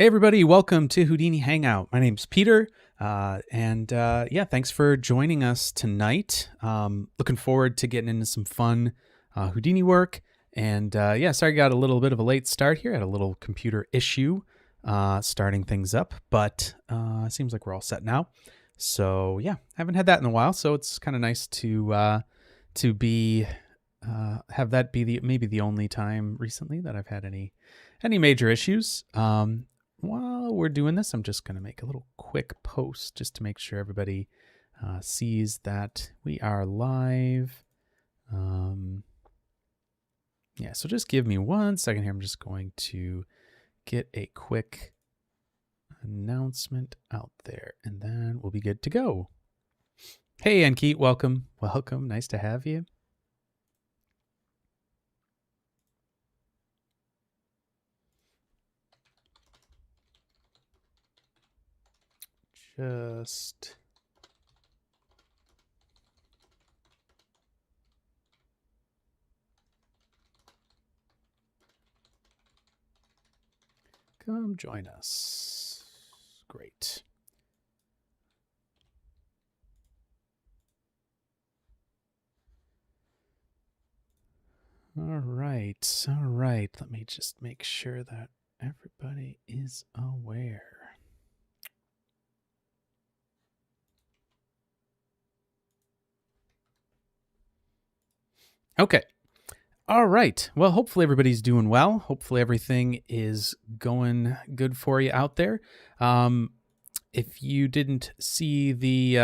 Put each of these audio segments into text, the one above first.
Hey everybody, welcome to Houdini Hangout. My name's Peter, and thanks for joining us tonight. Looking forward to getting into some fun Houdini work. And sorry I got a little bit of a late start here. I had a little computer issue starting things up, but seems like we're all set now. So yeah, haven't had that in a while, so it's kind of nice to be have that be maybe the only time recently that I've had any major issues. While we're doing this, I'm just going to make a little quick post just to make sure everybody sees that we are live. So just give me 1 second here. I'm just going to get a quick announcement out there, and then we'll be good to go. Hey, Ankeet, welcome. Welcome. Nice to have you. Just come join us. Great. All right. Let me just make sure that everybody is aware. Okay. All right. Well, hopefully everybody's doing well. Hopefully everything is going good for you out there. If you didn't see the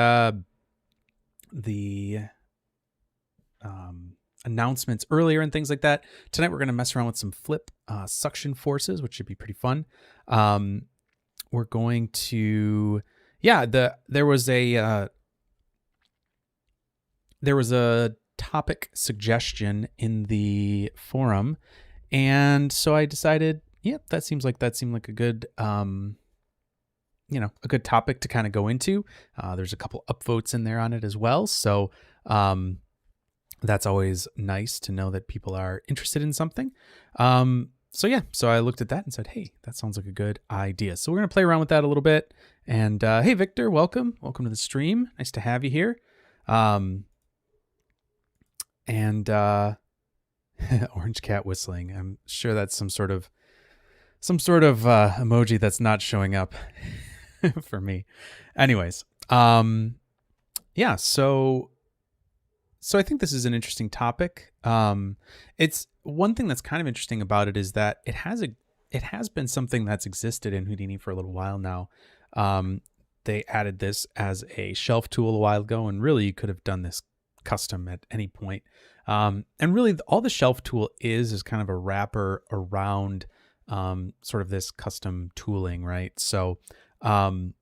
announcements earlier and things like that, tonight we're going to mess around with some flip suction forces, which should be pretty fun. We're going to, there was a topic suggestion in the forum, and so I decided, that seemed like a good a good topic to kind of go into. There's a couple upvotes in there on it as well, so that's always nice to know that people are interested in something. So I looked at that and said, hey, that sounds like a good idea. So we're going to play around with that a little bit. And hey, Victor, welcome to the stream. Nice to have you here. Orange cat whistling. I'm sure that's some sort of emoji that's not showing up for me. Anyways, so I think this is an interesting topic. It's one thing that's kind of interesting about it is that it has been something that's existed in Houdini for a little while now. They added this as a shelf tool a while ago, and really you could have done this custom at any point. And really all the shelf tool is kind of a wrapper around sort of this custom tooling, right? So there's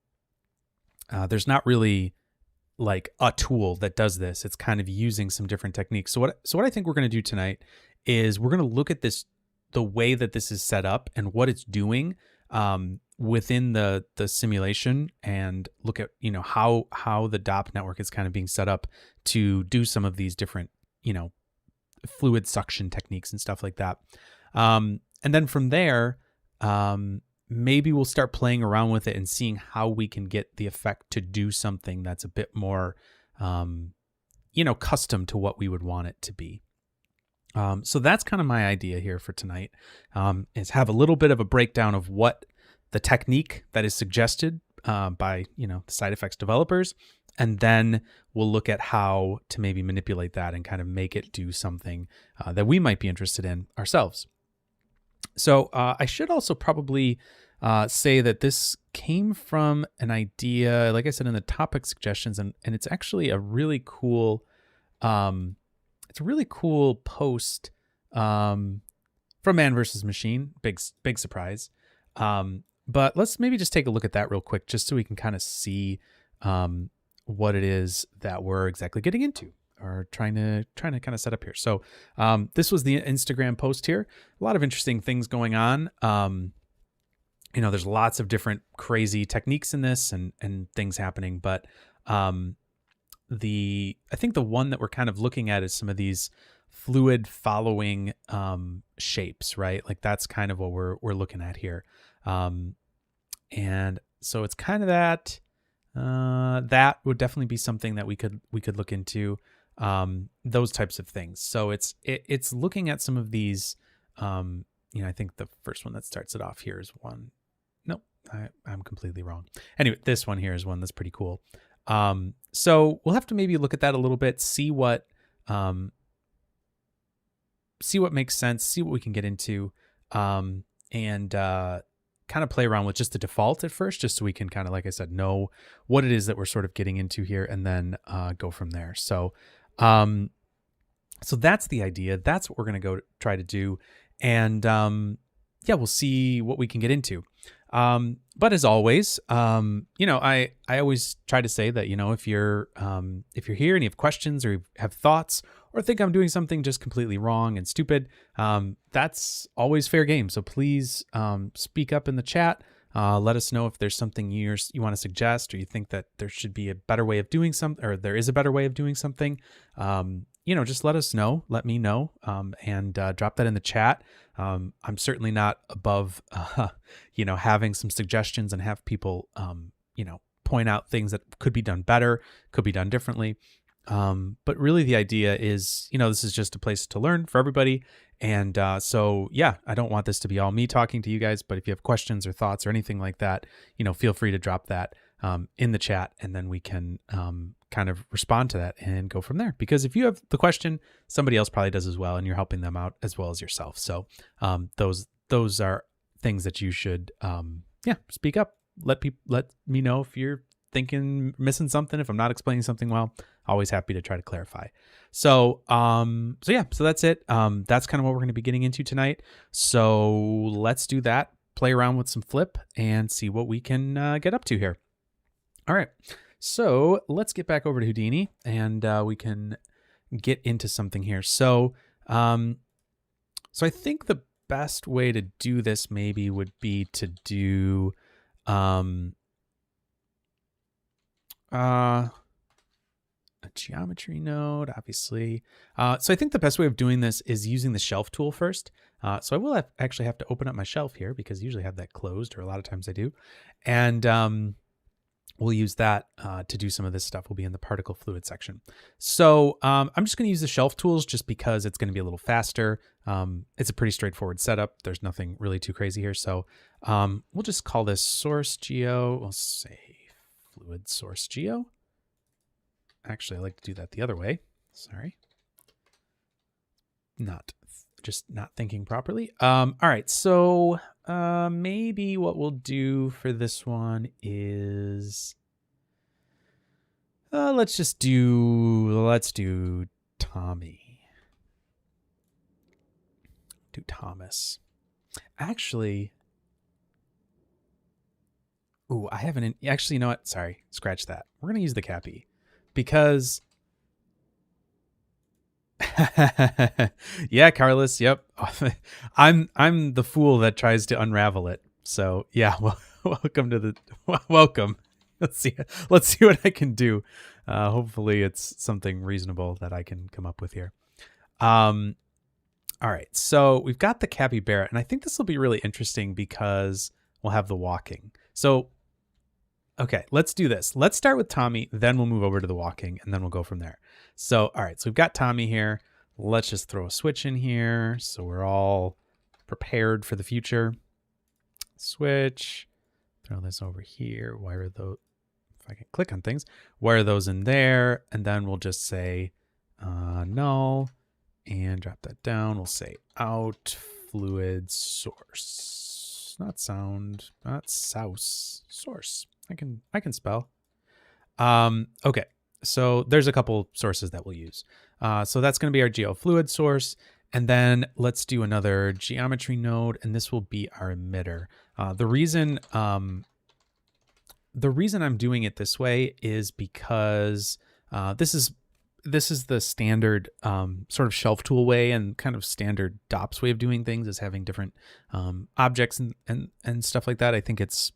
not really like a tool that does this. It's kind of using some different techniques. So what I think we're going to do tonight is we're going to look at this, the way that this is set up and what it's doing within the simulation, and look at how the DOP network is kind of being set up to do some of these different fluid suction techniques and stuff like that. And then from there, maybe we'll start playing around with it and seeing how we can get the effect to do something that's a bit more custom to what we would want it to be. So that's kind of my idea here for tonight, is have a little bit of a breakdown of what the technique that is suggested by the side effects developers, and then we'll look at how to maybe manipulate that and kind of make it do something that we might be interested in ourselves. So I should also probably say that this came from an idea, like I said, in the topic suggestions, and it's actually a really cool post from Man vs. Machine. Big surprise. But let's maybe just take a look at that real quick, just so we can kind of see what it is that we're exactly getting into, or trying to kind of set up here. So this was the Instagram post here. A lot of interesting things going on. There's lots of different crazy techniques in this and things happening, but I think the one that we're kind of looking at is some of these fluid following shapes, right? Like that's kind of what we're looking at here. And so it's kind of that. That would definitely be something that we could look into, those types of things. So it's looking at some of these. I think the first one that starts it off here is one. Nope, I'm completely wrong. Anyway, this one here is one that's pretty cool. So we'll have to maybe look at that a little bit, see what makes sense, see what we can get into, and kind of play around with just the default at first, just so we can kind of, like I said, know what it is that we're sort of getting into here, and then go from there. So that's the idea. That's what we're going to go try to do. And we'll see what we can get into. But as always, I always try to say that, if you're here and you have questions or you have thoughts or think I'm doing something just completely wrong and stupid, that's always fair game. So please speak up in the chat. Let us know if there's something you want to suggest, or you think that there should be a better way of doing something, or there is a better way of doing something. Just let us know, let me know, and drop that in the chat. I'm certainly not above, having some suggestions and have people, point out things that could be done better, could be done differently. But really the idea is, this is just a place to learn for everybody. And I don't want this to be all me talking to you guys, but if you have questions or thoughts or anything like that, feel free to drop that in the chat, and then we can kind of respond to that and go from there. Because if you have the question, somebody else probably does as well, and you're helping them out as well as yourself. So those are things that you should speak up. Let me know if you're thinking missing something, if I'm not explaining something well. Always happy to try to clarify. So that's it. That's kind of what we're going to be getting into tonight. So let's do that. Play around with some flip and see what we can get up to here. All right. So let's get back over to Houdini, and we can get into something here. So I think the best way to do this maybe would be to do a geometry node, obviously. So I think the best way of doing this is using the shelf tool first. So I will actually have to open up my shelf here, because I usually have that closed, or a lot of times I do. And we'll use that to do some of this stuff. We'll be in the particle fluid section. So I'm just going to use the shelf tools just because it's going to be a little faster. It's a pretty straightforward setup. There's nothing really too crazy here. So we'll just call this source geo. We'll say fluid source geo. Actually, I like to do that the other way. Sorry. Not thinking properly. All right. So maybe what we'll do for this one is let's do Tommy. Do Thomas. Actually, I haven't. Actually, you know what? Sorry, scratch that. We're gonna use the Cappy, because yeah, Carlos. Yep. I'm the fool that tries to unravel it. So yeah, welcome. Let's see what I can do. Hopefully it's something reasonable that I can come up with here. All right. So we've got the capybara, and I think this will be really interesting because we'll have the walking. So okay, let's do this. Let's start with Tommy, then we'll move over to the walking, and then we'll go from there. So, all right, so we've got Tommy here. Let's just throw a switch in here so we're all prepared for the future. Switch, throw this over here. Wire those, if I can click on things, wire those in there, and then we'll just say null, and drop that down. We'll say out fluid source, not sound, not souse, source. I can spell. Okay, so there's a couple sources that we'll use. So that's going to be our geofluid source. And then let's do another geometry node, and this will be our emitter. The reason I'm doing it this way is because this is the standard sort of shelf tool way, and kind of standard DOPS way of doing things, is having different objects and stuff like that. I think it's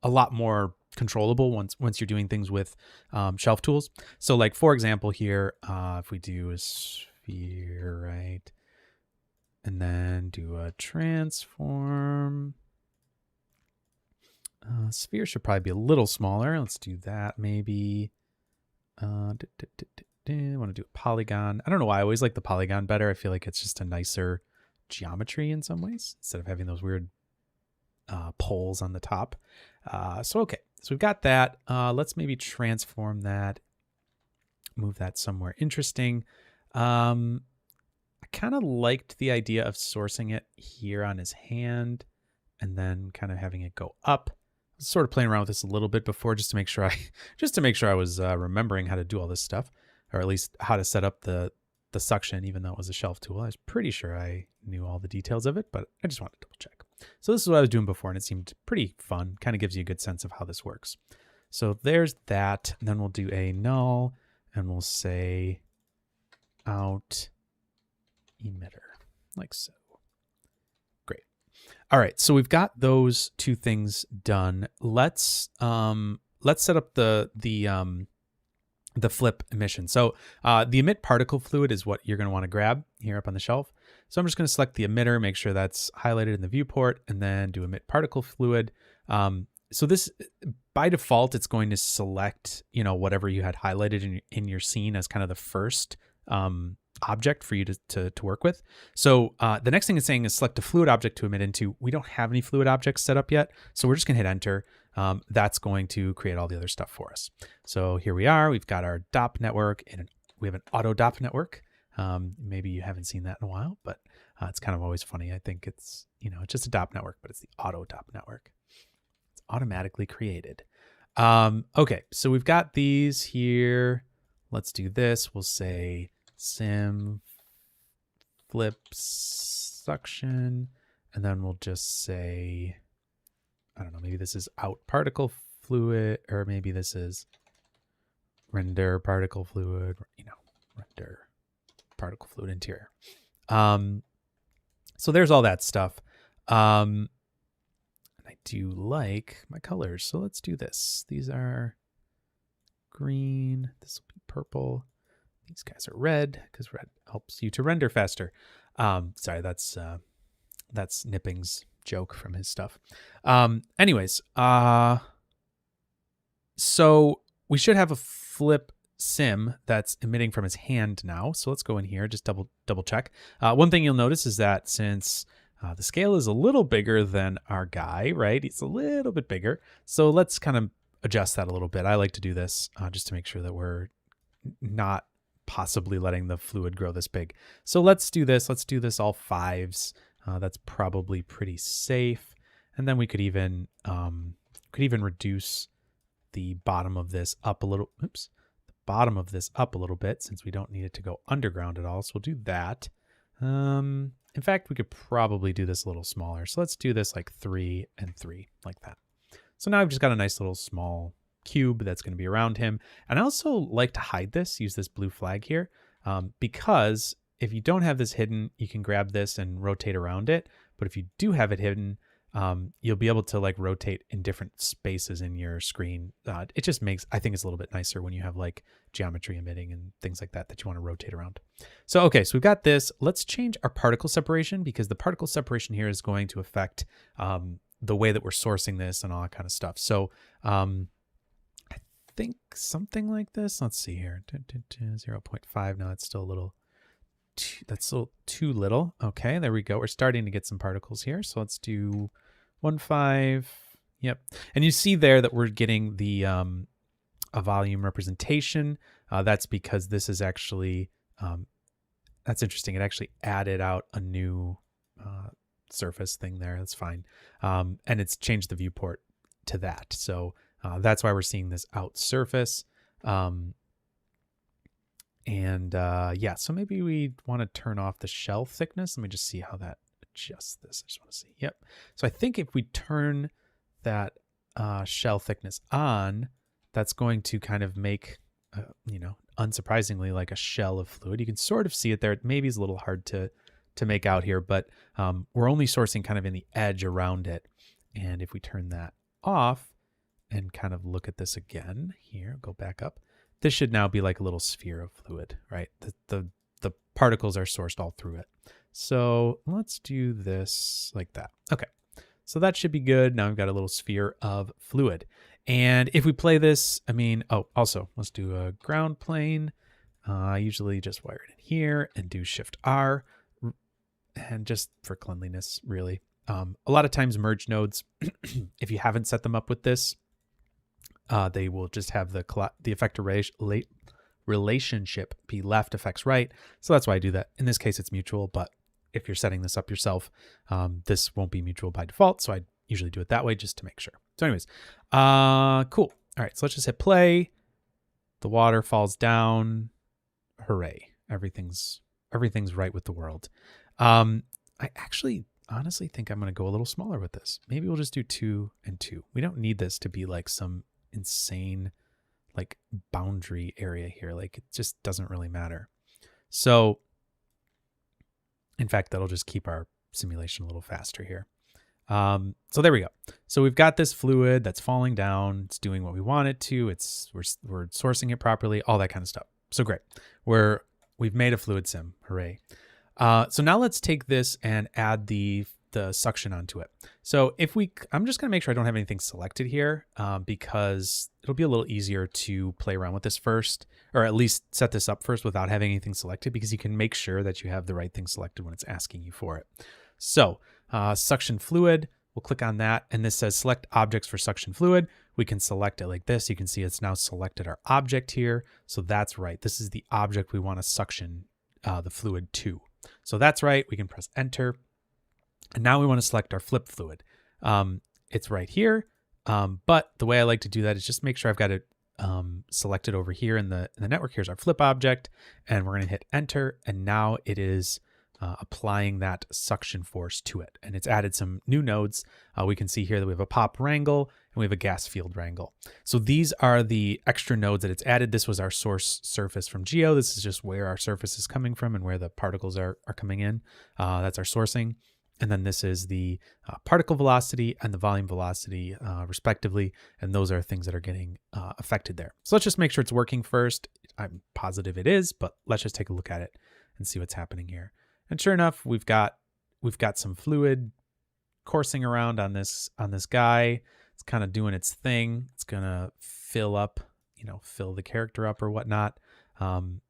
a lot more controllable once you're doing things with shelf tools. So like, for example, here, if we do a sphere, right, and then do a transform, Sphere should probably be a little smaller. Let's do that maybe. I want to do a polygon. I don't know why I always like the polygon better. I feel like it's just a nicer geometry in some ways instead of having those weird poles on the top. Okay, so we've got that. Let's maybe transform that, move that somewhere interesting. I kind of liked the idea of sourcing it here on his hand and then kind of having it go up. I was sort of playing around with this a little bit before just to make sure I was remembering how to do all this stuff, or at least how to set up the suction, even though it was a shelf tool. I was pretty sure I knew all the details of it, but I just wanted to double check. So this is what I was doing before, and it seemed pretty fun. Kind of gives you a good sense of how this works. So there's that, and then we'll do a null, and we'll say out emitter, like so. Great. All right, so we've got those two things done. Let's set up the flip emission. So the emit particle fluid is what you're going to want to grab here up on the shelf. So I'm just going to select the emitter, make sure that's highlighted in the viewport, and then do emit particle fluid. So this, by default, it's going to select, whatever you had highlighted in your scene as kind of the first object for you to work with. So the next thing it's saying is select a fluid object to emit into. We don't have any fluid objects set up yet, so we're just going to hit enter. That's going to create all the other stuff for us. So here we are. We've got our DOP network, and we have an auto DOP network. Maybe you haven't seen that in a while, but it's kind of always funny. I think it's, it's just a DOP network, but it's the auto DOP network. It's automatically created. Okay, so we've got these here. Let's do this. We'll say sim flip suction, and then we'll just say, I don't know, maybe this is out particle fluid, or maybe this is render particle fluid, render particle fluid interior. So there's all that stuff. And I do like my colors. So let's do this. These are green. This will be purple. These guys are red because red helps you to render faster. Sorry, that's Nipping's joke from his stuff. Anyways, so we should have a flip sim that's emitting from his hand now. So let's go in here, just double check. One thing you'll notice is that since the scale is a little bigger than our guy, right? It's a little bit bigger. So let's kind of adjust that a little bit. I like to do this just to make sure that we're not possibly letting the fluid grow this big. So let's do this. Let's do this all fives. That's probably pretty safe. And then we could even reduce the bottom of this up a little. Oops. The bottom of this up a little bit since we don't need it to go underground at all. So we'll do that. In fact, we could probably do this a little smaller. So let's do this like 3 and 3 like that. So now I've just got a nice little small cube that's going to be around him. And I also like to hide this, use this blue flag here, because if you don't have this hidden, you can grab this and rotate around it. But if you do have it hidden, you'll be able to like rotate in different spaces in your screen. It just makes, I think it's a little bit nicer when you have like geometry emitting and things like that you want to rotate around. So, okay, so we've got this. Let's change our particle separation because the particle separation here is going to affect the way that we're sourcing this and all that kind of stuff. So I think something like this. Let's see here. 0.5. No, it's still a little, that's still too little. Okay, there we go. We're starting to get some particles here. So let's do 1.5. Yep. And you see there that we're getting the a volume representation. That's because this is actually, that's interesting. It actually added out a new surface thing there. That's fine. And it's changed the viewport to that. So that's why we're seeing this out surface. Yeah, so maybe we want to turn off the shell thickness. Let me just see how that adjusts this. I just want to see. Yep. So I think if we turn that shell thickness on, that's going to kind of make, unsurprisingly, like a shell of fluid. You can sort of see it there. It maybe is a little hard to make out here, but we're only sourcing kind of in the edge around it. And if we turn that off and kind of look at this again here, go back up. This should now be like a little sphere of fluid, right? The particles are sourced all through it. So let's do this like that. Okay. So that should be good. Now we've got a little sphere of fluid. And if we play this, I mean, oh, also let's do a ground plane. I usually just wire it in here and do Shift R, and just for cleanliness, really. A lot of times merge nodes, if you haven't set them up with this, they will just have the effector relationship be left, effects right. So that's why I do that. In this case, it's mutual, but if you're setting this up yourself, this won't be mutual by default. So I usually do it that way just to make sure. So anyways, cool. All right, so let's just hit play. The water falls down. Hooray. Everything's right with the world. I actually honestly think I'm going to go a little smaller with this. Maybe we'll just do 2 and 2. We don't need this to be like some insane like boundary area here. Like it just doesn't really matter. So in fact, that'll just keep our simulation a little faster here. So there we go. So we've got this fluid that's falling down. It's doing what we want it to. We're sourcing it properly, all that kind of stuff. So great. We've made a fluid sim. Hooray. So now let's take this and add the suction onto it. So I'm just going to make sure I don't have anything selected here, because it'll be a little easier to play around with this first, or at least set this up first without having anything selected, because you can make sure that you have the right thing selected when it's asking you for it. So suction fluid, we'll click on that, and this says select objects for suction fluid. We can select it like this. You can see it's now selected our object here. So that's right. This is the object we want to suction the fluid to. So that's right. We can press enter. And now we want to select our flip fluid. It's right here. But the way I like to do that is just make sure I've got it selected over here in the network. Here's our flip object, and we're going to hit enter. And now it is applying that suction force to it. And it's added some new nodes. We can see here that we have a pop wrangle and we have a gas field wrangle. So these are the extra nodes that it's added. This was our source surface from Geo. This is just where our surface is coming from and where the particles are coming in. That's our sourcing. And then this is the particle velocity and the volume velocity, respectively. And those are things that are getting affected there. So let's just make sure it's working first. I'm positive it is, but let's just take a look at it and see what's happening here. And sure enough, we've got some fluid coursing around on this guy. It's kind of doing its thing. It's gonna fill the character up or whatnot, and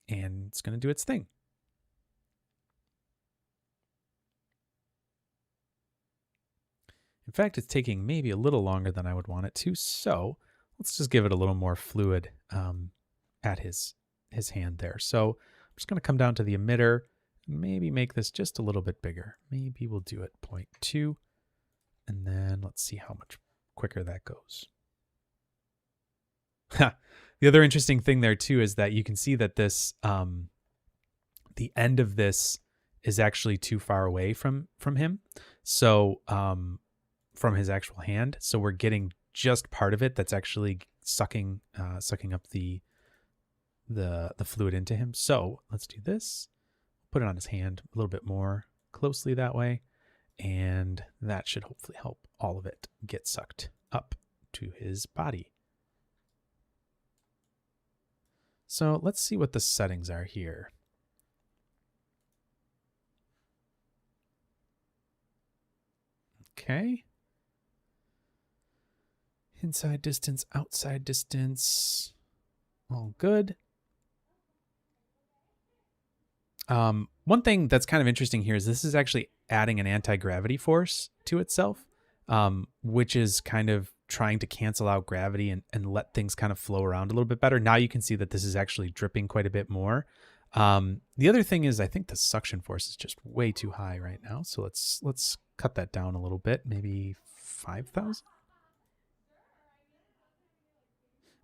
it's gonna do its thing. In fact, it's taking maybe a little longer than I would want it to. So let's just give it a little more fluid at his hand there. So I'm just going to come down to the emitter and maybe make this just a little bit bigger. Maybe we'll do it 0.2. And then let's see how much quicker that goes. The other interesting thing there too is that you can see that this, the end of this is actually too far away from him. So from his actual hand. So we're getting just part of it that's actually sucking up the fluid into him. So let's do this. Put it on his hand a little bit more closely that way. And that should hopefully help all of it get sucked up to his body. So let's see what the settings are here. Okay. Inside distance, outside distance, all good. One thing that's kind of interesting here is this is actually adding an anti-gravity force to itself, which is kind of trying to cancel out gravity and let things kind of flow around a little bit better. Now you can see that this is actually dripping quite a bit more. The other thing is I think the suction force is just way too high right now. So let's cut that down a little bit, maybe 5,000.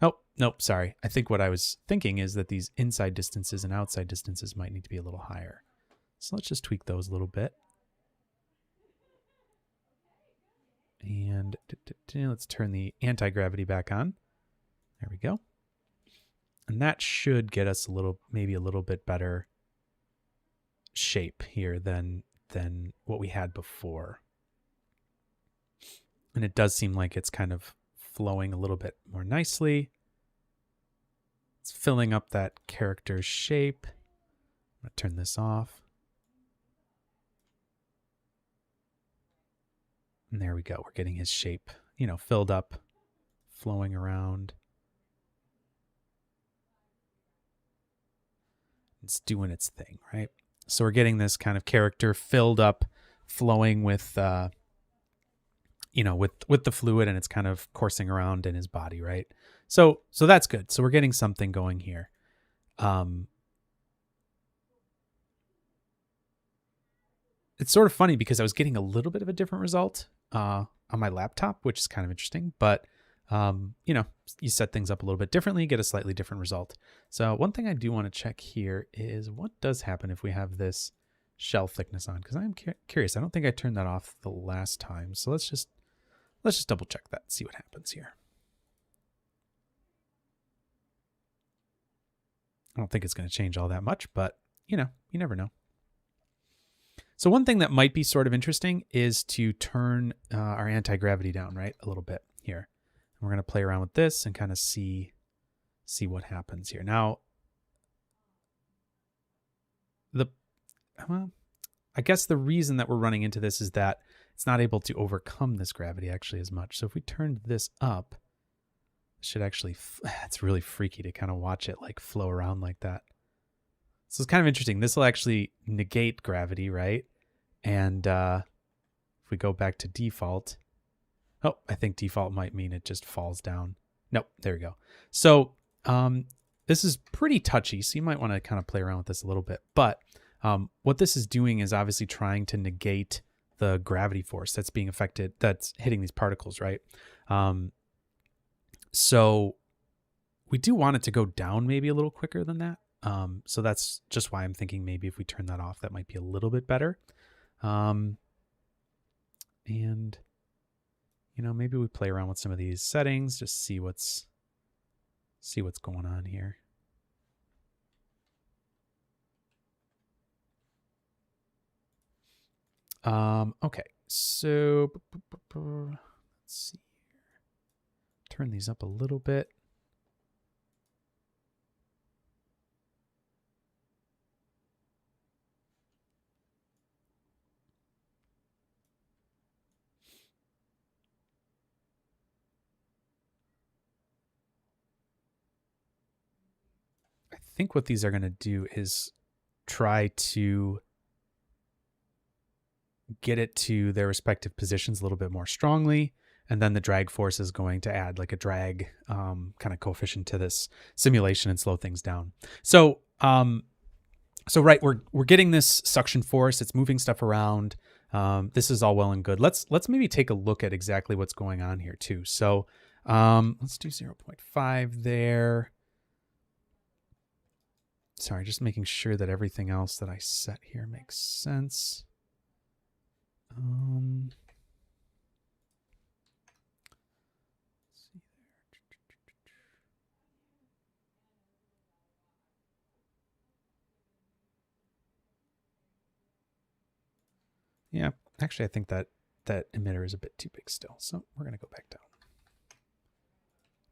Oh, nope, sorry. I think what I was thinking is that these inside distances and outside distances might need to be a little higher. So let's just tweak those a little bit. And let's turn the anti-gravity back on. There we go. And that should get us maybe a little bit better shape here than what we had before. And it does seem like it's kind of flowing a little bit more nicely. It's filling up that character's shape. I'm going to turn this off. And there we go. We're getting his shape, filled up, flowing around. It's doing its thing, right? So we're getting this kind of character filled up, flowing with, with the fluid, and it's kind of coursing around in his body, right? So that's good. So we're getting something going here. It's sort of funny because I was getting a little bit of a different result on my laptop, which is kind of interesting. But, you set things up a little bit differently, get a slightly different result. So one thing I do want to check here is what does happen if we have this shell thickness on? Because I'm curious. I don't think I turned that off the last time. So let's just double check that, see what happens here. I don't think it's going to change all that much, but you never know. So one thing that might be sort of interesting is to turn our anti-gravity down, right, a little bit here. And we're going to play around with this and kind of see what happens here. Now, I guess the reason that we're running into this is that it's not able to overcome this gravity actually as much. So if we turned this up, it should actually, it's really freaky to kind of watch it like flow around like that. So it's kind of interesting. This will actually negate gravity, right? And if we go back to default, I think default might mean it just falls down. Nope, there we go. So this is pretty touchy, so you might want to kind of play around with this a little bit. But what this is doing is obviously trying to negate the gravity force that's being affected, that's hitting these particles, right? So we do want it to go down maybe a little quicker than that. So that's just why I'm thinking maybe if we turn that off, that might be a little bit better. And, maybe we play around with some of these settings, just see what's going on here. Okay, so let's see here. Turn these up a little bit. I think what these are going to do is try to get it to their respective positions a little bit more strongly. And then the drag force is going to add like a drag kind of coefficient to this simulation and slow things down. So, right, we're getting this suction force. It's moving stuff around. This is all well and good. Let's maybe take a look at exactly what's going on here too. So let's do 0.5 there. Sorry, just making sure that everything else that I set here makes sense. Yeah, actually, I think that emitter is a bit too big still, so we're going to go back down.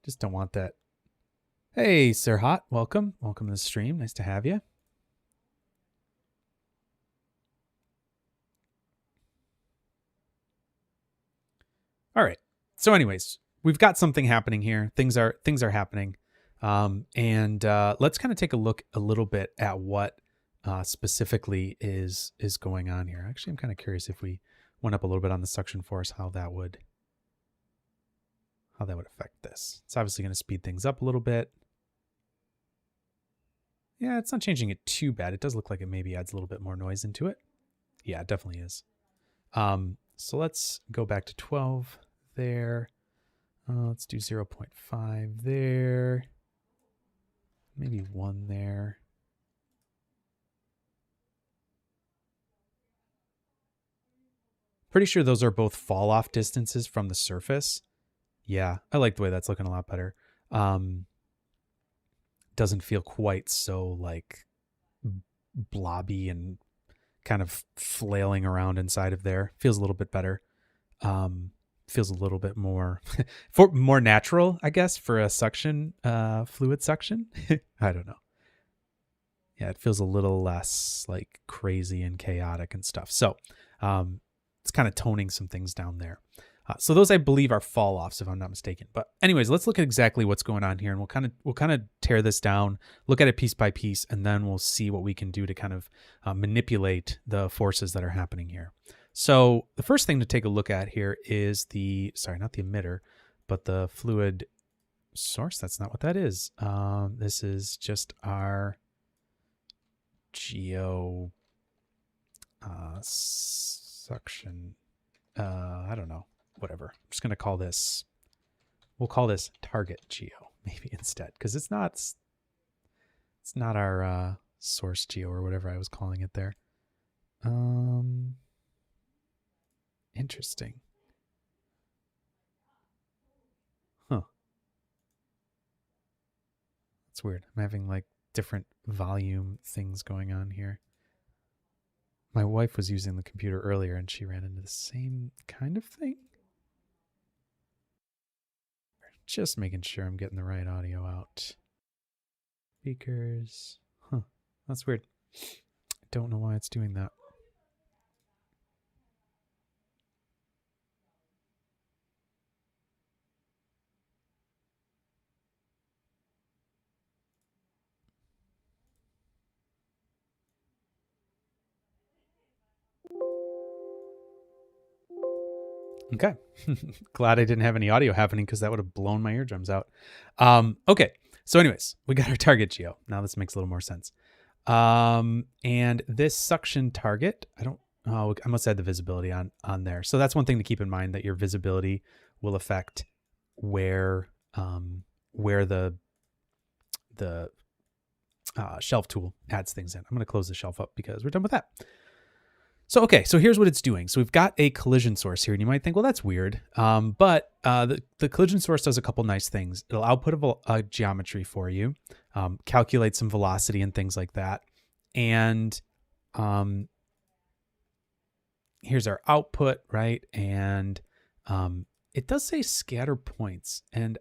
Just don't want that. Hey, Sir Hot, welcome. Welcome to the stream. Nice to have you. All right. So anyways, we've got something happening here. Things are happening. And let's kind of take a look a little bit at what specifically is going on here. Actually, I'm kind of curious if we went up a little bit on the suction force, how that would affect this. It's obviously going to speed things up a little bit. Yeah, it's not changing it too bad. It does look like it maybe adds a little bit more noise into it. Yeah, it definitely is. So let's go back to 12 there. Let's do 0.5 there. Maybe 1 there. Pretty sure those are both fall off distances from the surface. Yeah, I like the way that's looking a lot better. Doesn't feel quite so like blobby and kind of flailing around inside of there. Feels a little bit better. Feels a little bit more more natural, I guess, for a suction, fluid suction. I don't know. Yeah, it feels a little less like crazy and chaotic and stuff. So it's kind of toning some things down there. So those I believe are fall offs, if I'm not mistaken. But anyways, let's look at exactly what's going on here, and we'll kind of tear this down, look at it piece by piece, and then we'll see what we can do to kind of manipulate the forces that are happening here. So the first thing to take a look at here is not the emitter, but the fluid source. That's not what that is. This is just our geo suction. I don't know. Whatever. I'm just going to we'll call this target geo maybe instead, because it's not our source geo or whatever I was calling it there. Interesting. Huh. That's weird. I'm having like different volume things going on here. My wife was using the computer earlier and she ran into the same kind of thing. Just making sure I'm getting the right audio out. Speakers. Huh. That's weird. I don't know why it's doing that. Okay. Glad I didn't have any audio happening because that would have blown my eardrums out. Okay. So anyways, we got our target geo. Now this makes a little more sense. And this suction target, I must add the visibility on there. So that's one thing to keep in mind, that your visibility will affect where the shelf tool adds things in. I'm going to close the shelf up because we're done with that. So, okay, so here's what it's doing. So we've got a collision source here, and you might think, well, that's weird. But the collision source does a couple nice things. It'll output a geometry for you, calculate some velocity and things like that. And here's our output, right? And it does say scatter points. And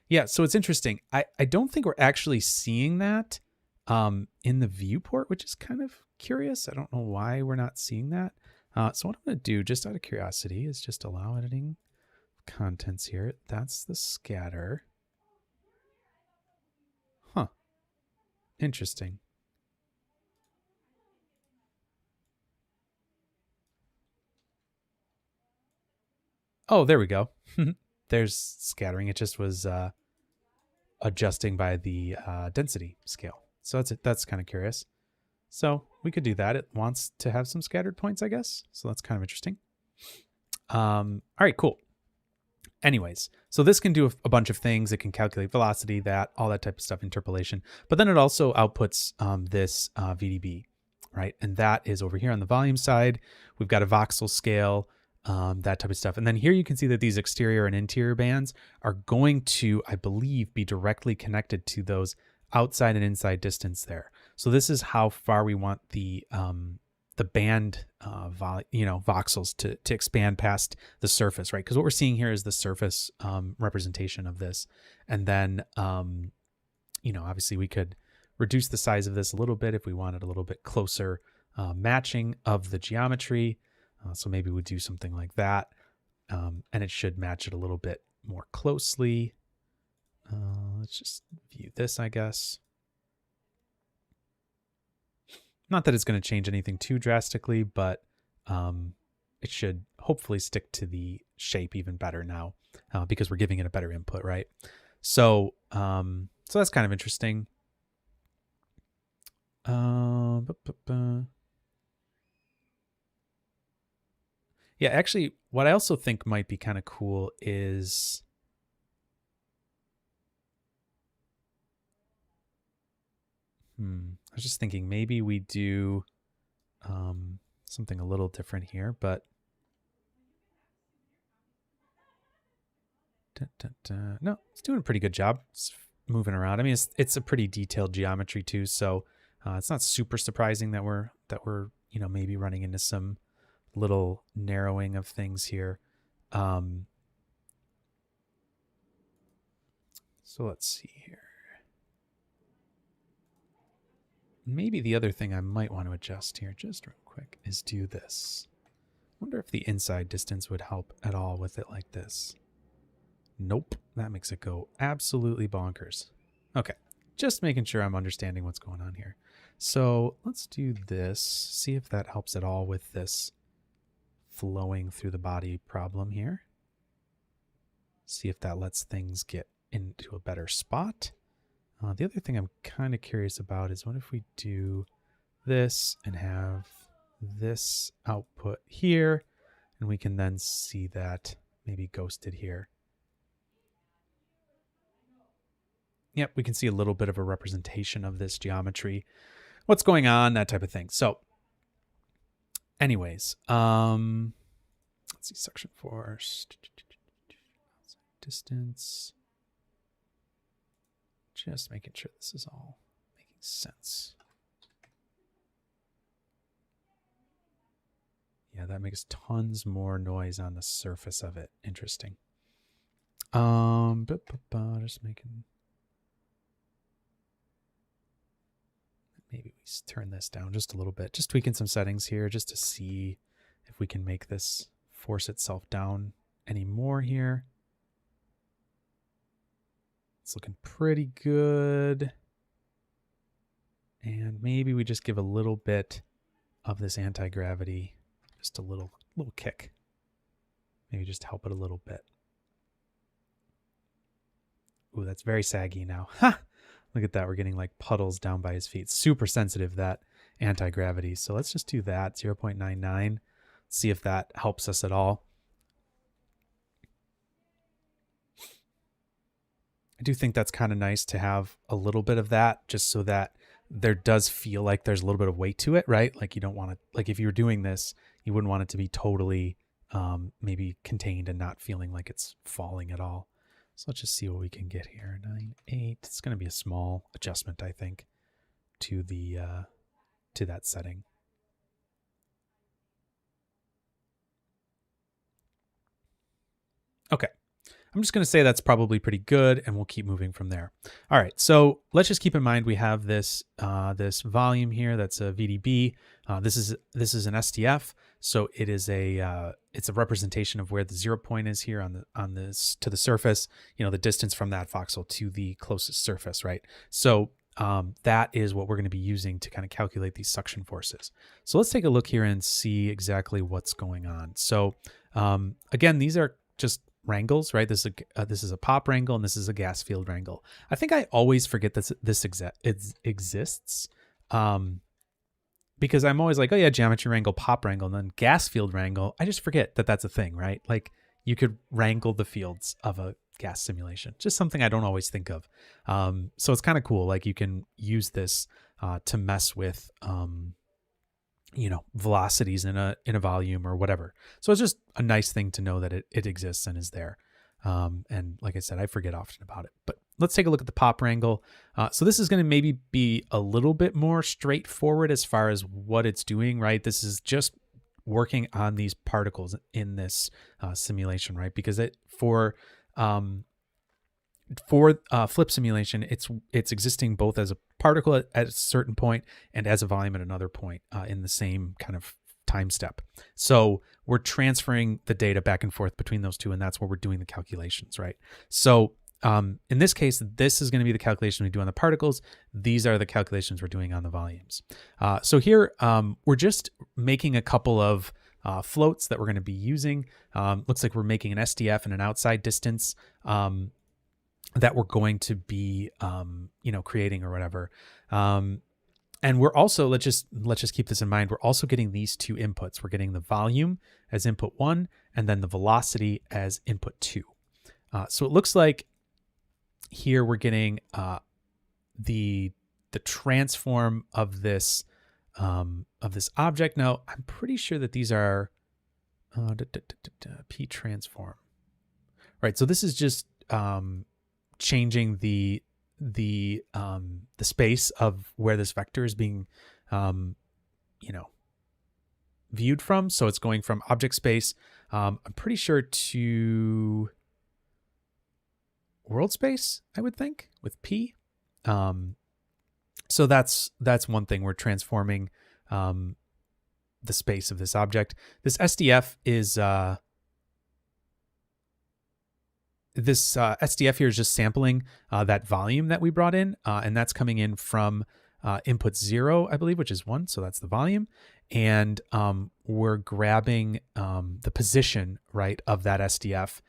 yeah, so it's interesting. I don't think we're actually seeing that in the viewport, which is kind of curious. I don't know why we're not seeing that. So what I'm going to do, just out of curiosity, is just allow editing contents here. That's the scatter. Huh. Interesting. Oh, there we go. There's scattering. It just was adjusting by the density scale. So that's kind of curious. So we could do that. It wants to have some scattered points, I guess. So that's kind of interesting. All right, cool. Anyways, so this can do a bunch of things. It can calculate velocity, all that type of stuff, interpolation. But then it also outputs this VDB, right? And that is over here on the volume side. We've got a voxel scale, that type of stuff. And then here you can see that these exterior and interior bands are going to, I believe, be directly connected to those outside and inside distance there. So this is how far we want the band voxels to expand past the surface, right? Because what we're seeing here is the surface representation of this. And then obviously we could reduce the size of this a little bit if we wanted a little bit closer matching of the geometry. So maybe we'd do something like that, and it should match it a little bit more closely. Let's just view this, I guess. Not that it's going to change anything too drastically, but it should hopefully stick to the shape even better now because we're giving it a better input, right? So that's kind of interesting. Yeah, actually, what I also think might be kind of cool is I was just thinking maybe we do something a little different here, but no, it's doing a pretty good job. It's moving around. I mean, it's a pretty detailed geometry too, so it's not super surprising that we're maybe running into some little narrowing of things here. So let's see here. maybe the other thing I might want to adjust here just real quick is do this. Wonder if the inside distance would help at all with it like this. Nope, that makes it go absolutely bonkers. Okay, just making sure I'm understanding what's going on here. So let's do this, see if that helps at all with this flowing through the body problem here. See if that lets things get into a better spot. The other thing I'm kind of curious about is what if we do this and have this output here, and we can then see that maybe ghosted here. Yep, we can see a little bit of a representation of this geometry, what's going on, that type of thing. So anyways, let's see, section 4, distance. Just making sure this is all making sense. Yeah, that makes tons more noise on the surface of it. Interesting. Just making. Maybe we turn this down just a little bit. Just tweaking some settings here just to see if we can make this force itself down any more here. It's looking pretty good. And maybe we just give a little bit of this anti-gravity, just a little kick. Maybe just help it a little bit. Ooh, that's very saggy now. Ha! Look at that. We're getting like puddles down by his feet. Super sensitive, that anti-gravity. So let's just do that, 0.99. See if that helps us at all. I do think that's kind of nice to have a little bit of that, just so that there does feel like there's a little bit of weight to it, right? Like you don't want to, like if you were doing this, you wouldn't want it to be totally maybe contained and not feeling like it's falling at all. So let's just see what we can get here. 9.8. It's going to be a small adjustment, I think, to the to that setting. Okay. I'm just going to say that's probably pretty good, and we'll keep moving from there. All right, so let's just keep in mind we have this this volume here that's a VDB. This is an STF, so it is it's a representation of where the 0 point is here on this to the surface. You know, the distance from that voxel to the closest surface, right? So that is what we're going to be using to kind of calculate these suction forces. So let's take a look here and see exactly what's going on. So again, these are just wrangles, right? This is a pop wrangle and this is a gas field wrangle. I think I always forget this exists because I'm always like, oh yeah, geometry wrangle, pop wrangle, and then gas field wrangle. I just forget that that's a thing, right? Like you could wrangle the fields of a gas simulation. Just something I don't always think of. So it's kind of cool. Like you can use this to mess with you know, velocities in a volume or whatever. So it's just a nice thing to know that it exists and is there. And like I said, I forget often about it, but let's take a look at the pop wrangle. So this is going to maybe be a little bit more straightforward as far as what it's doing, right? This is just working on these particles in this simulation, right? Because for flip simulation, it's existing both as a particle at a certain point and as a volume at another point in the same kind of time step. So we're transferring the data back and forth between those two, and that's where we're doing the calculations, right? So in this case, this is going to be the calculation we do on the particles. These are the calculations we're doing on the volumes. So here we're just making a couple of floats that we're going to be using. Looks like we're making an SDF and an outside distance that we're going to be, you know, creating or whatever. And we're also, let's just keep this in mind. We're also getting these two inputs. We're getting the volume as input 1 and then the velocity as input 2. So it looks like here we're getting the transform of this object. Now I'm pretty sure that these are P transform, right? So this is just changing the space of where this vector is being you know, viewed from. So it's going from object space, I'm pretty sure, to world space, I would think, with P. So So that's one thing. We're transforming the space of this object. This SDF is SDF here is just sampling that volume that we brought in, and that's coming in from input 0, I believe, which is 1. So that's the volume. And we're grabbing the position, right, of that SDF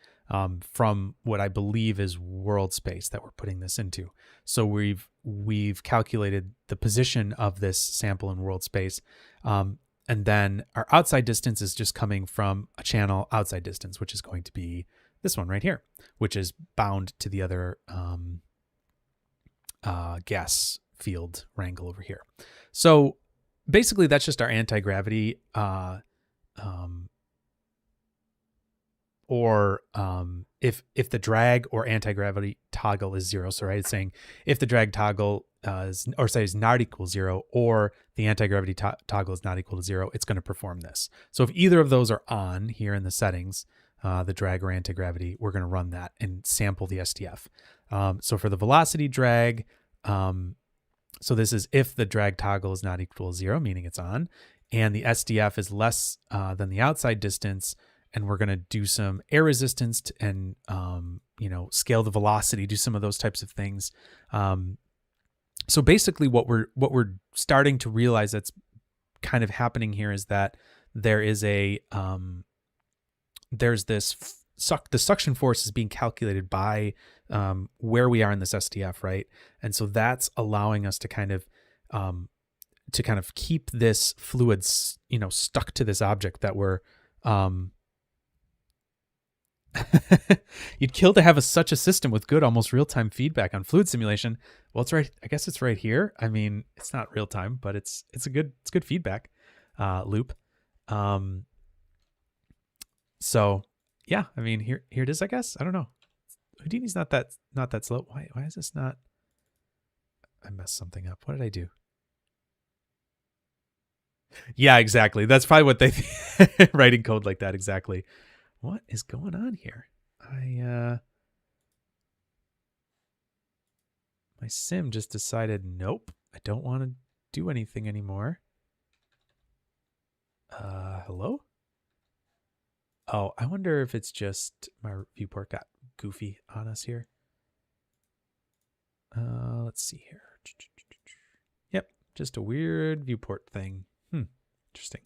from what I believe is world space that we're putting this into. So we've calculated the position of this sample in world space. And then our outside distance is just coming from a channel outside distance, which is going to be this one right here, which is bound to the other gas field Wrangle over here. So basically that's just our anti-gravity if the drag or anti-gravity toggle is 0. So right, it's saying if the drag toggle is not equal to 0, or the anti-gravity toggle is not equal to 0, it's going to perform this. So if either of those are on here in the settings, the drag or anti-gravity, we're going to run that and sample the SDF. So for the velocity drag, so this is if the drag toggle is not equal to 0, meaning it's on, and the SDF is less than the outside distance, and we're going to do some air resistance and scale the velocity, do some of those types of things. So basically what we're starting to realize that's kind of happening here is that there is there's this the suction force is being calculated by where we are in this SDF, right? And so that's allowing us to kind of keep this fluid, stuck to this object that we're you'd kill to have such a system with good, almost real-time feedback on fluid simulation. Well, it's right. I guess it's right here. I mean, it's not real time, but it's good feedback loop. So yeah, I mean, here it is, I guess. I don't know. Houdini's not that slow. Why is this not? I messed something up. What did I do? Yeah, exactly. That's probably what they writing code like that. Exactly. What is going on here? My sim just decided, nope, I don't want to do anything anymore. Hello? Oh, I wonder if it's just my viewport got goofy on us here. Let's see here. Yep, just a weird viewport thing. Interesting.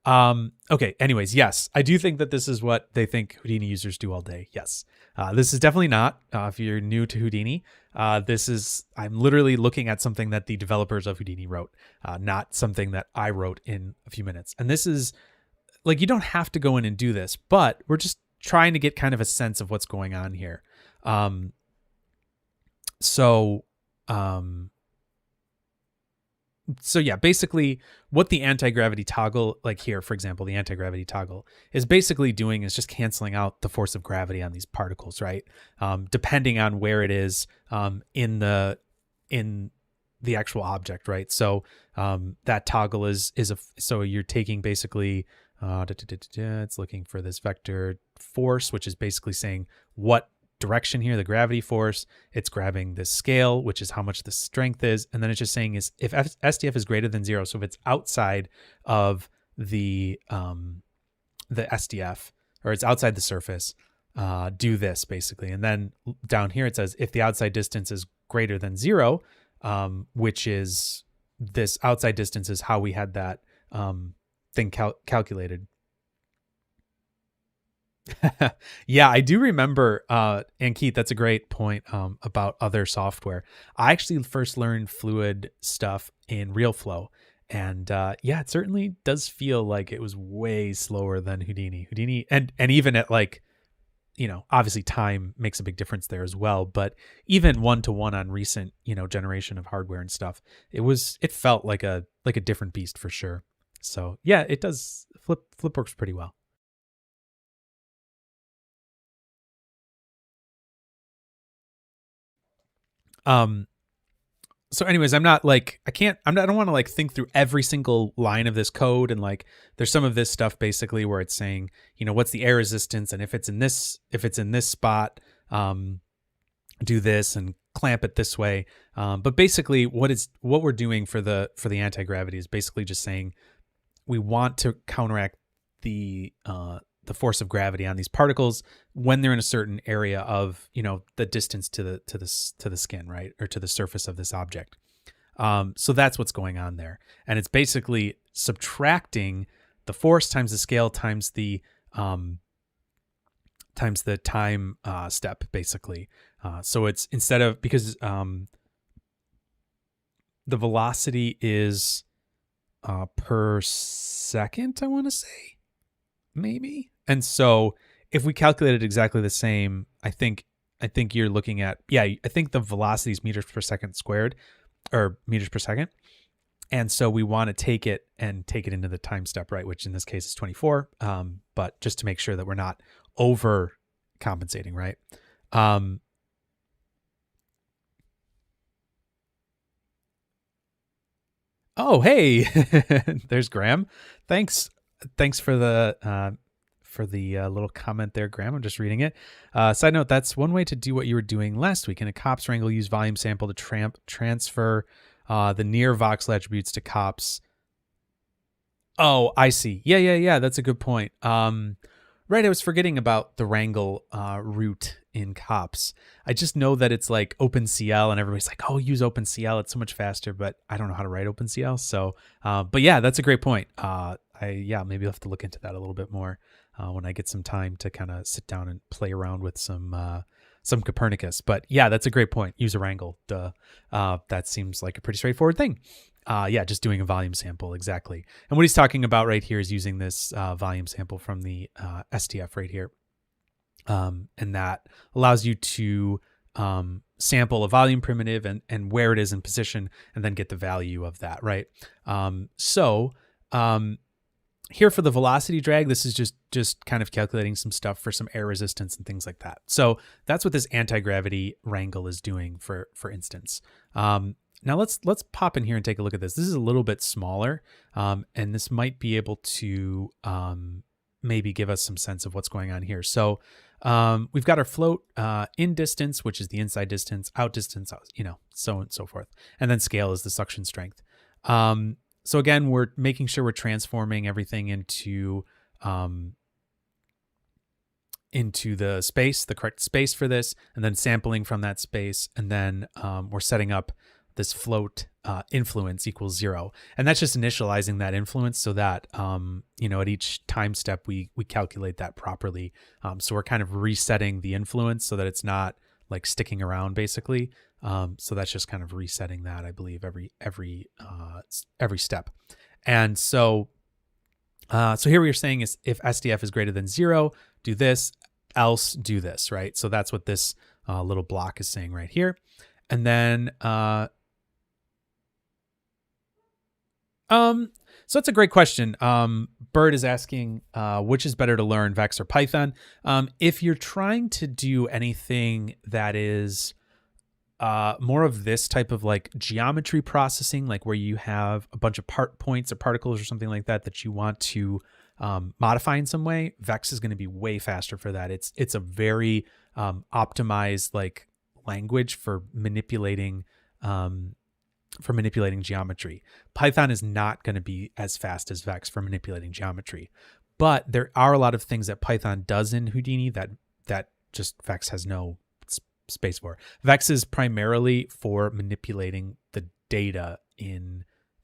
Okay. Anyways, yes, I do think that this is what they think Houdini users do all day. Yes. This is definitely not, if you're new to Houdini, I'm literally looking at something that the developers of Houdini wrote, not something that I wrote in a few minutes. And this is like, you don't have to go in and do this, but we're just trying to get kind of a sense of what's going on here. So yeah, basically what the anti-gravity toggle, like here, for example, the anti-gravity toggle is basically doing is just canceling out the force of gravity on these particles, right? Depending on where it is in the actual object, right? So that toggle so you're taking basically, it's looking for this vector force, which is basically saying what direction here, the gravity force. It's grabbing this scale, which is how much the strength is, and then it's just saying is if SDF is greater than 0, so if it's outside of the SDF, or it's outside the surface, do this basically. And then down here it says if the outside distance is greater than 0, which is this outside distance is how we had that thing calculated. Yeah, I do remember, and Keith, that's a great point about other software. I actually first learned fluid stuff in RealFlow, and yeah, it certainly does feel like it was way slower than Houdini, and even at like, obviously time makes a big difference there as well, but even one-to-one on recent, generation of hardware and stuff, it felt like a different beast for sure. So yeah, it does. Flip works pretty well. So anyways, I'm not like, I don't want to like think through every single line of this code. And like, there's some of this stuff basically where it's saying, what's the air resistance? And if it's in this spot, do this and clamp it this way. But basically what we're doing for the anti-gravity is basically just saying we want to counteract the force of gravity on these particles when they're in a certain area of, the distance to the skin, right? Or to the surface of this object. So that's what's going on there. And it's basically subtracting the force times the scale times the time step, basically. So it's instead of, because the velocity is per second, I want to say, maybe. And so if we calculate it exactly the same, I think you're looking at, I think the velocity is meters per second squared, or meters per second. And so we want to take it into the time step, right? Which in this case is 24. But just to make sure that we're not over compensating, right? Oh, hey, there's Graham. Thanks for the little comment there, Graham. I'm just reading it. Side note, that's one way to do what you were doing last week. In a COPS wrangle, use volume sample to transfer the near voxel attributes to COPS. Oh, I see. Yeah. That's a good point. Right, I was forgetting about the Wrangle route in COPS. I just know that it's like OpenCL, and everybody's like, "Oh, use OpenCL; it's so much faster." But I don't know how to write OpenCL. So, but yeah, that's a great point. Maybe I'll have to look into that a little bit more when I get some time to kind of sit down and play around with some Copernicus. But yeah, that's a great point. Use a Wrangle. Duh. That seems like a pretty straightforward thing. Just doing a volume sample, exactly. And what he's talking about right here is using this volume sample from the STF right here. And that allows you to sample a volume primitive and where it is in position, and then get the value of that, right? Here for the velocity drag, this is just kind of calculating some stuff for some air resistance and things like that. So that's what this anti-gravity Wrangle is doing, for instance. Now let's pop in here and take a look at this. This is a little bit smaller, and this might be able to maybe give us some sense of what's going on here. So we've got our float in distance, which is the inside distance, out distance, so on and so forth. And then scale is the suction strength. So again, we're making sure we're transforming everything into the space, the correct space for this, and then sampling from that space. And then we're setting up this float influence equals 0. And that's just initializing that influence so that, at each time step, we calculate that properly. So we're kind of resetting the influence so that it's not like sticking around, basically. So that's just kind of resetting that, I believe, every step. And so here what you're saying is, if SDF is greater than 0, do this, else do this, right? So that's what this little block is saying right here. And then so that's a great question. Bird is asking, which is better to learn, Vex or Python? If you're trying to do anything that is more of this type of like geometry processing, like where you have a bunch of part points or particles or something like that you want to modify in some way, Vex is going to be way faster for that. It's a very optimized like language for manipulating geometry. Python is not going to be as fast as Vex for manipulating geometry, but there are a lot of things that Python does in Houdini that just Vex has no space for. Vex is primarily for manipulating the data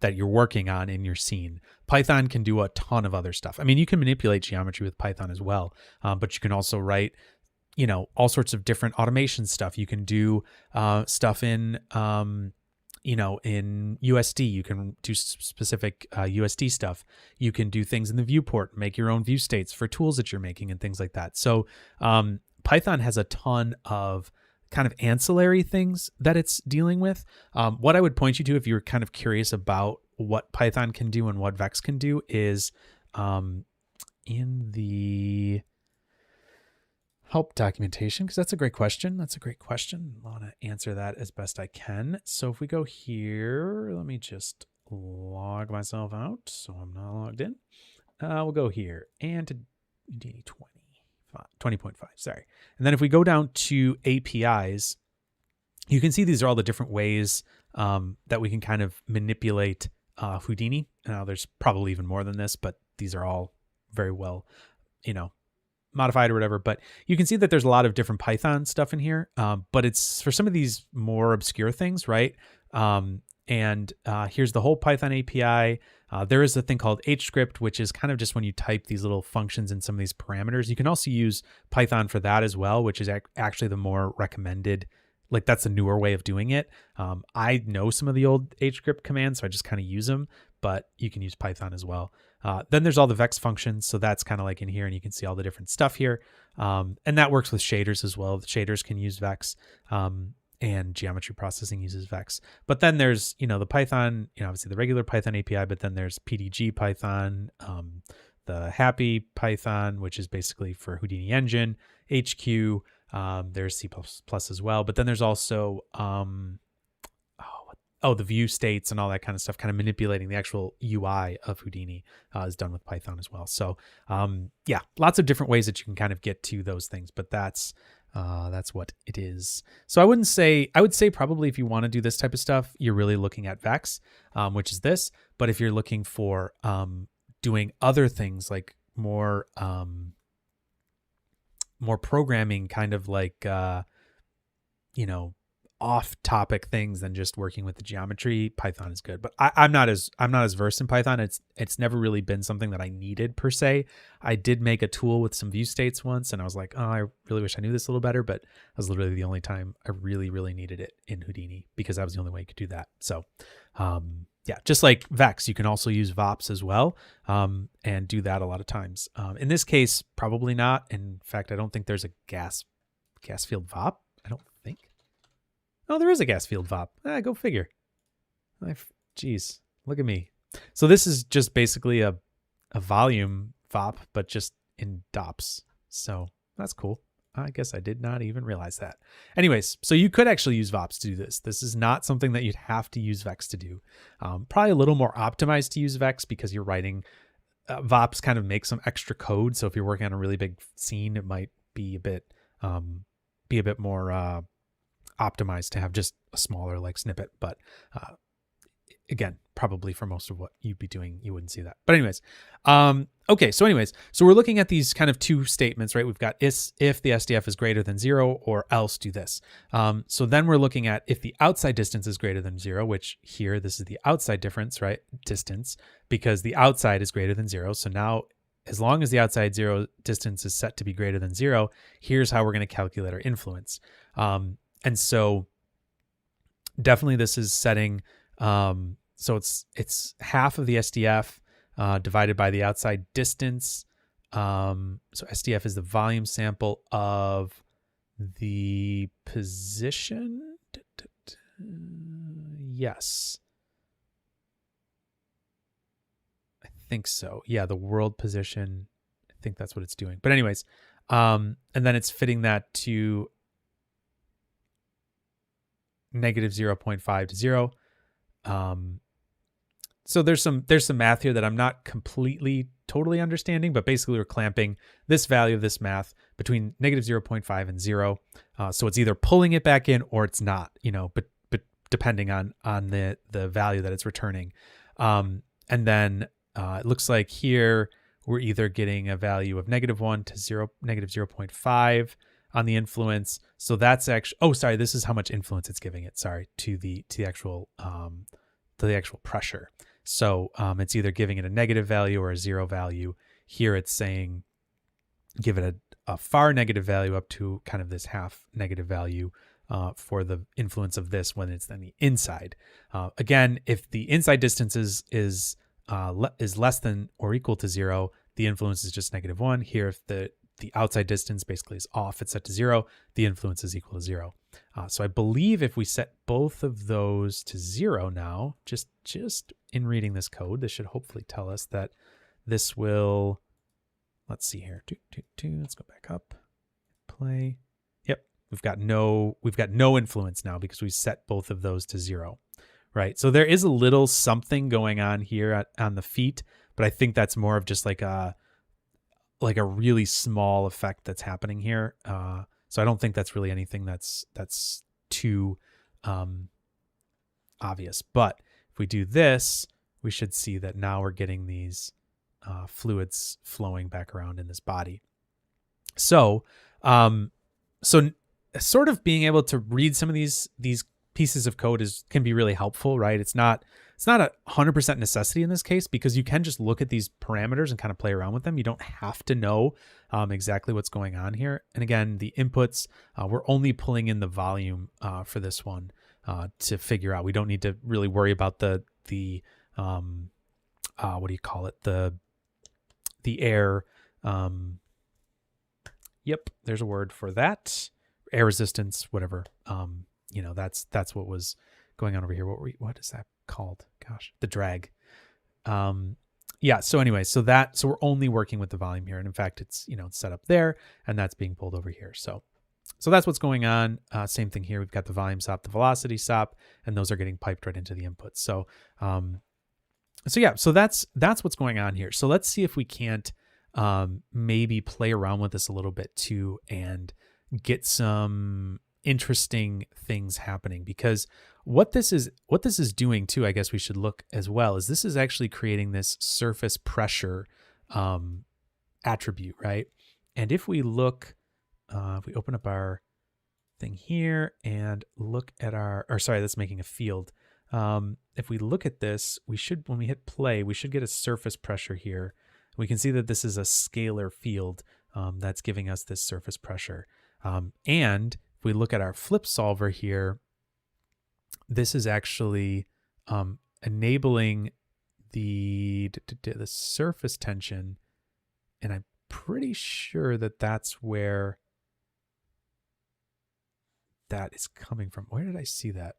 that you're working on in your scene. Python can do a ton of other stuff. I mean, you can manipulate geometry with Python as well, but you can also write, all sorts of different automation stuff. You can do stuff in USD. You can do specific USD stuff. You can do things in the viewport, make your own view states for tools that you're making and things like that. So Python has a ton of kind of ancillary things that it's dealing with. What I would point you to, if you're kind of curious about what Python can do and what Vex can do, is in the help documentation, because that's a great question. I want to answer that as best I can. So if we go here, let me just log myself out so I'm not logged in. We'll go here and to Houdini 20.5, sorry. And then if we go down to APIs, you can see these are all the different ways that we can kind of manipulate Houdini. Now, there's probably even more than this, but these are all very well, modified or whatever. But you can see that there's a lot of different Python stuff in here, but it's for some of these more obscure things, right? And here's the whole Python API. There is a thing called HScript, which is kind of just when you type these little functions in some of these parameters. You can also use Python for that as well, which is actually the more recommended. Like, that's a newer way of doing it. I know some of the old HScript commands, so I just kind of use them, but you can use Python as well. Then there's all the Vex functions. So that's kind of like in here, and you can see all the different stuff here. And that works with shaders as well. The shaders can use Vex, and geometry processing uses Vex. But then there's, the Python, obviously the regular Python API, but then there's PDG Python, the Happy Python, which is basically for Houdini Engine, HQ. There's C++ as well, but then there's also the view states and all that kind of stuff, kind of manipulating the actual UI of Houdini is done with Python as well. So lots of different ways that you can kind of get to those things, but that's what it is. So I would say probably if you want to do this type of stuff, you're really looking at Vex, which is this. But if you're looking for doing other things like more programming, kind of like off topic things than just working with the geometry, Python is good. But I'm not as versed in Python. It's never really been something that I needed per se. I did make a tool with some view states once, and I was like, oh, I really wish I knew this a little better, but that was literally the only time I really, really needed it in Houdini, because that was the only way you could do that. So just like Vex, you can also use VOPs as well, and do that a lot of times. In this case, probably not. In fact, I don't think there's a gas field VOP. I don't think. Oh, there is a gas field VOP. Go figure. Jeez, look at me. So this is just basically a volume VOP, but just in DOPS. So that's cool. I guess I did not even realize that. Anyways, so you could actually use VOPs to do this. This is not something that you'd have to use Vex to do. Probably a little more optimized to use Vex, because you're writing VOPs kind of make some extra code. So if you're working on a really big scene, it might be a bit more optimized to have just a smaller like snippet. But again, probably for most of what you'd be doing, you wouldn't see that. But anyways, so we're looking at these kind of two statements, right? We've got if the SDF is greater than 0, or else do this. So then we're looking at if the outside distance is greater than 0, which here, this is the outside difference, right? Distance, because the outside is greater than 0. So now, as long as the outside 0 distance is set to be greater than 0, here's how we're going to calculate our influence. And so definitely this is setting, so it's half of the SDF divided by the outside distance. So SDF is the volume sample of the position. Yes. I think so. Yeah, the world position. I think that's what it's doing. But anyways, and then it's fitting that to negative 0.5 to 0. So there's some math here that I'm not totally understanding, but basically we're clamping this value of this math between negative 0.5 and 0. So it's either pulling it back in or it's not, but depending on the value that it's returning. And then it looks like here we're either getting a value of negative 1 to negative 0.5 on the influence. So that's actually, this is how much influence it's giving it, to the actual pressure. So it's either giving it a negative value or a 0 value. Here it's saying give it a far negative value up to kind of this half negative value for the influence of this when it's on the inside. Again, if the inside distance is less than or equal to 0, the influence is just negative 1. Here, if the outside distance basically is off, it's set to 0, the influence is equal to 0. So I believe if we set both of those to 0 now, just in reading this code, this should hopefully tell us that this will, let's see here. Let's go back up, play. Yep. We've got no influence now because we set both of those to 0, right? So there is a little something going on here on the feet, but I think that's more of just like a really small effect that's happening here. So I don't think that's really anything that's too obvious. But if we do this, we should see that now we're getting these fluids flowing back around in this body. So, so sort of being able to read some of these pieces of code can be really helpful, right? It's not a 100% necessity in this case, because you can just look at these parameters and kind of play around with them. You don't have to know exactly what's going on here. And again, the inputs, we're only pulling in the volume for this one to figure out. We don't need to really worry about the what do you call it? The air. Yep, there's a word for that. Air resistance, whatever. That's what was going on over here. What is that called? Gosh, the drag. Yeah. So anyway, so we're only working with the volume here, and in fact, it's set up there, and that's being pulled over here. So that's what's going on. Same thing here. We've got the volume stop, the velocity stop, and those are getting piped right into the inputs. So that's what's going on here. So let's see if we can't maybe play around with this a little bit too, and get some interesting things happening, because what this is doing too, I guess we should look as well, is this is actually creating this surface pressure attribute, right? And if we look, if we open up our thing here and look at that's making a field. If we look at this, when we hit play, we should get a surface pressure here. We can see that this is a scalar field that's giving us this surface pressure. And if we look at our flip solver here, this is actually enabling the surface tension. And I'm pretty sure that that's where that is coming from. Where did I see that?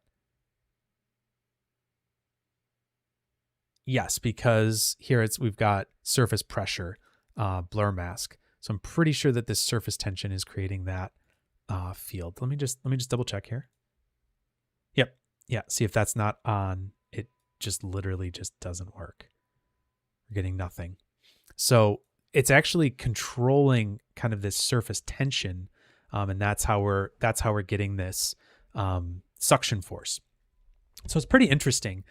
Yes, because here we've got surface pressure, blur mask. So I'm pretty sure that this surface tension is creating that field. Let me just double check here. Yep. Yeah. See, if that's not on, it just literally just doesn't work. We're getting nothing. So it's actually controlling kind of this surface tension, and that's how we're getting this suction force. So it's pretty interesting.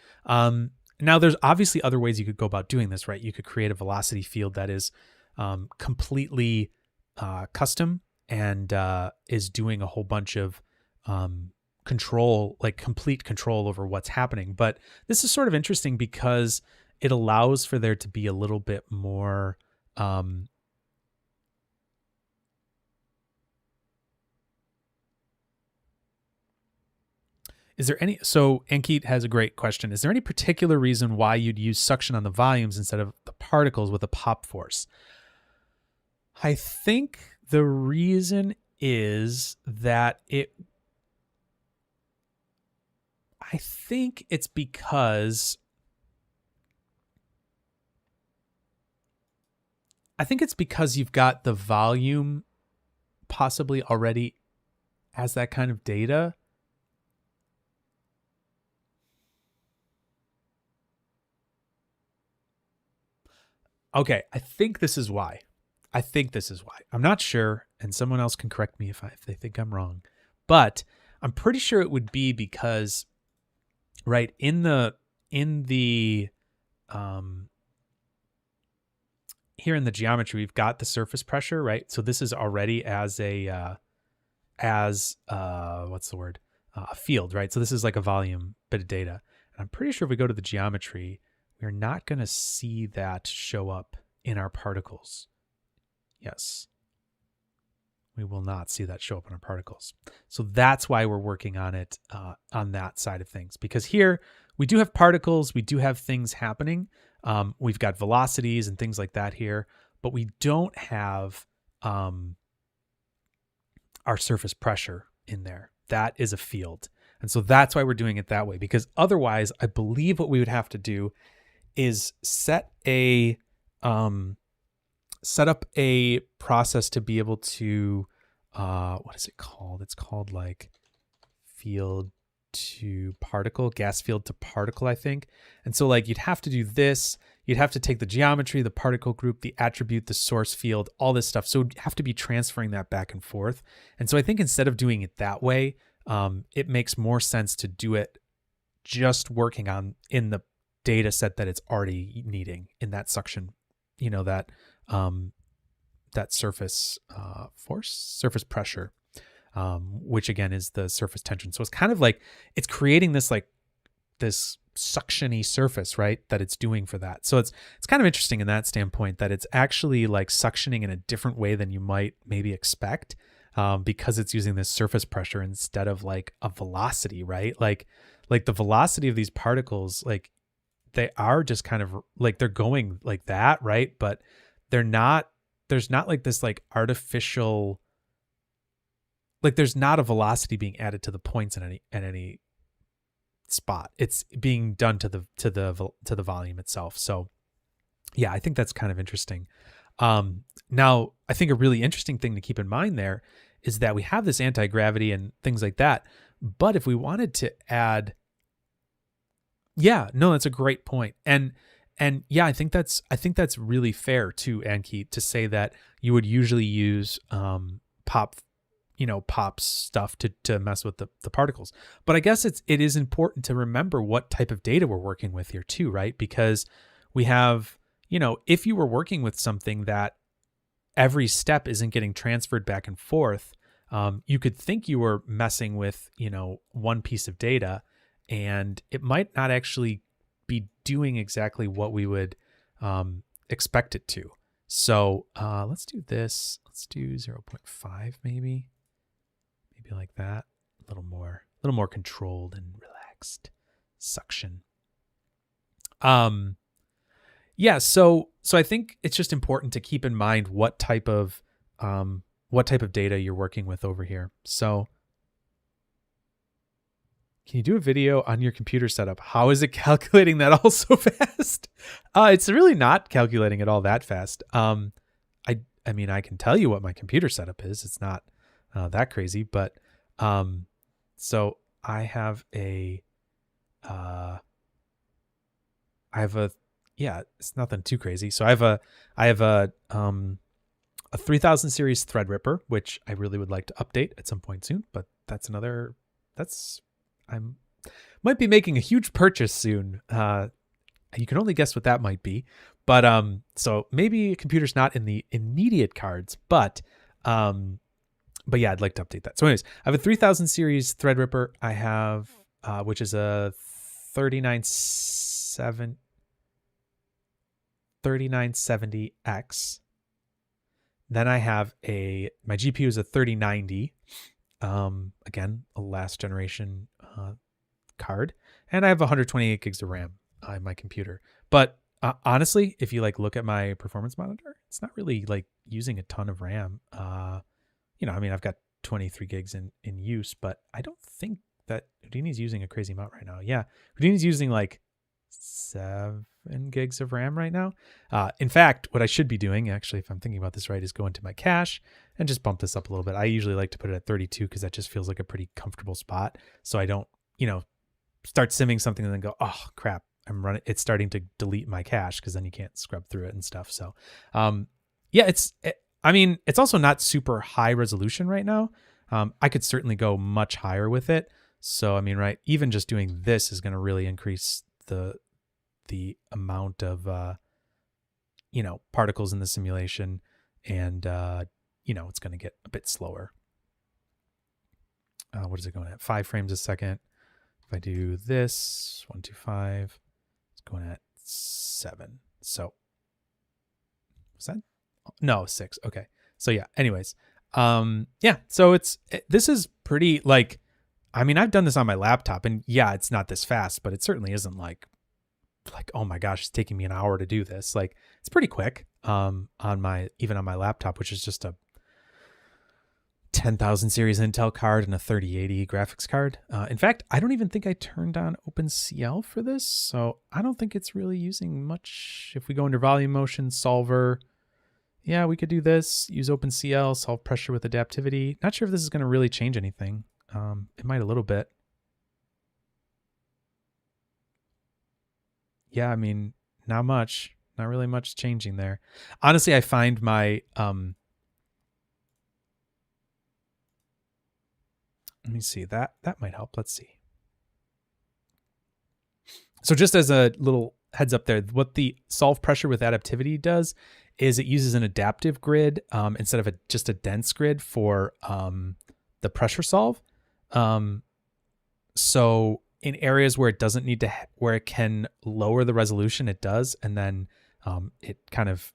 Now, there's obviously other ways you could go about doing this, right? You could create a velocity field that is completely custom and is doing a whole bunch of control, like complete control over what's happening. But this is sort of interesting because it allows for there to be a little bit more so Ankit has a great question. Is there any particular reason why you'd use suction on the volumes instead of the particles with a pop force? I think the reason is that I think it's because you've got the volume possibly already has that kind of data. Okay, I think this is why. I'm not sure, and someone else can correct me if they think I'm wrong. But I'm pretty sure it would be because, right, in the here in the geometry, we've got the surface pressure, right? So this is already as a what's the word? A field, right? So this is like a volume bit of data. And I'm pretty sure if we go to the geometry, we're not going to see that show up in our particles. Yes. We will not see that show up in our particles. So that's why we're working on it on that side of things. Because here we do have particles, we do have things happening. We've got velocities and things like that here, but we don't have our surface pressure in there. That is a field. And so that's why we're doing it that way, because otherwise I believe what we would have to do is set up a process to be able to, what is it called? It's called like field to particle, gas field to particle, I think. And so like you'd have to do this, you'd have to take the geometry, the particle group, the attribute, the source field, all this stuff. So you'd have to be transferring that back and forth. And so I think instead of doing it that way, it makes more sense to do it just working on in the data set that it's already needing in that suction, that surface force, surface pressure, which again is the surface tension. So it's kind of like it's creating this suction-y surface, right, that it's doing for that. So it's kind of interesting in that standpoint that it's actually like suctioning in a different way than you might maybe expect, because it's using this surface pressure instead of like a velocity, right? Like the velocity of these particles, like they are just kind of like they're going like that, right? But there's not like this like artificial, like there's not a velocity being added to the points in any spot. It's being done to the volume itself. So yeah, I think that's kind of interesting. Now I think a really interesting thing to keep in mind there is that we have this anti-gravity and things like that. But if we wanted to add, yeah, no, that's a great point. And yeah, I think that's really fair too, Anki, to say that you would usually use pop stuff to mess with the particles. But I guess it is important to remember what type of data we're working with here too, right? Because we have, if you were working with something that every step isn't getting transferred back and forth, you could think you were messing with, one piece of data, and it might not actually be doing exactly what we would expect it to. So let's do this. Let's do 0.5 maybe like that. A little more controlled and relaxed suction. Yeah, so I think it's just important to keep in mind what type of data you're working with over here. So can you do a video on your computer setup? How is it calculating that all so fast? It's really not calculating it all that fast. I mean, I can tell you what my computer setup is. It's not that crazy, but so I have yeah, it's nothing too crazy. So I have a 3000 series Threadripper, which I really would like to update at some point soon, but I might be making a huge purchase soon. You can only guess what that might be, but so maybe a computer's not in the immediate cards, but yeah, I'd like to update that. So anyways, I have a 3000 series Threadripper. I have which is a 3970X. Then I have my GPU is a 3090. Again, a last generation card, and I have 128 gigs of RAM in my computer. But honestly, if you look at my performance monitor, it's not really using a ton of RAM. I mean, I've got 23 gigs in use, but I don't think that Houdini's using a crazy amount right now. Yeah, Houdini's using 7 gigs of RAM right now. In fact, what I should be doing, actually, if I'm thinking about this right, is go into my cache and just bump this up a little bit. I usually like to put it at 32 because that just feels like a pretty comfortable spot. So I don't, start simming something and then go, oh crap, it's starting to delete my cache, because then you can't scrub through it and stuff. So, yeah, I mean, it's also not super high resolution right now. I could certainly go much higher with it. So, I mean, right, even just doing this is going to really increase the amount of, particles in the simulation, and, it's going to get a bit slower. What is it going at? 5 frames a second. If I do this, 125, it's going at 7. So, was that? No, 6. Okay. So yeah, anyways, yeah, so this is pretty I mean, I've done this on my laptop, and yeah, it's not this fast, but it certainly isn't like, oh my gosh, it's taking me an hour to do this. It's pretty quick, even on my laptop, which is just a 10,000 series Intel card and a 3080 graphics card. In fact, I don't even think I turned on OpenCL for this, so I don't think it's really using much. If we go under volume motion, solver, yeah, we could do this, use OpenCL, solve pressure with adaptivity. Not sure if this is going to really change anything. It might a little bit. Yeah, I mean, not much. Not really much changing there. Honestly, I find my Let me see. That might help. Let's see. So just as a little heads up there, what the solve pressure with adaptivity does is it uses an adaptive grid instead of just a dense grid for the pressure solve. So in areas where it doesn't need to, where it can lower the resolution, it does, and then it kind of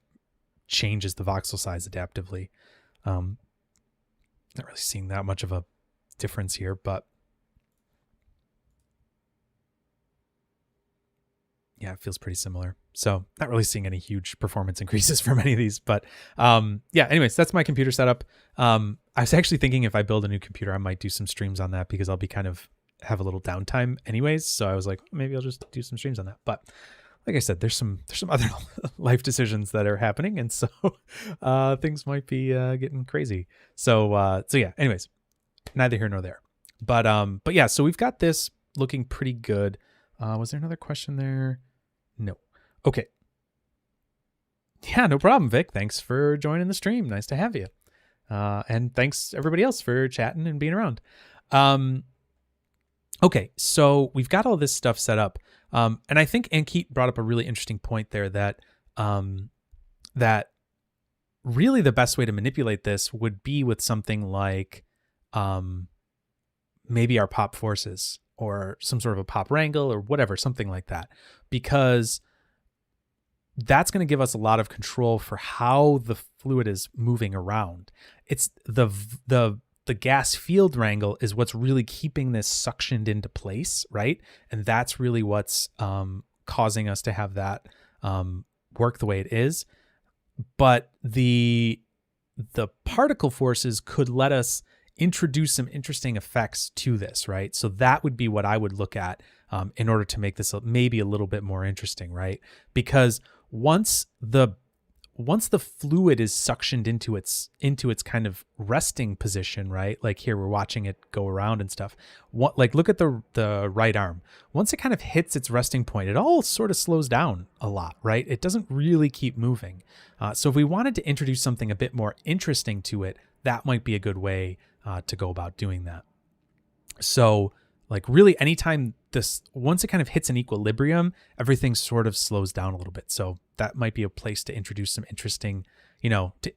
changes the voxel size adaptively. Not really seeing that much of a difference here, but yeah, it feels pretty similar. So not really seeing any huge performance increases for many of these, but yeah, anyways, that's my computer setup. I was actually thinking if I build a new computer, I might do some streams on that because I'll be kind of have a little downtime anyways. So I was like, maybe I'll just do some streams on that. But like I said, there's some other life decisions that are happening. And so things might be getting crazy. So yeah, anyways, neither here nor there. But yeah, so we've got this looking pretty good. Was there another question there? No. Okay. Yeah, no problem, Vic. Thanks for joining the stream. Nice to have you. And thanks everybody else for chatting and being around. Okay, so we've got all this stuff set up. And I think Ankit brought up a really interesting point there that that really the best way to manipulate this would be with something like maybe our pop forces or some sort of a pop wrangle or whatever, something like that, because that's going to give us a lot of control for how the fluid is moving around. It's the gas field wrangle is what's really keeping this suctioned into place, right? And that's really what's causing us to have that work the way it is. But the particle forces could let us introduce some interesting effects to this, right? So that would be what I would look at in order to make this maybe a little bit more interesting, right? Because once the fluid is suctioned into its kind of resting position, right? Like here we're watching it go around and stuff. Like look at the right arm. Once it kind of hits its resting point, it all sort of slows down a lot, right? It doesn't really keep moving. So if we wanted to introduce something a bit more interesting to it, that might be a good way to go about doing that. So like really anytime once it kind of hits an equilibrium, everything sort of slows down a little bit. So that might be a place to introduce some interesting, to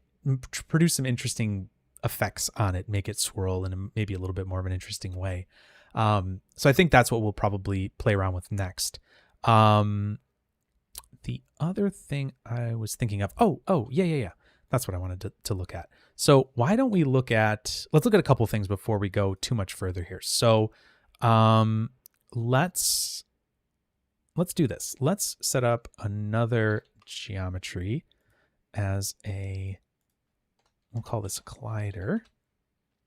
produce some interesting effects on it, make it swirl in maybe a little bit more of an interesting way. So I think that's what we'll probably play around with next. The other thing I was thinking of, yeah. That's what I wanted to look at. So why don't we let's look at a couple things before we go too much further here. So let's do this. Let's set up another geometry as we'll call this a collider.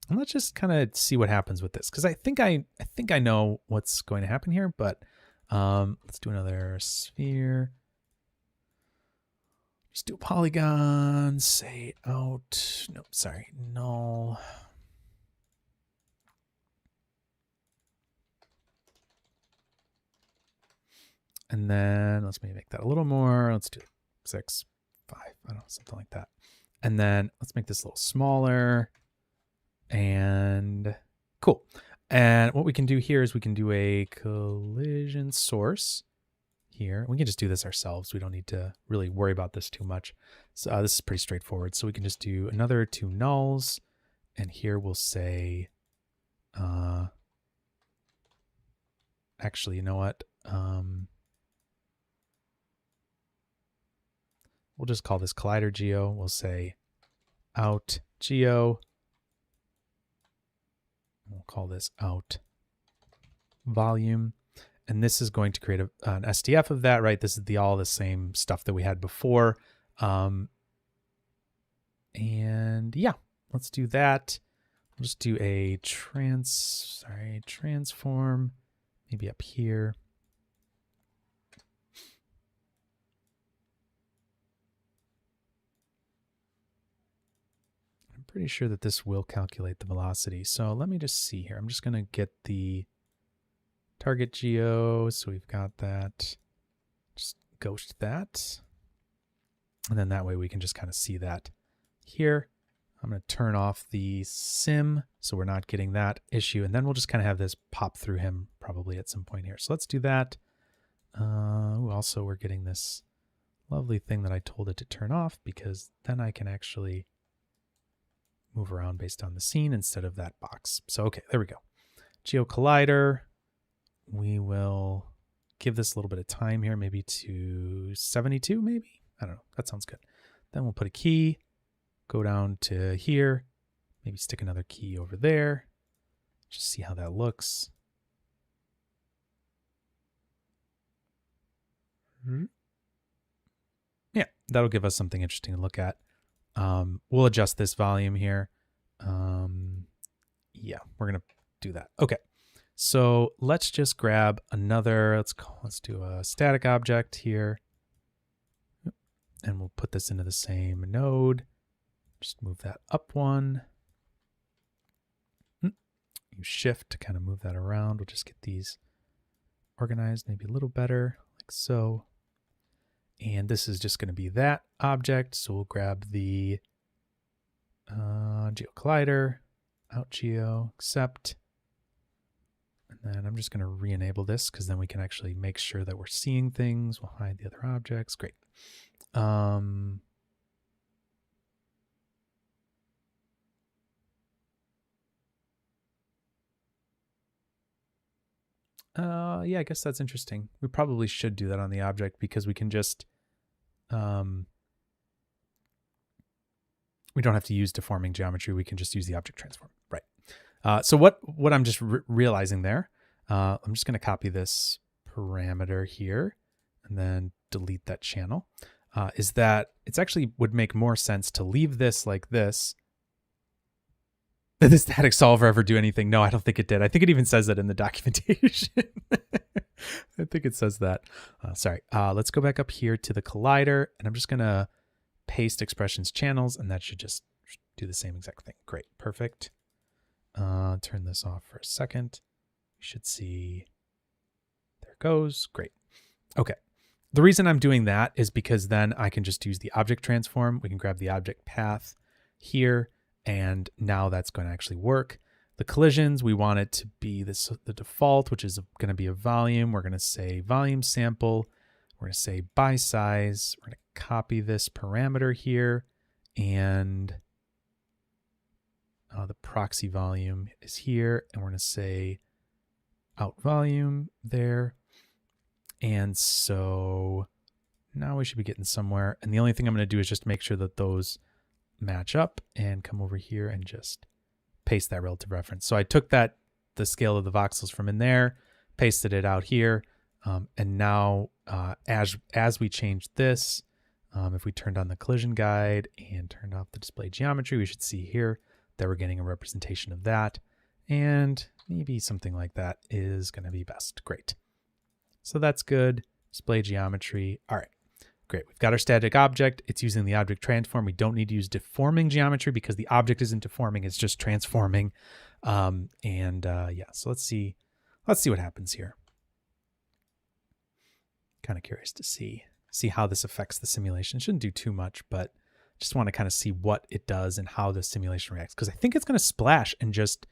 And let's just kind of see what happens with this. Cause I think I know what's going to happen here, but let's do another sphere. Just do a polygon, say out. Nope, sorry, null. And then let's maybe make that a little more. Let's do 6, 5, I don't know, something like that. And then let's make this a little smaller. And cool. And what we can do here is we can do a collision source here. We can just do this ourselves. We don't need to really worry about this too much. So this is pretty straightforward. So we can just do another 2 nulls. And here we'll say, actually, you know what? We'll just call this collider geo. We'll say out geo. We'll call this out volume. And this is going to create an SDF of that, right? This is all the same stuff that we had before. And yeah, let's do that. We'll just do a transform, maybe up here. I'm pretty sure that this will calculate the velocity. So let me just see here. I'm just going to get the target geo. So we've got that. Just ghost that. And then that way we can just kind of see that here. I'm going to turn off the sim so we're not getting that issue. And then we'll just kind of have this pop through him probably at some point here. So let's do that. Also, we're getting this lovely thing that I told it to turn off, because then I can actually move around based on the scene instead of that box. So, okay, there we go. Geo Collider. We will give this a little bit of time here, maybe to 72, maybe? I don't know. That sounds good. Then we'll put a key. Go down to here, maybe stick another key over there. Just see how that looks. Yeah, that'll give us something interesting to look at. We'll adjust this volume here. Yeah, we're gonna do that. Okay, so let's just grab another. Let's do a static object here, and we'll put this into the same node. Just move that up one. Use shift to kind of move that around. We'll just get these organized maybe a little better, like so. And this is just going to be that object. So we'll grab the Geo Collider, out Geo, accept. And then I'm just going to re-enable this, because then we can actually make sure that we're seeing things. We'll hide the other objects. Great. Yeah, I guess that's interesting. We probably should do that on the object, because we can just, we don't have to use deforming geometry. We can just use the object transform. Right. So what I'm just realizing there, I'm just going to copy this parameter here and then delete that channel, is that it's actually would make more sense to leave this like this. Did the static solver ever do anything? No, I don't think it did. I think it even says that in the documentation. I think it says that. Sorry. Let's go back up here to the collider, and I'm just going to paste expressions channels, and that should just do the same exact thing. Great. Perfect. Turn this off for a second. You should see. There it goes. Great. Okay. The reason I'm doing that is because then I can just use the object transform. We can grab the object path here, and now that's going to actually work. The collisions, we want it to be the default, which is going to be a volume. We're going to say volume sample. We're going to say by size. We're going to copy this parameter here, and the proxy volume is here, and we're going to say out volume there. And so now we should be getting somewhere. And the only thing I'm going to do is just make sure that those match up, and come over here and just paste that relative reference. So I took the scale of the voxels from in there, pasted it out here. And now as we change this, if we turned on the collision guide and turned off the display geometry, we should see here that we're getting a representation of that. And maybe something like that is going to be best. Great. So that's good. Display geometry. All right. Great. We've got our static object. It's using the object transform. We don't need to use deforming geometry because the object isn't deforming. It's just transforming. Yeah, so let's see what happens here. Kind of curious to see how this affects the simulation. It shouldn't do too much, but just want to kind of see what it does and how the simulation reacts. Because I think it's going to splash and just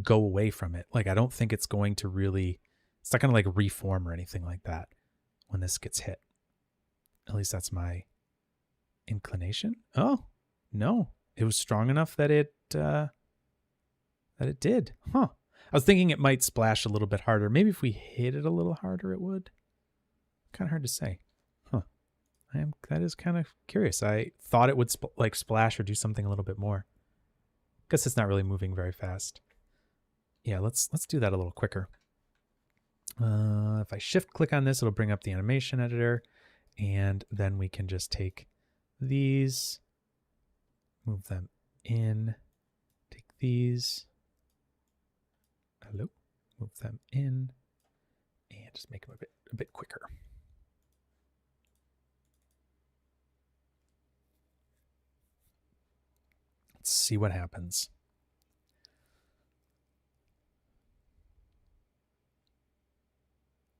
go away from it. Like, I don't think it's going to really, it's not going to like reform or anything like that when this gets hit. At least that's my inclination. Oh, no. It was strong enough that it did. Huh. I was thinking it might splash a little bit harder. Maybe if we hit it a little harder, it would. Kind of hard to say. Huh. That is kind of curious. I thought it would splash or do something a little bit more. Guess it's not really moving very fast. Yeah, let's do that a little quicker. If I shift click on this, it'll bring up the animation editor. And then we can just take these, move them in, take these, move them in, and just make them a bit quicker. Let's see what happens.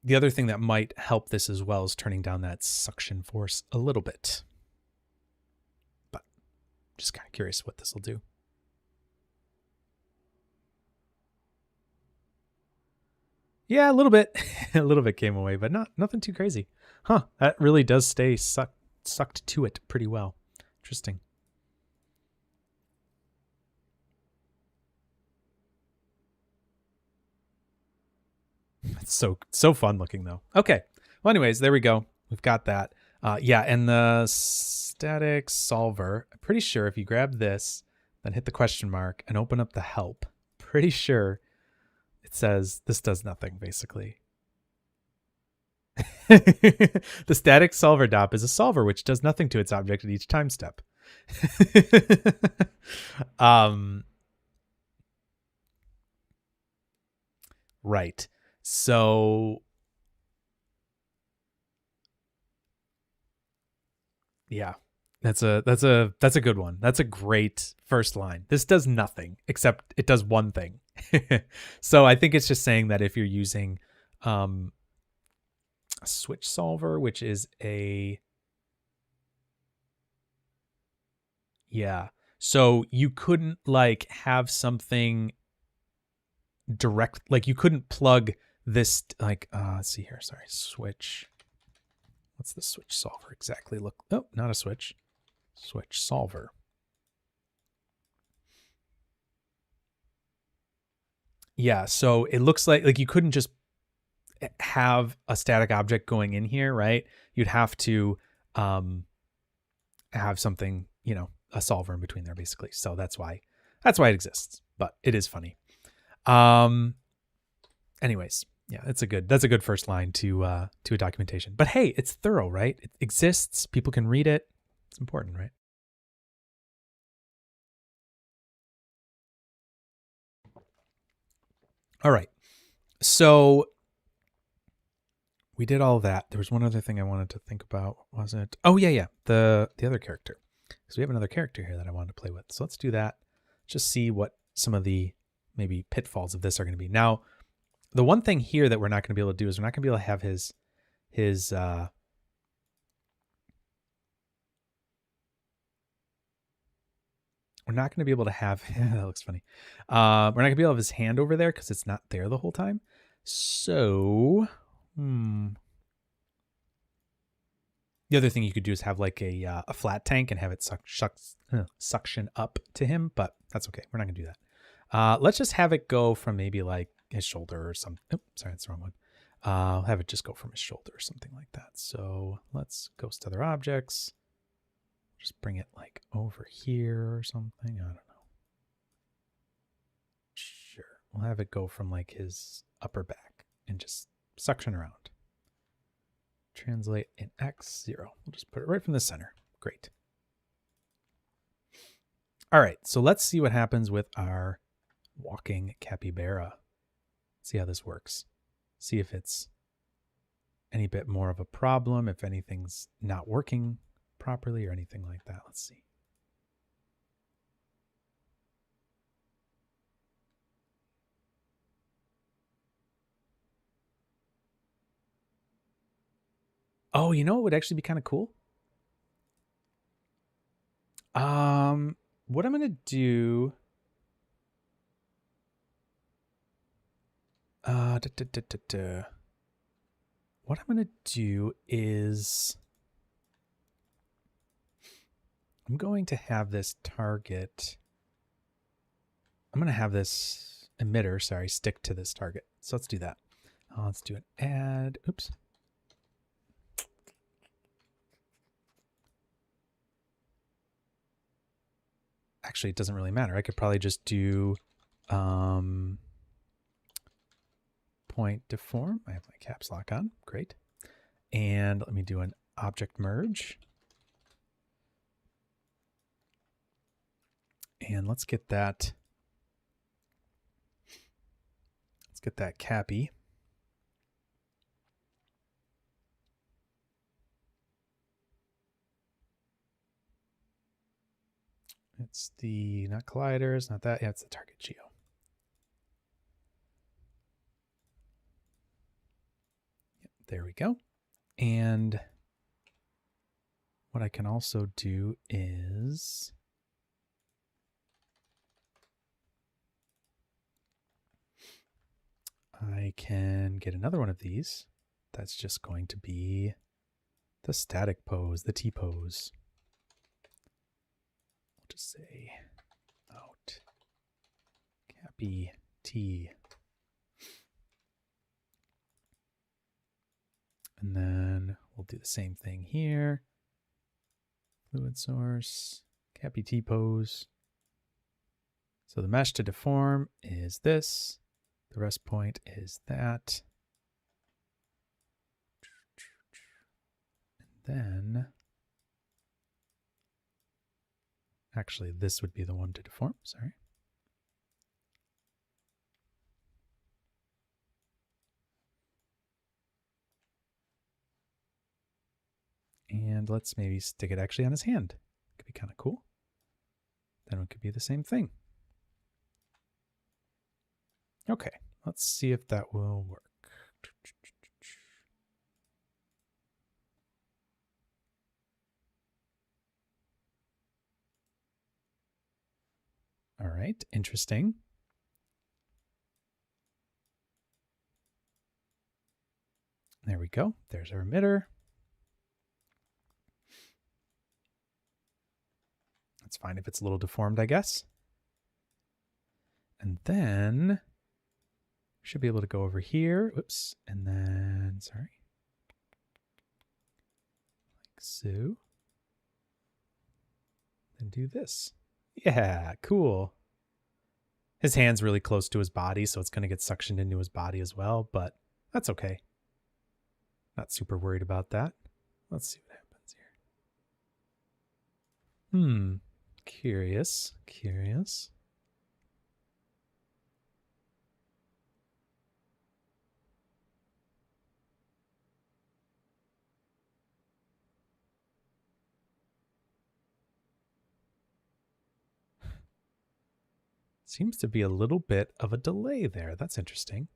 The other thing that might help this as well is turning down that suction force a little bit. But just kind of curious what this will do. Yeah, a little bit. A little bit came away, but nothing too crazy. Huh. That really does stay sucked to it pretty well. Interesting. It's so fun looking though. Okay. Well, anyways, there we go. We've got that. Yeah, and the static solver. I'm pretty sure if you grab this, then hit the question mark and open up the help, pretty sure it says this does nothing basically. The static solver DOP is a solver which does nothing to its object at each time step. Right. So yeah, that's a good one. That's a great first line. This does nothing except it does one thing. So I think it's just saying that if you're using a switch solver, which is yeah. So you couldn't like have something direct, like you couldn't plug this like let's see here. Sorry, switch. What's the switch solver exactly look? Oh, not a switch. Switch solver. Yeah, so it looks like you couldn't just have a static object going in here, right? You'd have to have something, a solver in between there basically. So that's why it exists, but it is funny. Anyways, yeah, that's a good first line to a documentation. But hey, it's thorough, right? It exists, people can read it. It's important, right? All right. So we did all that. There was one other thing I wanted to think about. Was it? Oh yeah. The other character. Because we have another character here that I wanted to play with. So let's do that. Just see what some of the maybe pitfalls of this are going to be. Now, the one thing here that we're not going to be able to do is we're not going to be able to have his we're not going to be able to have that looks funny. We're not going to be able to have his hand over there because it's not there the whole time. So, the other thing you could do is have like a flat tank and have it suction up to him, but that's okay. We're not going to do that. Let's just have it go from maybe like his shoulder or something. Oh, sorry, that's the wrong one. Have it just go from his shoulder or something like that. So let's ghost to other objects. Just bring it like over here or something. I don't know. Sure. We'll have it go from like his upper back and just suction around. Translate in X0. We'll just put it right from the center. Great. All right. So let's see what happens with our walking capybara. See how this works. See if it's any bit more of a problem, if anything's not working properly or anything like that. Let's see. Oh, you know what would actually be kind of cool? What I'm going to do what I'm going to do is I'm going to have this target. I'm going to have this emitter, stick to this target. So let's do that. Let's do an add. Oops. Actually, it doesn't really matter. I could probably just do point deform. I have my caps lock on. Great. And let me do an object merge. And let's get that. Let's get that cappy. It's the, not colliders, not that. Yeah, it's the target geo. Yep, there we go. And what I can also do is I we can get another one of these. That's just going to be the static pose, the T pose. We'll just say out cappy T. And then we'll do the same thing here. Fluid source, cappy T pose. So the mesh to deform is this. The rest point is that. And then, actually, this would be the one to deform, sorry. And let's maybe stick it actually on his hand. Could be kind of cool. Then it could be the same thing. Okay, let's see if that will work. All right, interesting. There we go. There's our emitter. That's fine if it's a little deformed, I guess. And then we should be able to go over here. Whoops. And then, sorry. Like so. Then do this. Yeah, cool. His hand's really close to his body, so it's going to get suctioned into his body as well, but that's okay. Not super worried about that. Let's see what happens here. Curious. Seems to be a little bit of a delay there. That's interesting.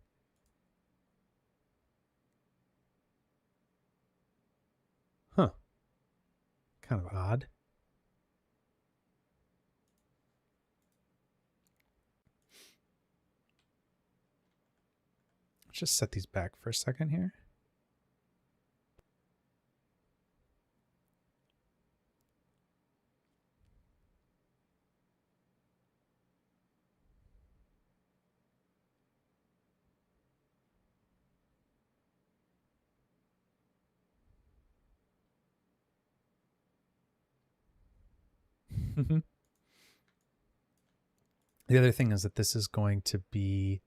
Huh. Kind of odd. Let's just set these back for a second here. The other thing is that this is going to be,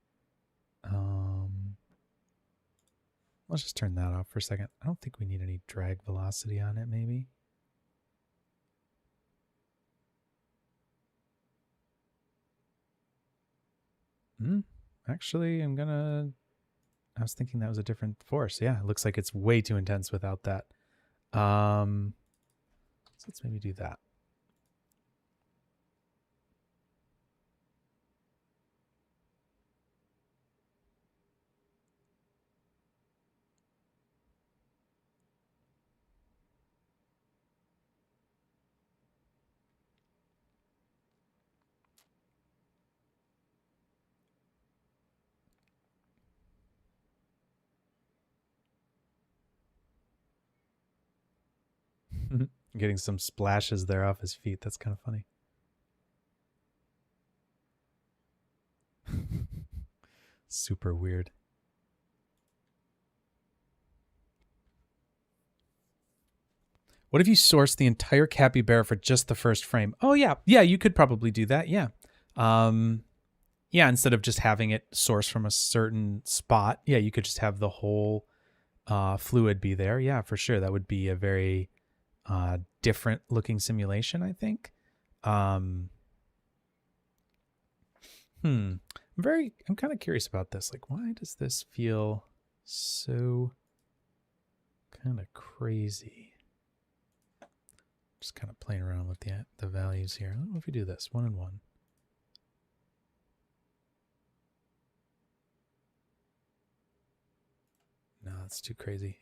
let's just turn that off for a second. I don't think we need any drag velocity on it, maybe. Actually, I was thinking that was a different force. Yeah, it looks like it's way too intense without that. So let's maybe do that. Getting some splashes there off his feet. That's kind of funny. Super weird. What if you source the entire capybara for just the first frame? Oh yeah, you could probably do that. Yeah, yeah. Instead of just having it sourced from a certain spot, yeah, you could just have the whole fluid be there. Yeah, for sure. That would be a very different looking simulation, I think. I'm kind of curious about this. Like, why does this feel so kind of crazy? Just kind of playing around with the values here. What if we do this 1 and 1? No, that's too crazy.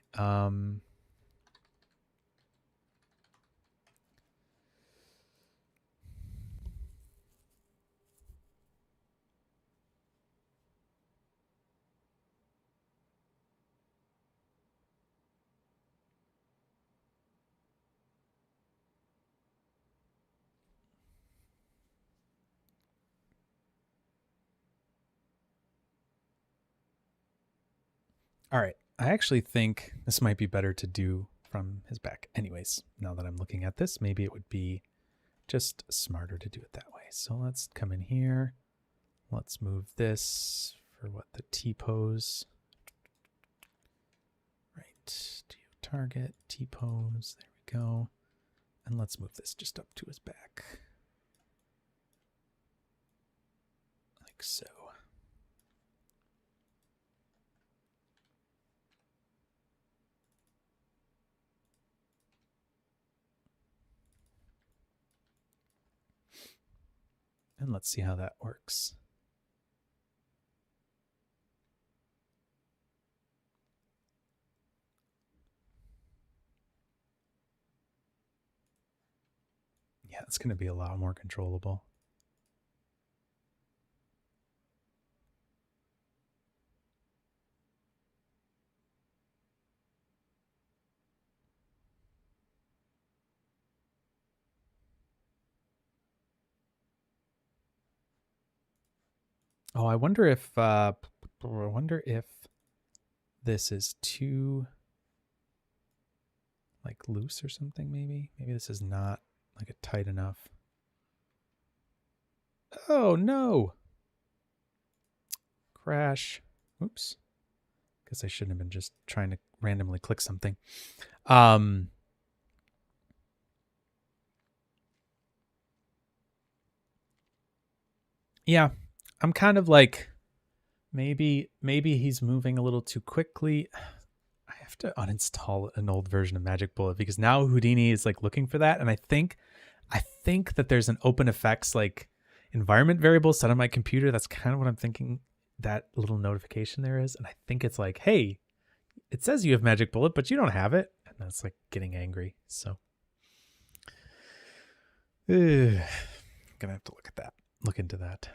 All right. I actually think this might be better to do from his back. Anyways, now that I'm looking at this, maybe it would be just smarter to do it that way. So let's come in here. Let's move this for what, the T-pose. Right. Do target, T-pose. There we go. And let's move this just up to his back. Like so. And let's see how that works. Yeah, it's going to be a lot more controllable. Oh, I wonder if this is too like loose or something. Maybe this is not like a tight enough. Oh no! Crash. Oops. Guess I shouldn't have been just trying to randomly click something. Yeah, I'm kind of like, maybe he's moving a little too quickly. I have to uninstall an old version of Magic Bullet because now Houdini is like looking for that, and I think that there's an open effects like environment variable set on my computer. That's kind of what I'm thinking that little notification there is, and I think it's like, hey, it says you have Magic Bullet, but you don't have it, and that's like getting angry. So, gonna have to look into that.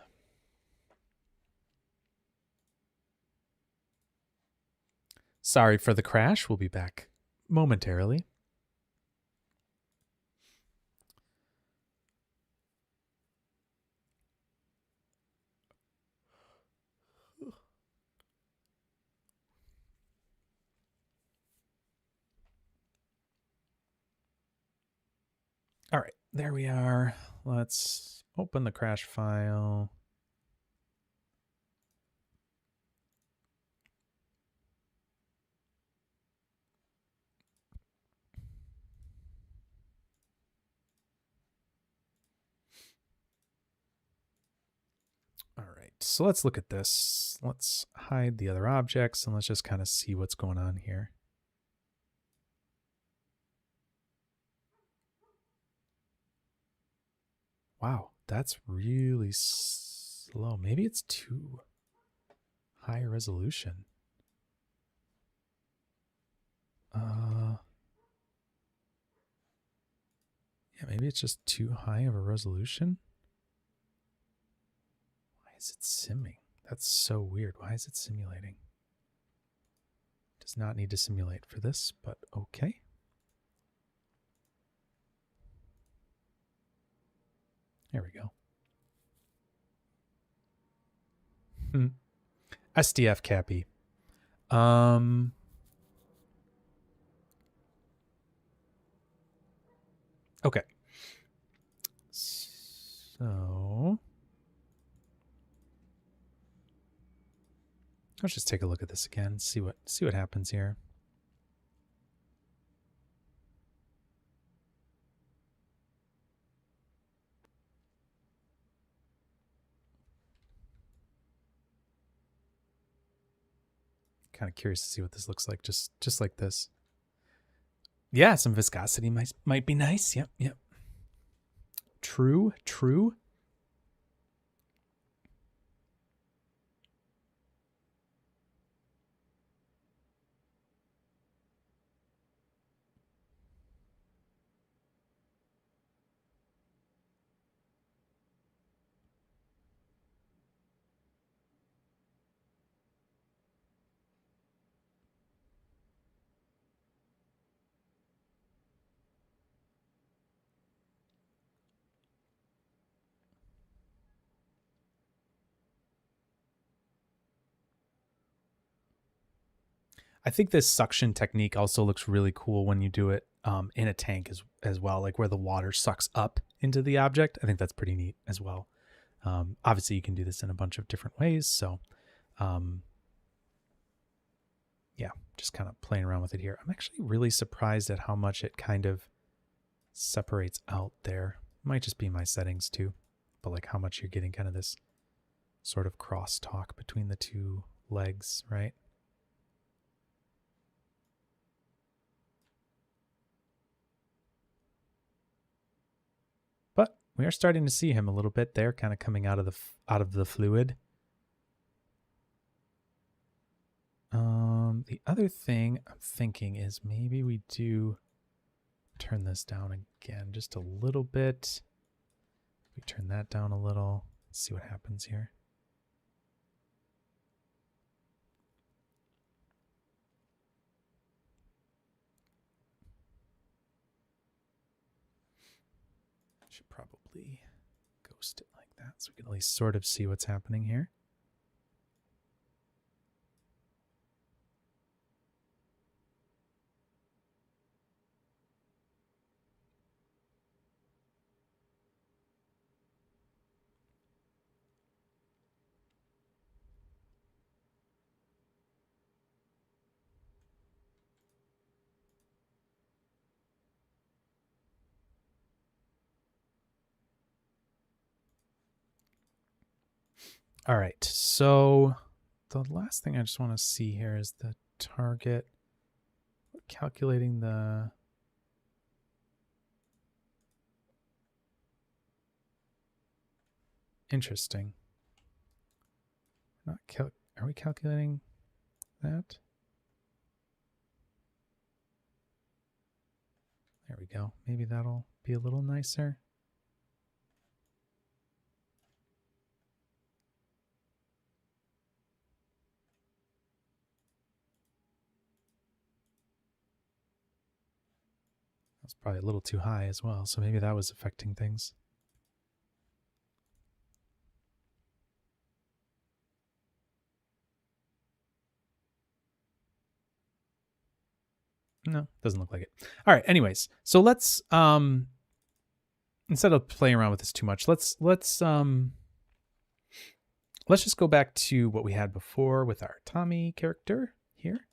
Sorry for the crash. We'll be back momentarily. All right, there we are. Let's open the crash file. All right, so let's look at this. Let's hide the other objects and let's just kind of see what's going on here. Wow, that's really slow. Maybe it's too high resolution. Yeah, maybe it's just too high of a resolution. Why is it simming? That's so weird. Why is it simulating? Does not need to simulate for this, but okay. There we go. SDF Cappy. Okay. So let's just take a look at this again. See what happens here. Kind of curious to see what this looks like. Just like this. Yeah, some viscosity might be nice. Yep. True. I think this suction technique also looks really cool when you do it in a tank as well, like where the water sucks up into the object. I think that's pretty neat as well. Obviously, you can do this in a bunch of different ways. So, yeah, just kind of playing around with it here. I'm actually really surprised at how much it kind of separates out there. Might just be my settings too, but like how much you're getting kind of this sort of crosstalk between the two legs, right? But we are starting to see him a little bit there, kind of coming out of the fluid. The other thing I'm thinking is maybe we do turn this down again just a little bit. We turn that down a little. Let's see what happens here. Should probably ghost it like that so we can at least sort of see what's happening here. All right, so the last thing I just want to see here is the target. Calculating the... Interesting. Not are we calculating that? There we go. Maybe that'll be a little nicer. That's probably a little too high as well, so maybe that was affecting things. No, doesn't look like it. All right, anyways, so let's instead of playing around with this too much, let's just go back to what we had before with our Tommy character here.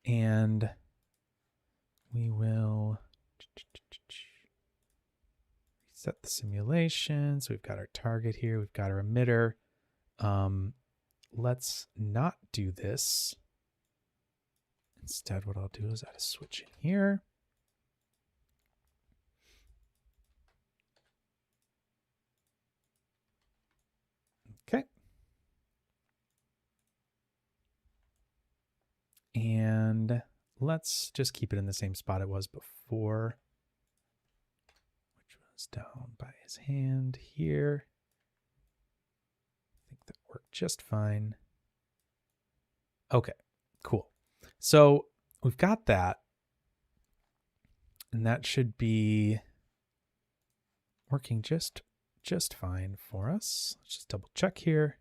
And we will reset the simulation. So we've got our target here, we've got our emitter. Let's not do this. Instead, what I'll do is add a switch in here. Okay. And let's just keep it in the same spot it was before, which was down by his hand here. I think that worked just fine. Okay, cool. So we've got that, and that should be working just fine for us. Let's just double check here.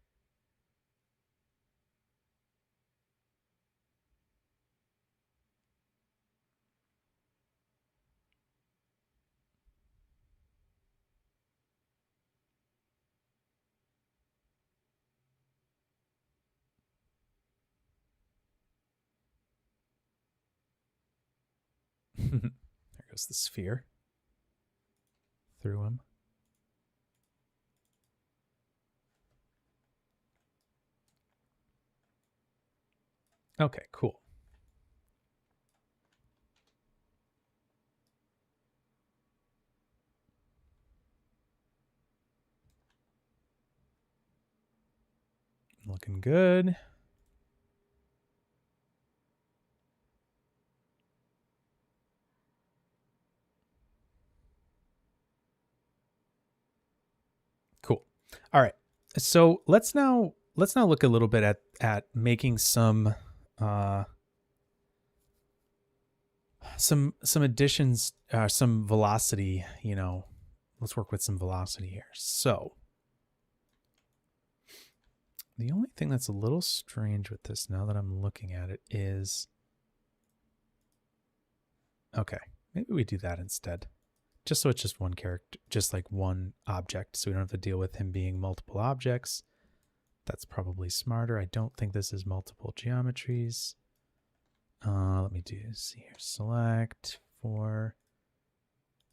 There goes the sphere through him. Okay, cool. Looking good. Cool. All right. So let's now look a little bit at making some additions, some velocity, let's work with some velocity here. So the only thing that's a little strange with this now that I'm looking at it is Okay, maybe we do that instead. Just so it's just one character, just like one object, so we don't have to deal with him being multiple objects. That's probably smarter. I don't think this is multiple geometries. Let me see here. Select for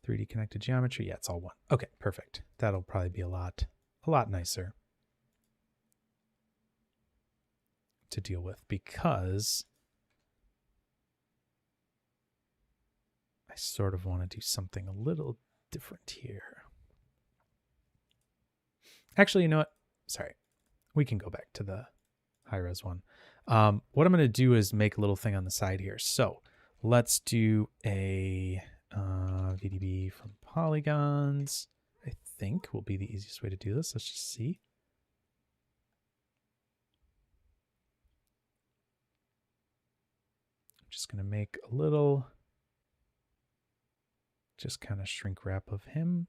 3D connected geometry. Yeah, it's all one. Okay, perfect. That'll probably be a lot nicer to deal with because I sort of want to do something a little different here. Actually, you know what? Sorry. We can go back to the high-res one. What I'm going to do is make a little thing on the side here. So let's do a VDB from polygons. I think will be the easiest way to do this. Let's just see. I'm just going to make a little, just kind of shrink wrap of him.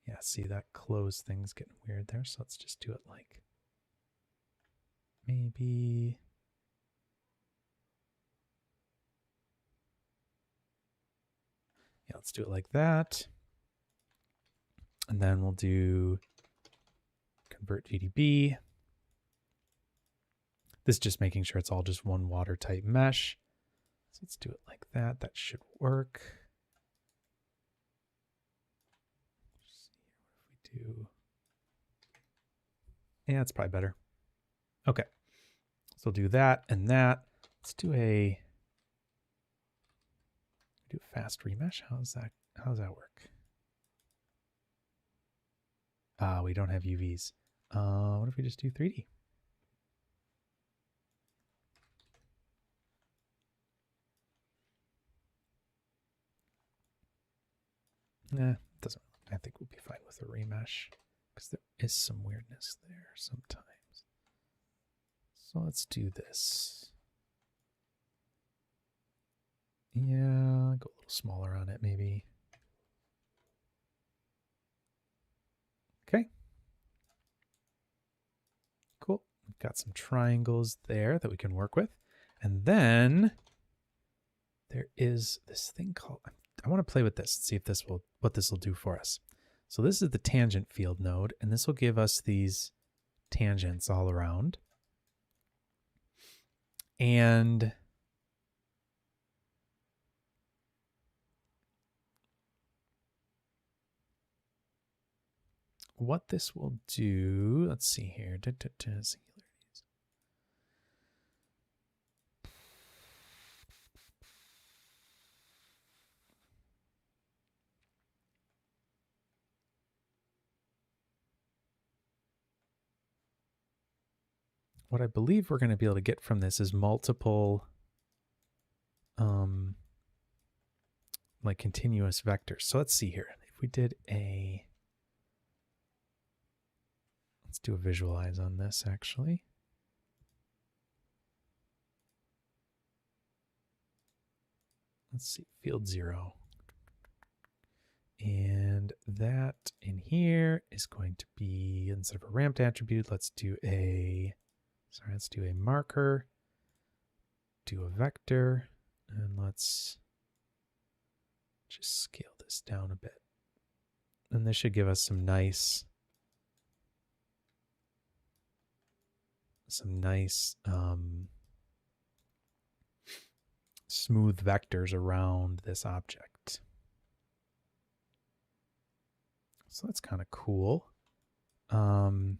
Yeah, see, that closed thing's getting weird there. So let's just do it like maybe. Yeah, let's do it like that. And then we'll do convert VDB. This is just making sure it's all just one water type mesh. So let's do it like that. That should work. Let's see what if we do. Yeah, it's probably better. Okay. So we'll do that and that. Let's do a fast remesh. How does that work? We don't have UVs. What if we just do 3D? Nah, doesn't. I think we'll be fine with a remesh because there is some weirdness there sometimes. So let's do this. Yeah, go a little smaller on it maybe. Okay. Cool. We've got some triangles there that we can work with. And then there is this thing called, I want to play with this and see if what this will do for us. So this is the tangent field node, and this will give us these tangents all around. And what this will do, let's see here. Singularities. What I believe we're going to be able to get from this is multiple like continuous vectors. So let's see here. If we did let's do a visualize on this actually. Let's see, field 0. And that in here is going to be, instead of a ramped attribute, let's do a marker, do a vector, and let's just scale this down a bit. And this should give us some nice smooth vectors around this object. So that's kind of cool. I'm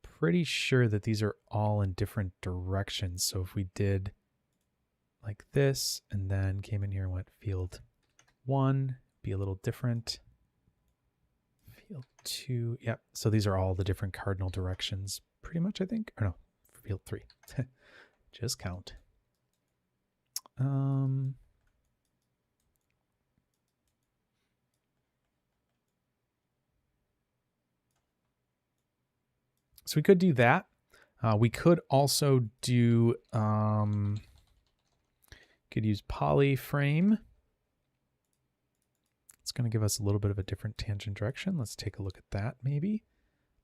pretty sure that these are all in different directions. So if we did like this and then came in here and went field 1, be a little different. Field 2, yep. So these are all the different cardinal directions pretty much, I think. Or no, field 3. Just count. So we could do that. We could also do, could use polyframe. It's going to give us a little bit of a different tangent direction. Let's take a look at that maybe.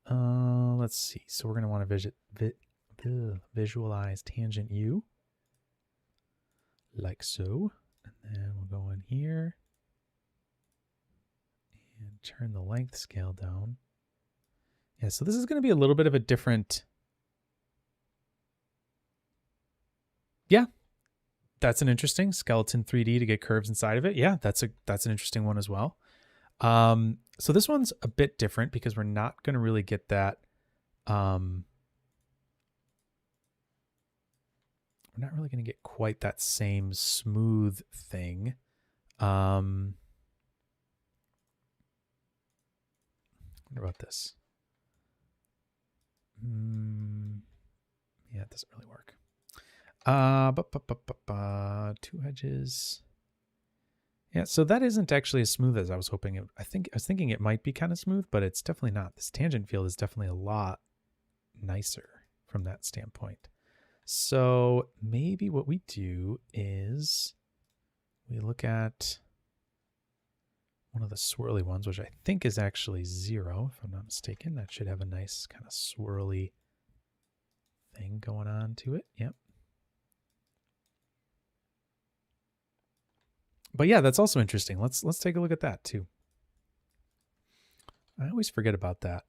Let's see. So we're going to want to visualize tangent U. Like so. And then we'll go in here and turn the length scale down. Yeah, so this is going to be a little bit of a different... Yeah, that's an interesting skeleton 3D to get curves inside of it. Yeah, that's an interesting one as well. So this one's a bit different because we're not going to really get that. We're not really going to get quite that same smooth thing. What about this? Yeah, it doesn't really work. Two edges. Yeah, so that isn't actually as smooth as I was hoping. I was thinking it might be kind of smooth, but it's definitely not. This tangent field is definitely a lot nicer from that standpoint. So maybe what we do is we look at one of the swirly ones, which I think is actually 0, if I'm not mistaken. That should have a nice kind of swirly thing going on to it. Yep. But yeah, that's also interesting. Let's take a look at that too. I always forget about that.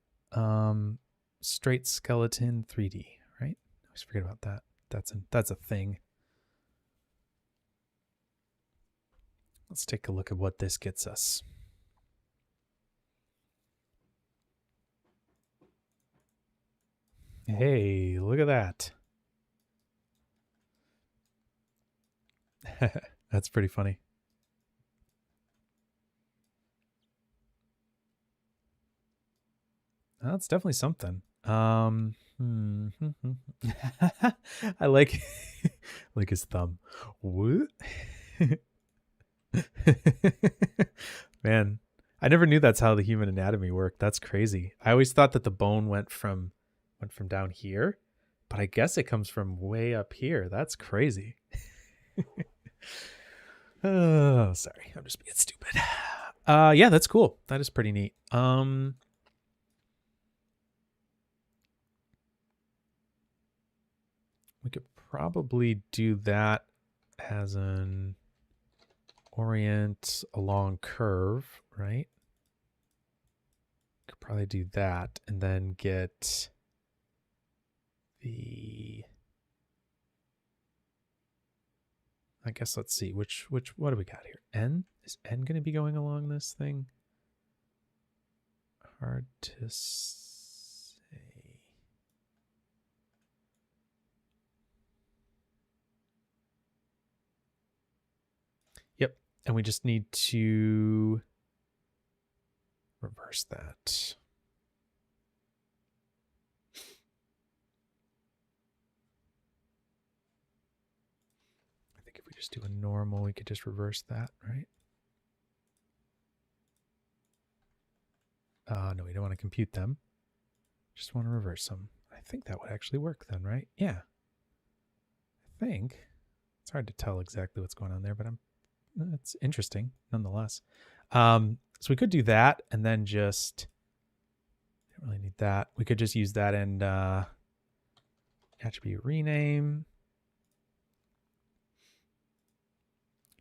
Straight skeleton 3D, right? I always forget about that. That's a thing. Let's take a look at what this gets us. Hey, look at that. That's pretty funny. That's definitely something. I like like his thumb. What? Man, I never knew that's how the human anatomy worked. That's crazy. I always thought that the bone went from down here, but I guess it comes from way up here. That's crazy. Oh, sorry. I'm just being stupid. Yeah, that's cool. That is pretty neat. We could probably do that as an orient along curve, right? Could probably do that and then get the... I guess let's see, what do we got here? N? Is N going to be going along this thing? Hard to say. Yep, and we just need to reverse that. I think if we just do a normal, we could just reverse that, right? No, we don't want to compute them. Just want to reverse them. I think that would actually work then, right? Yeah. I think. It's hard to tell exactly what's going on there, but it's interesting nonetheless. So we could do that and then just, don't really need that. We could just use that and attribute rename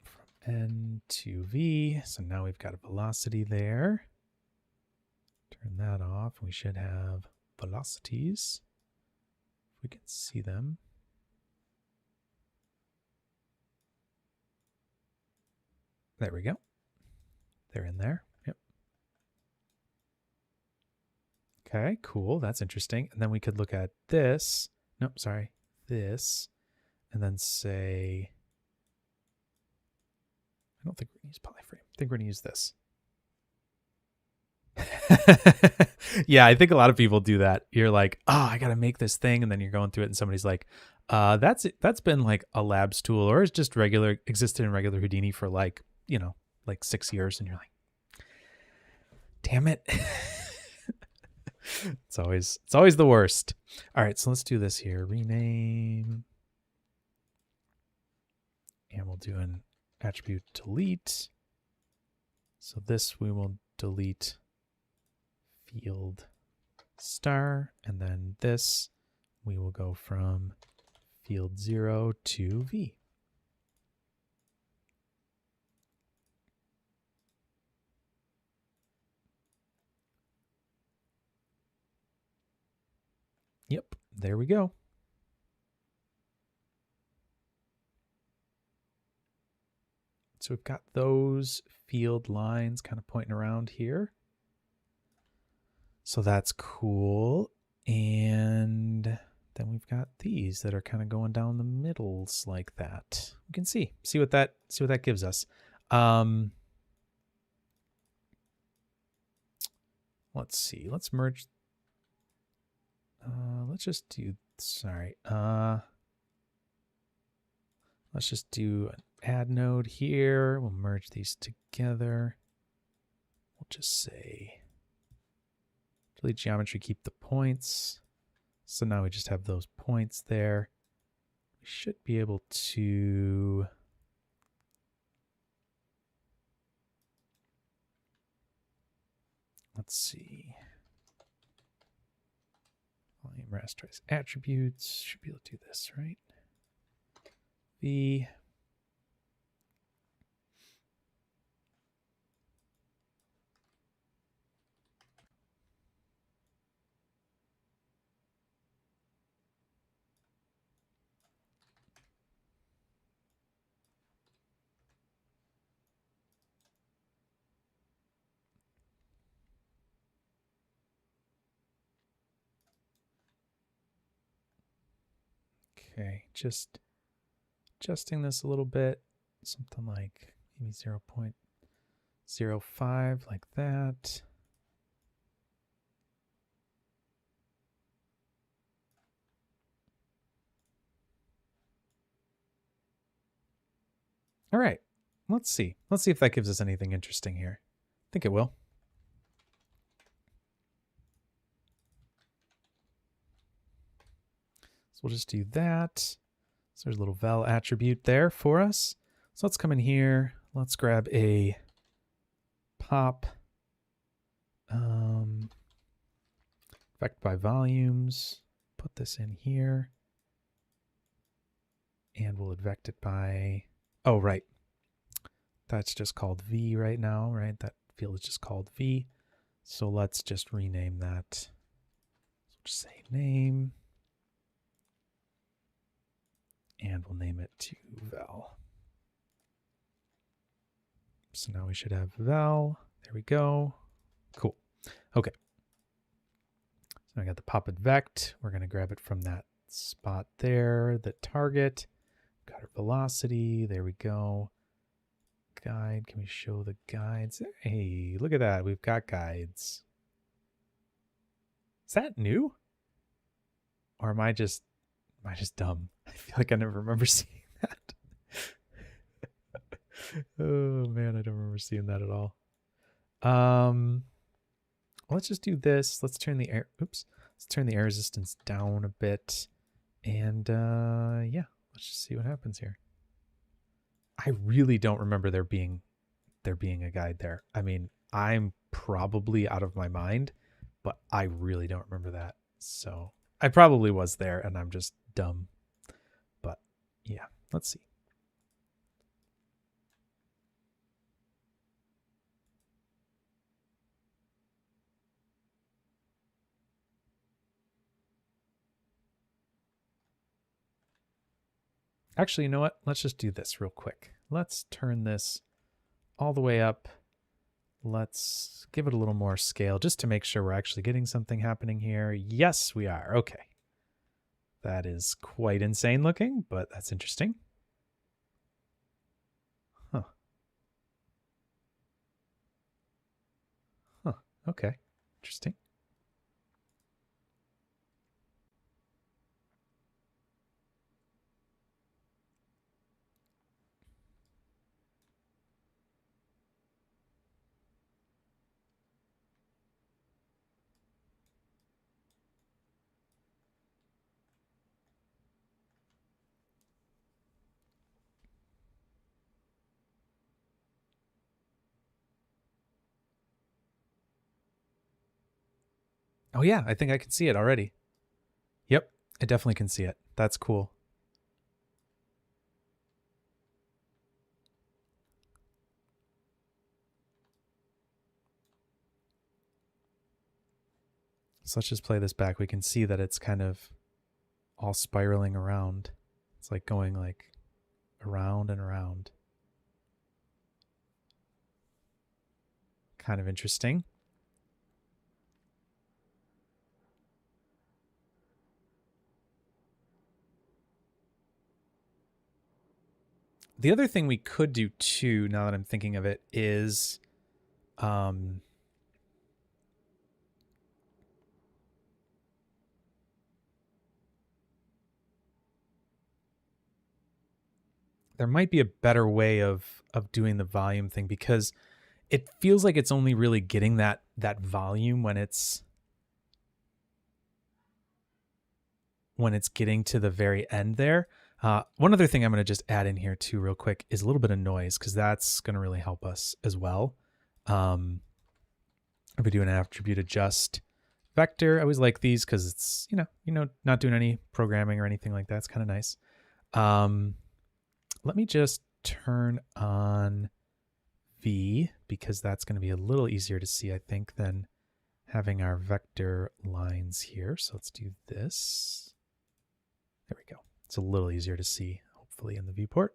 from N to V. So now we've got a velocity there. Turn that off. We should have velocities. If we can see them. There we go. They're in there. Yep. Okay, cool. That's interesting. And then we could look at this. Nope, sorry. This. And then say, I don't think we're going to use polyframe. I think we're going to use this. Yeah, I think a lot of people do that. You're like, oh, I got to make this thing. And then you're going through it and somebody's like, that's been like a labs tool or it's just existed in regular Houdini for like, you know, like 6 years. And you're like, damn it. It's always the worst. All right, so let's do this here. Rename. And we'll do an attribute delete. So this we will delete field star, and then this we will go from field 0 to V. Yep, there we go. So we've got those field lines kind of pointing around here. So that's cool. And then we've got these that are kind of going down the middles like that. You can see what that gives us. Let's see. Let's merge. Let's just do. Sorry. Let's just do an add node here. We'll merge these together. We'll just say delete geometry, keep the points. So now we just have those points there. We should be able to let's see. Volume rasterize attributes. Should be able to do this, right? V. Okay, just adjusting this a little bit, something like maybe 0.05 like that. All right, let's see. Let's see if that gives us anything interesting here. I think it will. So we'll just do that. So there's a little val attribute there for us. So let's come in here. Let's grab a pop effect by volumes. Put this in here. And we'll advect it by, oh, right. That's just called V right now, right? That field is just called V. So let's just rename that. So we'll just say name. And we'll name it to val. So now we should have val. There we go. Cool. Okay. So I got the pop advect. We're going to grab it from that spot there, the target. Got our velocity. There we go. Guide. Can we show the guides? Hey, look at that. We've got guides. Is that new? Or am I just dumb? I feel like I never remember seeing that. Oh man, I don't remember seeing that at all. Let's just do this. Let's turn the air. Oops. Let's turn the air resistance down a bit, and yeah, let's just see what happens here. I really don't remember there being a guide there. I mean, I'm probably out of my mind, but I really don't remember that. So I probably was there, and I'm just dumb. But yeah, let's see. Actually, you know what? Let's just do this real quick. Let's turn this all the way up. Let's give it a little more scale just to make sure we're actually getting something happening here. Yes, we are. Okay. That is quite insane looking, but that's interesting. Huh. Huh. Okay. Interesting. Oh yeah, I think I can see it already. Yep. I definitely can see it. That's cool. So let's just play this back. We can see that it's kind of all spiraling around. It's like going like around and around. Kind of interesting. The other thing we could do too, now that I'm thinking of it, is there might be a better way of doing the volume thing, because it feels like it's only really getting that volume when it's getting to the very end there. One other thing I'm going to just add in here too real quick is a little bit of noise, because that's going to really help us as well. If we do an attribute adjust vector, I always like these because it's, not doing any programming or anything like that. It's kind of nice. Let me just turn on V, because that's going to be a little easier to see, I think, than having our vector lines here. So let's do this. There we go. It's a little easier to see, hopefully, in the viewport.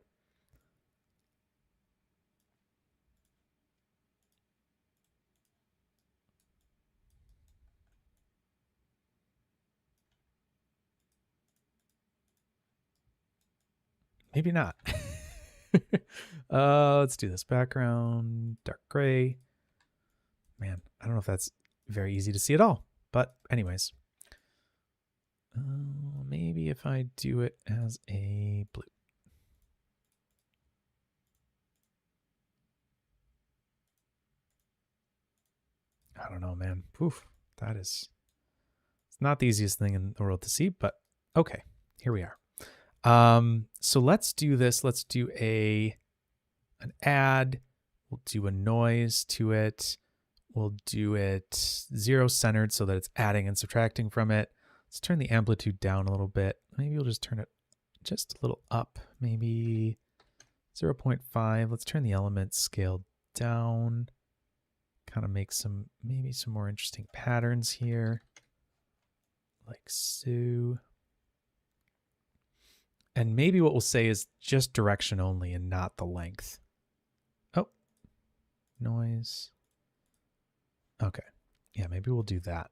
Maybe not. Let's do this. Background, dark gray. Man, I don't know if that's very easy to see at all. But anyways, maybe if I do it as a blue. I don't know, man. Poof, that is, it's not the easiest thing in the world to see, but okay, here we are. So let's do this. Let's do an add. We'll do a noise to it. We'll do it zero centered so that it's adding and subtracting from it. Let's turn the amplitude down a little bit. Maybe we'll just turn it just a little up, maybe 0.5. Let's turn the element scale down. Kind of make maybe some more interesting patterns here, like so. And maybe what we'll say is just direction only and not the length. Oh, noise. Okay. Yeah, maybe we'll do that.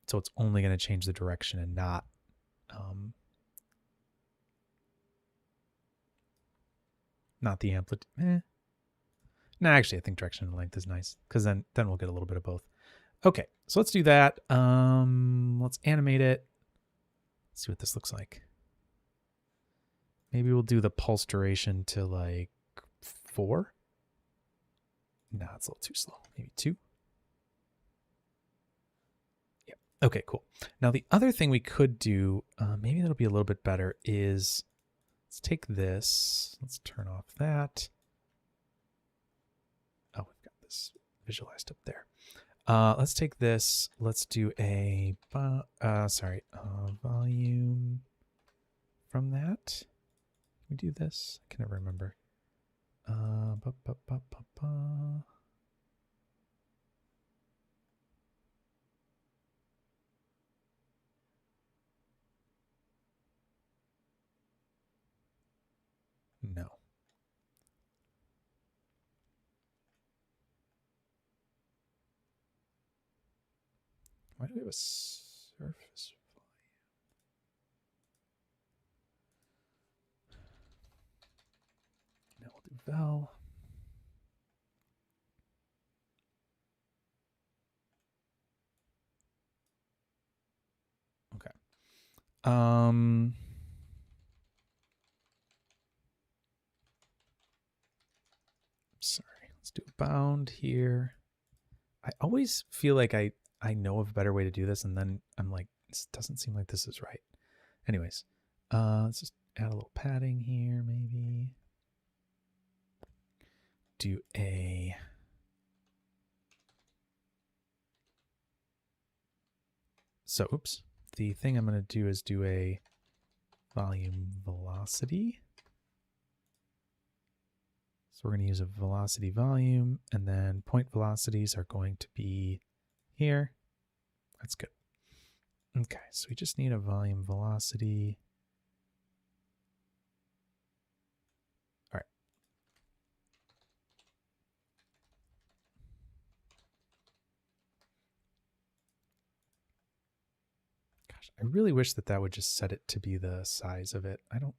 So it's only going to change the direction and not the amplitude. No, actually, I think direction and length is nice, because then we'll get a little bit of both. Okay, so let's do that. Let's animate it. Let's see what this looks like. Maybe we'll do the pulse duration to like 4. No, it's a little too slow. Maybe 2. Yeah. Okay, cool. Now the other thing we could do, maybe that'll be a little bit better, is let's take this. Let's turn off that. Oh, we've got this visualized up there. Let's take this. Let's do a volume from that. Can we do this? I can never remember. No. Why do we have a surface volume? Now we'll do val. Okay. Sorry. Let's do a bound here. I always feel like I know of a better way to do this, and then I'm like, this doesn't seem like this is right. Anyways, let's just add a little padding here, maybe. Do a So, oops. The thing I'm going to do is do a volume velocity. So we're going to use a velocity volume, and then point velocities are going to be here. That's good. Okay, so we just need a volume velocity. All right. Gosh, I really wish that that would just set it to be the size of it. I don't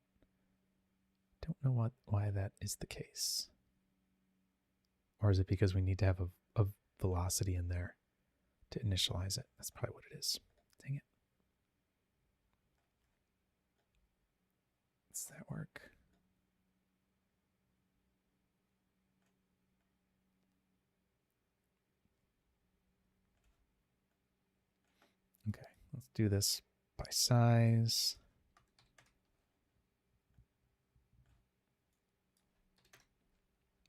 know why that is the case. Or is it because we need to have a velocity in there to initialize it? That's probably what it is. Dang it. Does that work? Okay, let's do this by size.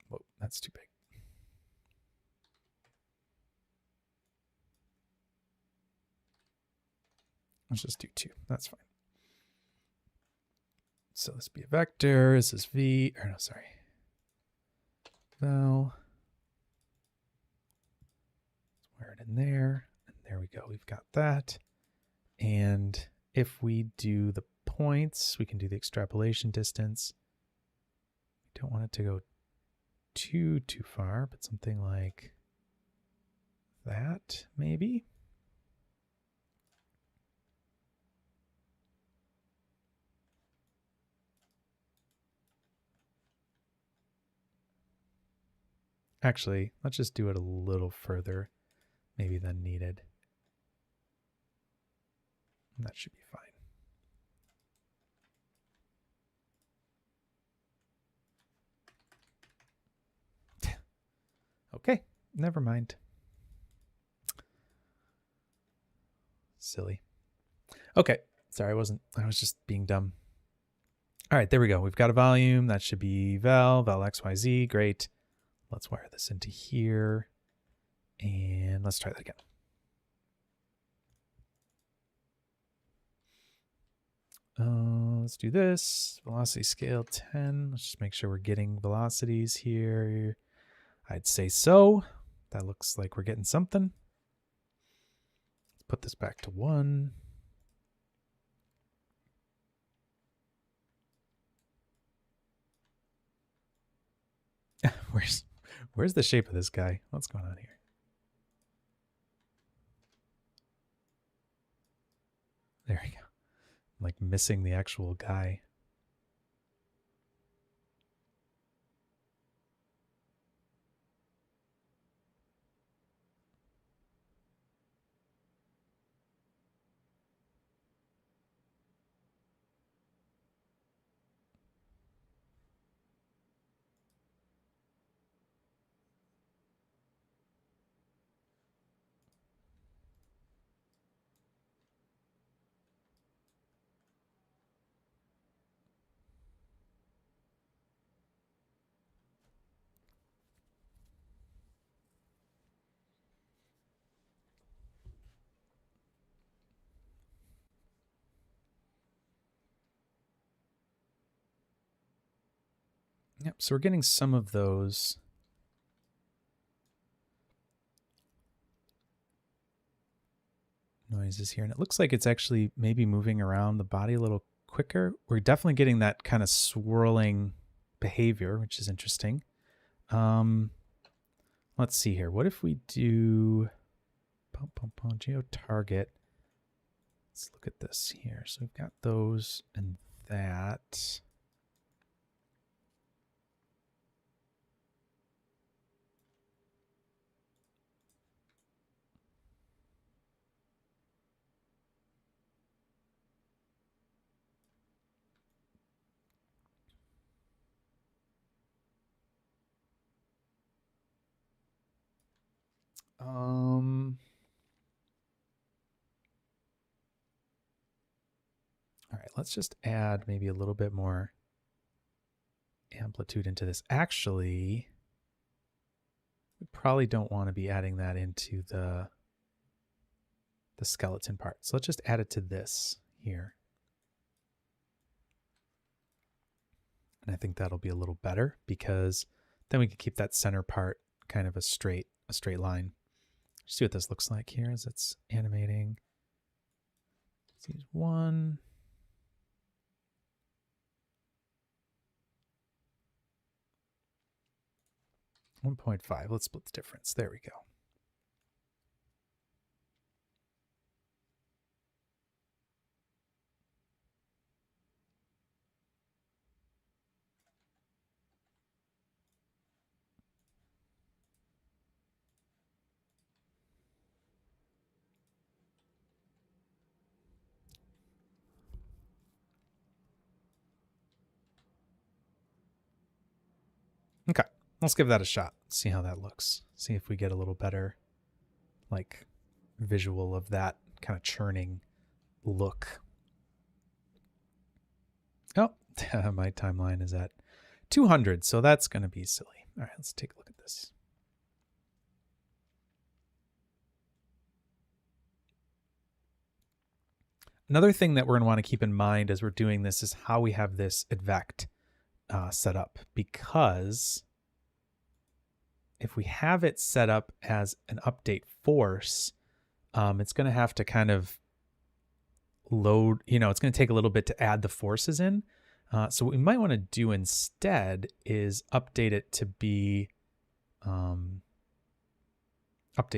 Whoa, that's too big. Let's just do 2. That's fine. So this be a vector. This is v. Or no, sorry. Val. Wire it in there. And there we go. We've got that. And if we do the points, we can do the extrapolation distance. We don't want it to go too far, but something like that, maybe. Actually, let's just do it a little further, maybe than needed. And that should be fine. Okay, never mind. Silly. Okay, sorry, I was just being dumb. All right, there we go. We've got a volume. That should be val XYZ. Great. Let's wire this into here. And let's try that again. Let's do this. Velocity scale 10. Let's just make sure we're getting velocities here. I'd say so. That looks like we're getting something. Let's put this back to 1. Where's the shape of this guy? What's going on here? There we go. I'm like missing the actual guy. Yep, so we're getting some of those. Noises here, and it looks like it's actually maybe moving around the body a little quicker. We're definitely getting that kind of swirling behavior, which is interesting. Let's see here. What if we do geo target? Let's look at this here. So we've got those and that. All right, let's just add maybe a little bit more amplitude into this. Actually, we probably don't want to be adding that into the the skeleton part. So let's just add it to this here. And I think that'll be a little better because then we can keep that center part kind of a straight line. See what this looks like here as it's animating. Let's use 1. .5. Let's split the difference. There we go. Okay, let's give that a shot. See how that looks. See if we get a little better, like, visual of that kind of churning look. Oh, my timeline is at 200, so that's going to be silly. All right, let's take a look at this. Another thing that we're going to want to keep in mind as we're doing this is how we have this advect set up, because if we have it set up as an update force, it's going to have to kind of load, it's going to take a little bit to add the forces in. So what we might want to do instead is update it to be update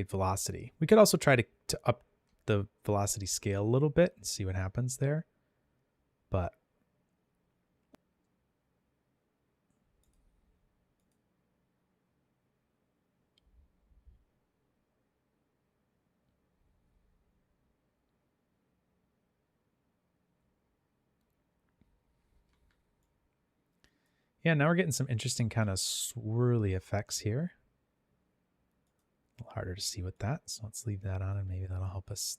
velocity. We could also try to up the velocity scale a little bit and see what happens there. But yeah, now we're getting some interesting kind of swirly effects here. A little harder to see with that, so let's leave that on and maybe that'll help us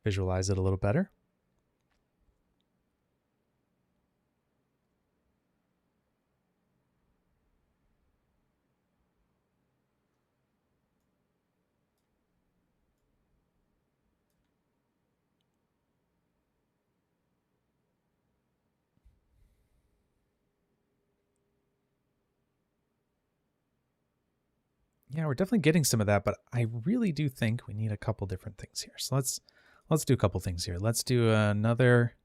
visualize it a little better. Yeah, we're definitely getting some of that, but I really do think we need a couple different things here. So let's do a couple things here. Let's do another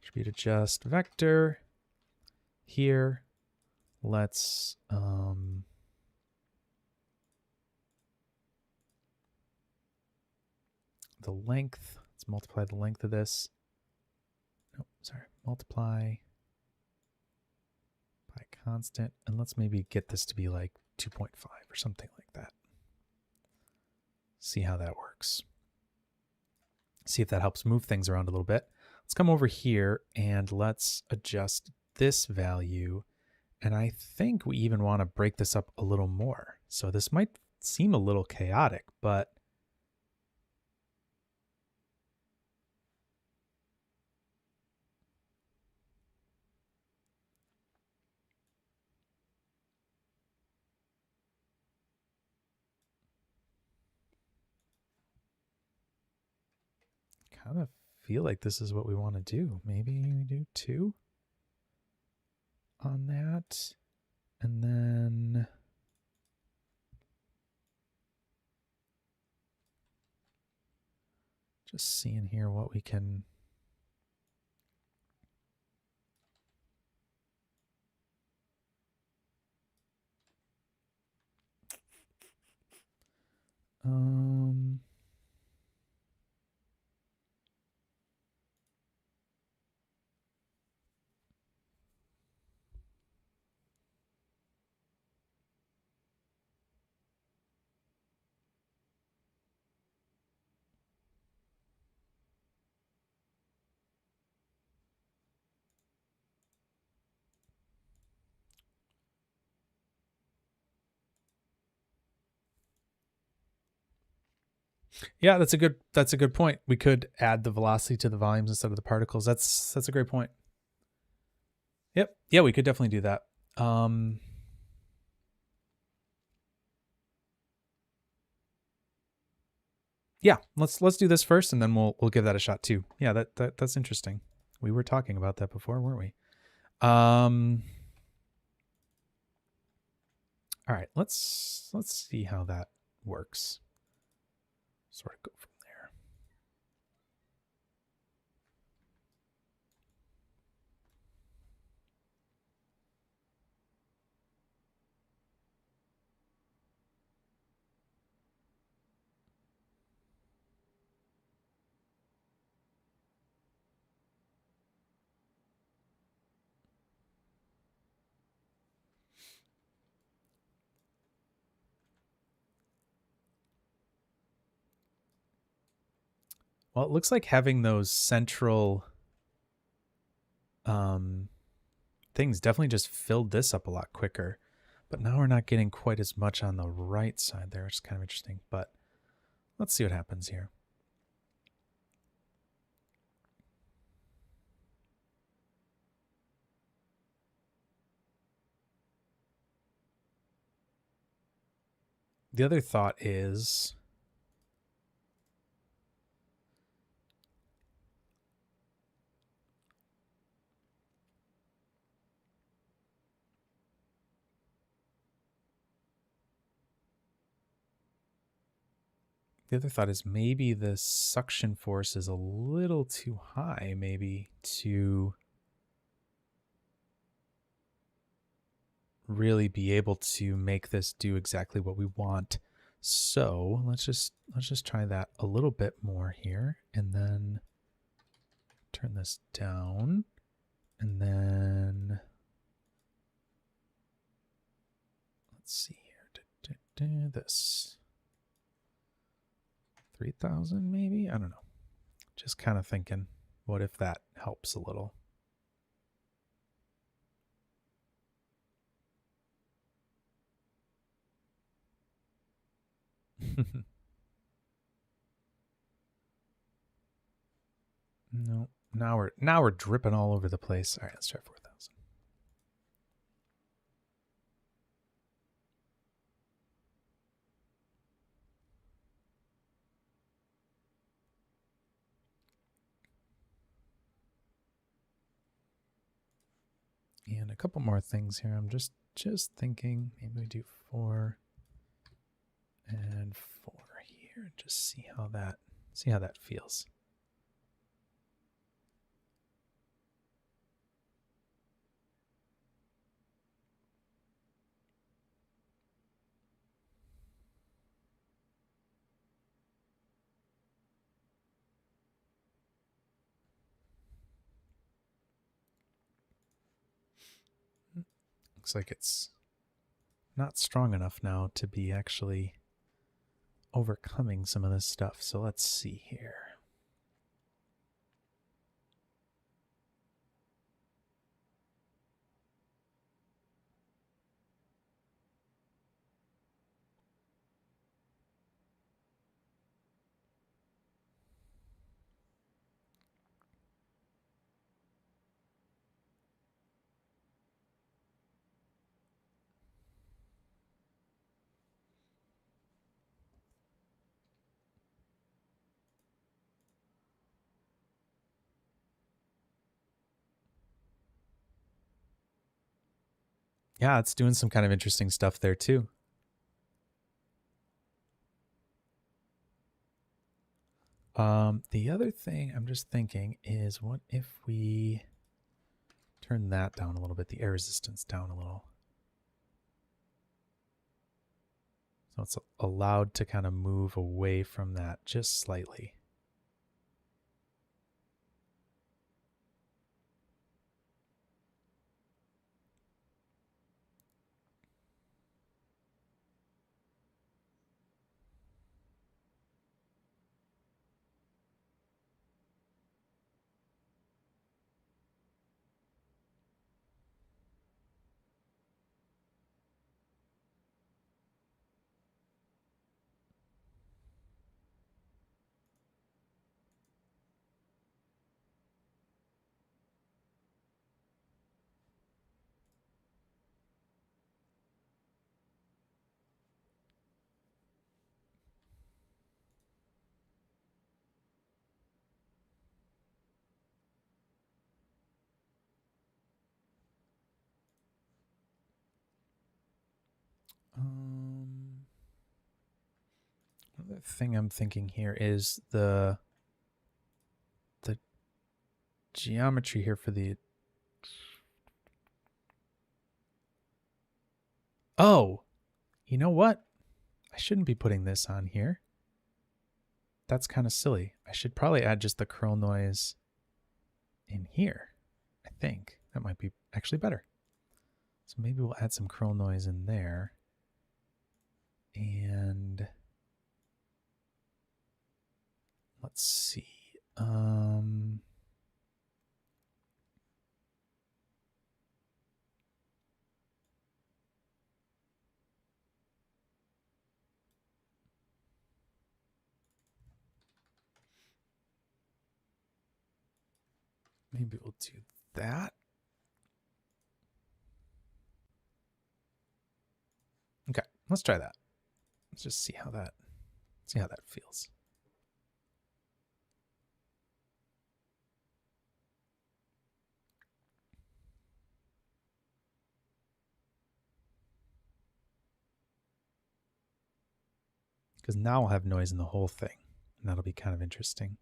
attribute adjust vector here. Let's the length. Let's multiply the length of this. No, sorry, multiply by constant, and let's maybe get this to be like 2.5 or something like that. See how that works. See if that helps move things around a little bit. Let's come over here and let's adjust this value. And I think we even want to break this up a little more. So this might seem a little chaotic, but kind of feel like this is what we want to do. Maybe we do 2 on that, and then just seeing here what we can yeah, that's a good point. We could add the velocity to the volumes instead of the particles. That's a great point. Yep. Yeah, we could definitely do that. Yeah, let's do this first, and then we'll give that a shot too. Yeah, that's interesting. We were talking about that before, weren't we? All right, let's see how that works. Sort of go from there. Well, it looks like having those central things definitely just filled this up a lot quicker. But now we're not getting quite as much on the right side there, which is kind of interesting. But let's see what happens here. The other thought is maybe the suction force is a little too high, maybe, to really be able to make this do exactly what we want. So let's just try that a little bit more here, and then turn this down, and then let's see here. This 3,000 maybe? I don't know. Just kind of thinking, what if that helps a little? No, now we're dripping all over the place. All right, let's try 4,000. And a couple more things here. I'm just thinking maybe we do 4 and 4 here. Just see how that feels. Looks like it's not strong enough now to be actually overcoming some of this stuff. So let's see here. Yeah, it's doing some kind of interesting stuff there too. The other thing I'm just thinking is, what if we turn that down a little bit, the air resistance down a little, so it's allowed to kind of move away from that just slightly. thing I'm thinking here is the geometry here for the... Oh, you know what? I shouldn't be putting this on here. That's kind of silly. I should probably add just the curl noise in here. I think that might be actually better. So maybe we'll add some curl noise in there. And let's see. Maybe we'll do that. Okay, let's try that. Let's just see how that feels. Because now I'll have noise in the whole thing, and that'll be kind of interesting.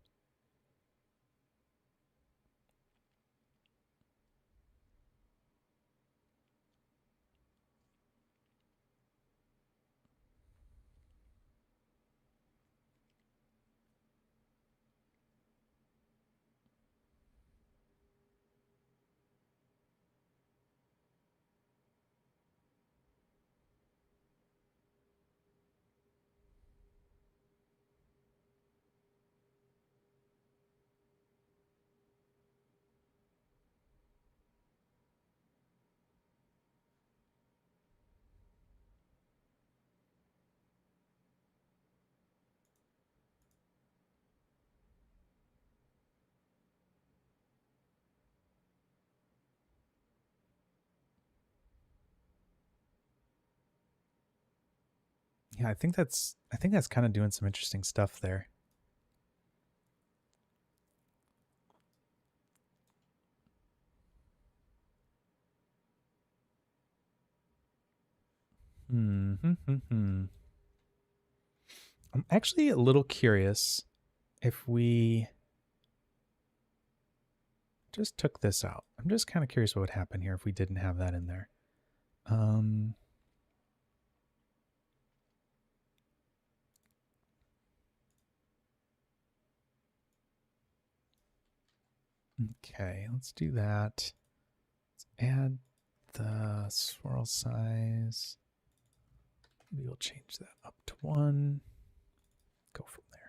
Yeah, I think that's kind of doing some interesting stuff there. I'm actually a little curious if we just took this out. I'm just kind of curious what would happen here if we didn't have that in there. Okay, let's do that. Let's add the swirl size. Maybe we'll change that up to 1. Go from there.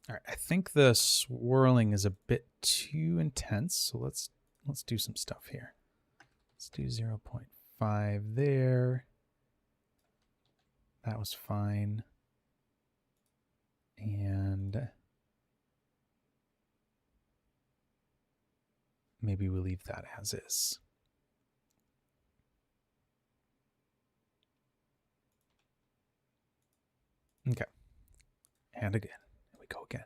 All right, I think the swirling is a bit too intense, so let's do some stuff here. Let's do 0.5 there. That was fine. And maybe we'll leave that as is. Okay. And again. Here we go again.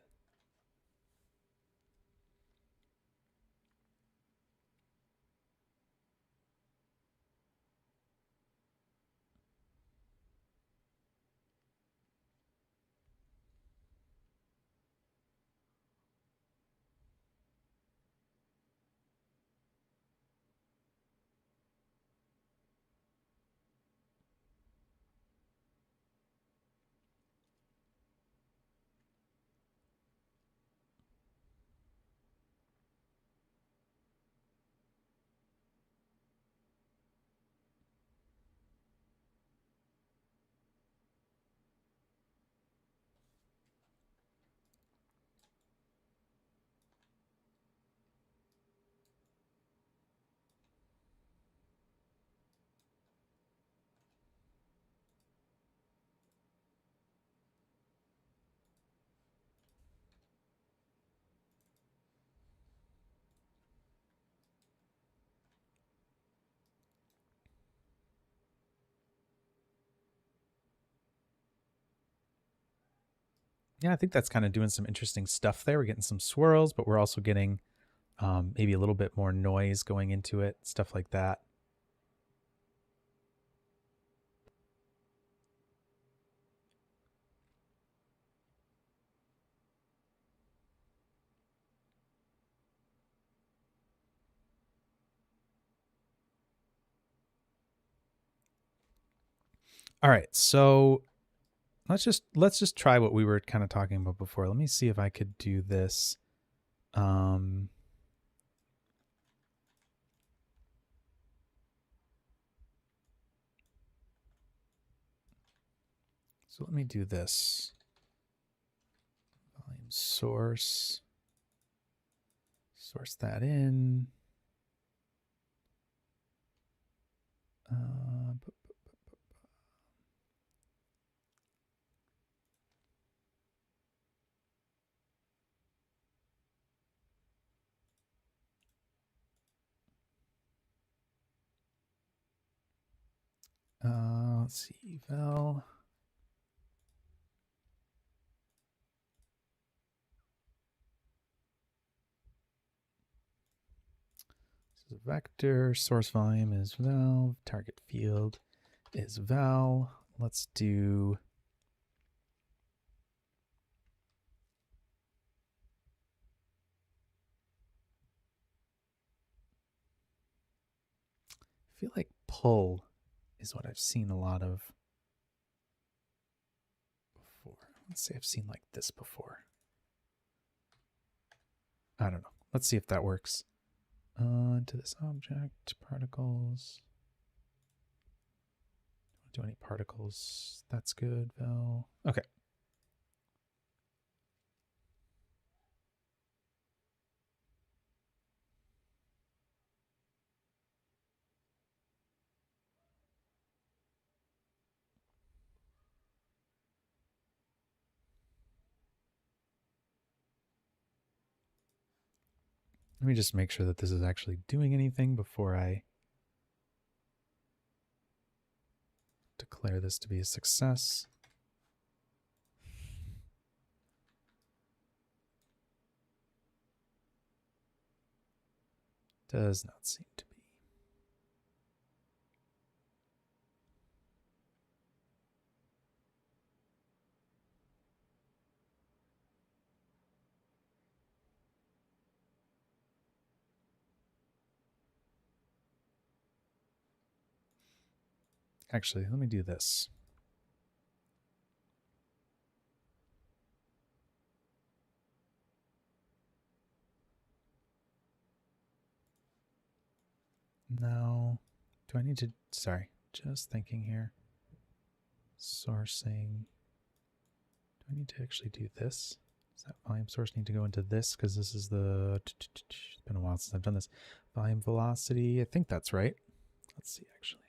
Yeah, I think that's kind of doing some interesting stuff there. We're getting some swirls, but we're also getting maybe a little bit more noise going into it, stuff like that. All right, so let's just try what we were kind of talking about before. Let me see if I could do this. So let me do this. Volume source that in. Let's see, eval. This is a vector. Source volume is val. Target field is val. Let's do. I feel like pull is what I've seen a lot of before. Let's say I've seen like this before. I don't know. Let's see if that works. To this object, particles. Don't do any particles. That's good, val. Okay. Let me just make sure that this is actually doing anything before I declare this to be a success. Does not seem to be. Actually, let me do this. No. Do I need to... Sorry. Just thinking here. Sourcing. Do I need to actually do this? Does that volume source need to go into this? Because this is the... It's been a while since I've done this. Volume velocity. I think that's right. Let's see, actually.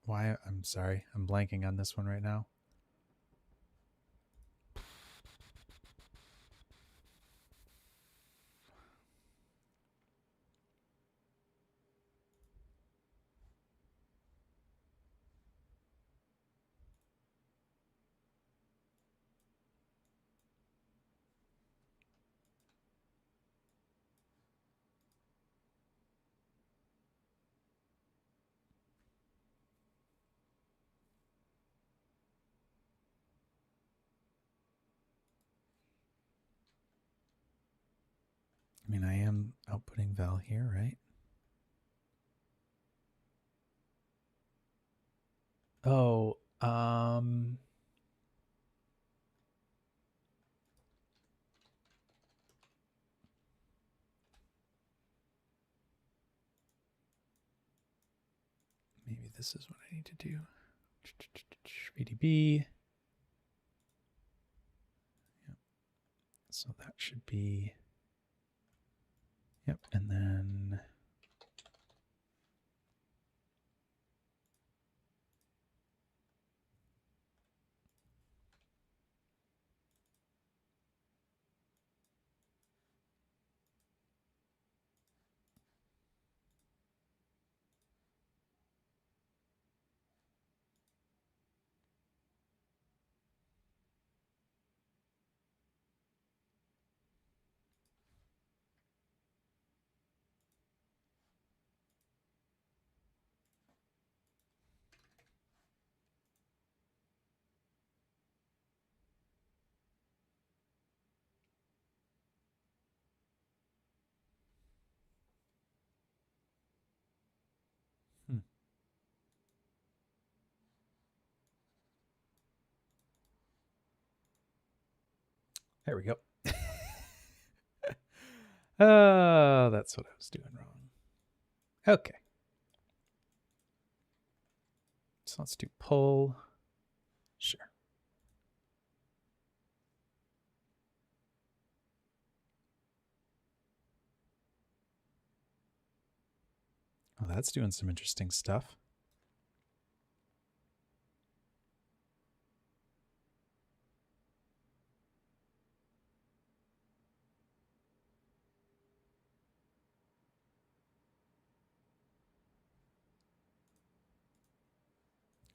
Why? I'm sorry. I'm blanking on this one right now. I mean, I am outputting val here, right? Oh, maybe this is what I need to do. VDB. Yep. So that should be, yep. And then there we go. That's what I was doing wrong. Okay. So let's do pull. Sure. Oh, that's doing some interesting stuff.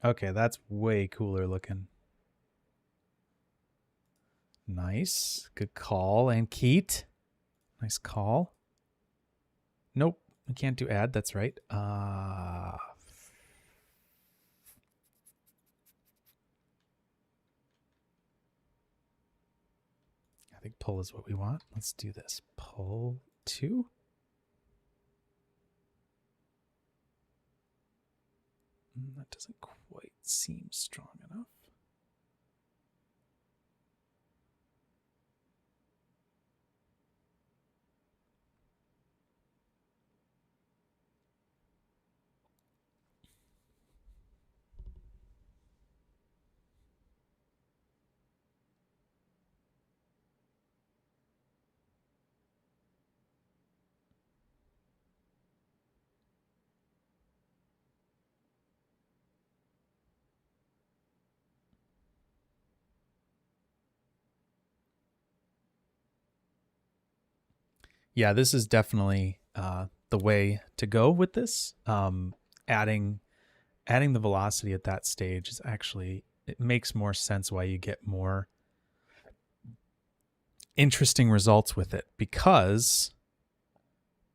Okay, that's way cooler looking. Nice. Good call. And Keat. Nice call. Nope. We can't do add. That's right. I think pull is what we want. Let's do this. Pull 2. That doesn't quite seem strong enough. Yeah, this is definitely the way to go with this. Adding the velocity at that stage is actually, it makes more sense why you get more interesting results with it, because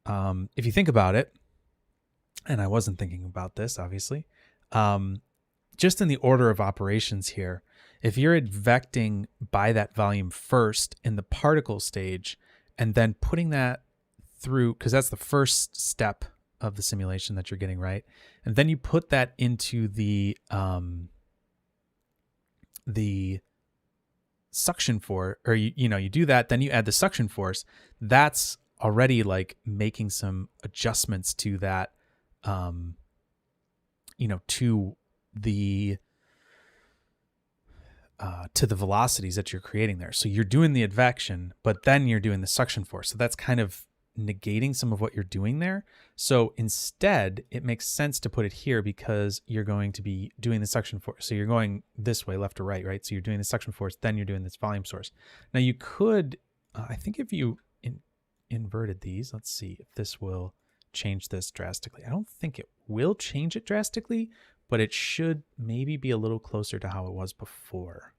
if you think about it, and I wasn't thinking about this obviously, just in the order of operations here, if you're advecting by that volume first in the particle stage and then putting that through, because that's the first step of the simulation that you're getting, right? And then you put that into the suction force, or you do that, then you add the suction force. That's already like making some adjustments to that, to the velocities that you're creating there. So you're doing the advection, but then you're doing the suction force. So that's kind of negating some of what you're doing there. So instead, it makes sense to put it here because you're going to be doing the suction force. So you're going this way, left to right, right? So you're doing the suction force, then you're doing this volume source. Now you could, I think if you inverted these, let's see if this will change this drastically. I don't think it will change it drastically, but it should maybe be a little closer to how it was before.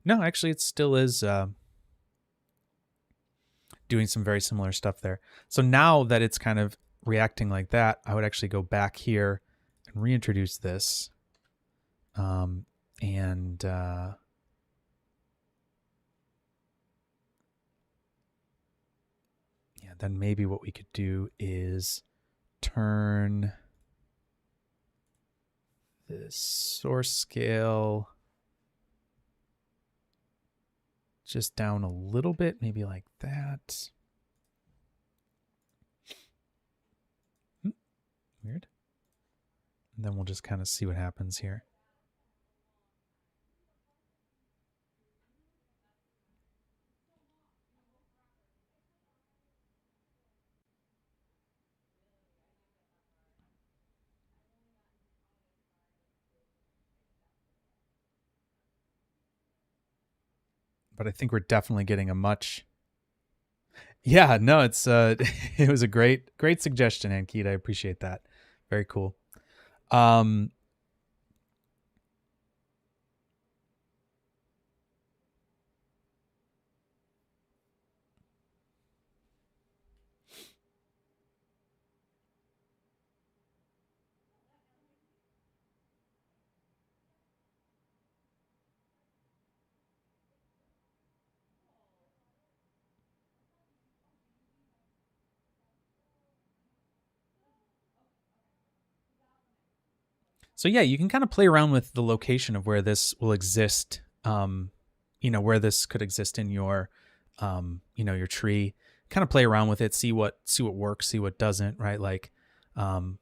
No, actually, it still is doing some very similar stuff there. So now that it's kind of reacting like that, I would actually go back here and can reintroduce this. Yeah, then maybe what we could do is turn this source scale just down a little bit, maybe like that. Weird. And then we'll just kind of see what happens here. But I think we're definitely getting a much... Yeah, no, it's it was a great suggestion, Ankit. I appreciate that. Very cool. So yeah, you can kind of play around with the location of where this will exist. Where this could exist in your, your tree. Kind of play around with it, see what works, see what doesn't, right? Like, but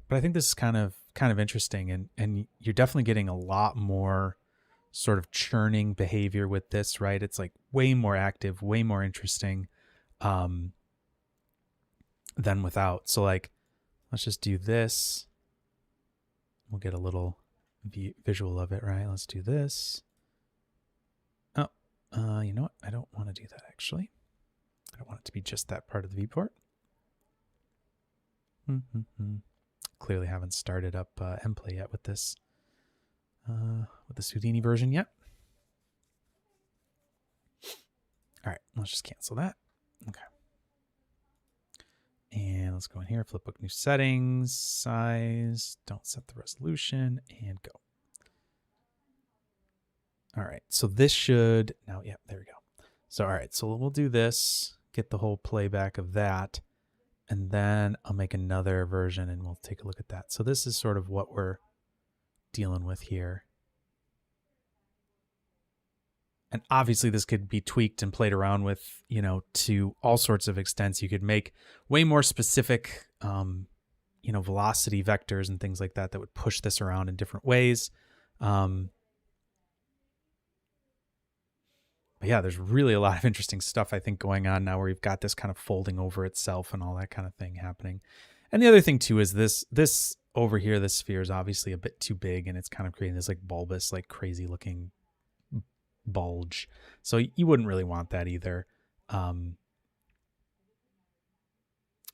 I think this is kind of interesting, and you're definitely getting a lot more sort of churning behavior with this, right? It's like way more active, way more interesting, than without. So like, let's just do this. We'll get a little visual of it, right? Let's do this. Oh, you know what? I don't want to do that, actually. I don't want it to be just that part of the viewport. Clearly haven't started up mplay yet with this Houdini version yet. All right, let's just cancel that. Okay. And let's go in here, flipbook new settings, size, don't set the resolution, and go. All right, so this should, now, yeah, there we go. So, all right, so we'll do this, get the whole playback of that, and then I'll make another version and we'll take a look at that. So this is sort of what we're dealing with here. And obviously this could be tweaked and played around with, to all sorts of extents. You could make way more specific, velocity vectors and things like that would push this around in different ways. But yeah, there's really a lot of interesting stuff, I think, going on now where we've got this kind of folding over itself and all that kind of thing happening. And the other thing too is this over here, this sphere is obviously a bit too big, and it's kind of creating this like bulbous, like crazy looking bulge. So you wouldn't really want that either.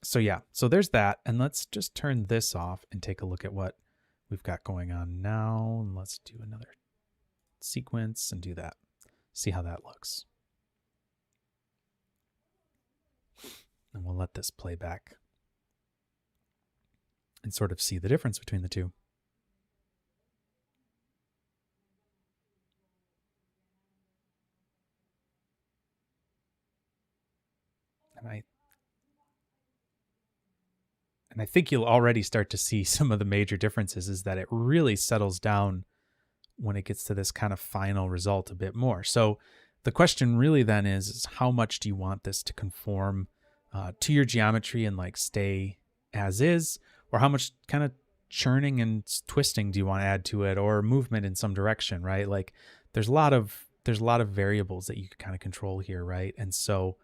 So yeah, so there's that. And let's just turn this off and take a look at what we've got going on now. And let's do another sequence and do that. See how that looks. And we'll let this play back and sort of see the difference between the two. And I think you'll already start to see some of the major differences is that it really settles down when it gets to this kind of final result a bit more. So the question really then is how much do you want this to conform to your geometry and like stay as is, or how much kind of churning and twisting do you want to add to it, or movement in some direction, right? Like there's a lot of variables that you can kind of control here, right? And so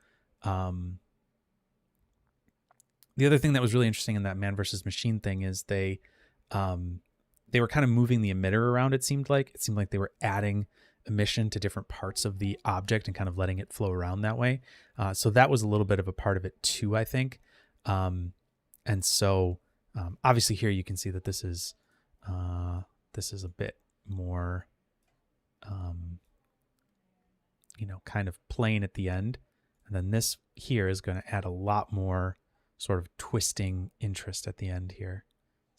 the other thing that was really interesting in that man versus machine thing is they were kind of moving the emitter around. It seemed like they were adding emission to different parts of the object and kind of letting it flow around that way. So that was a little bit of a part of it too, I think. And so obviously here you can see that this is a bit more, kind of plain at the end. And then this here is going to add a lot more sort of twisting interest at the end here.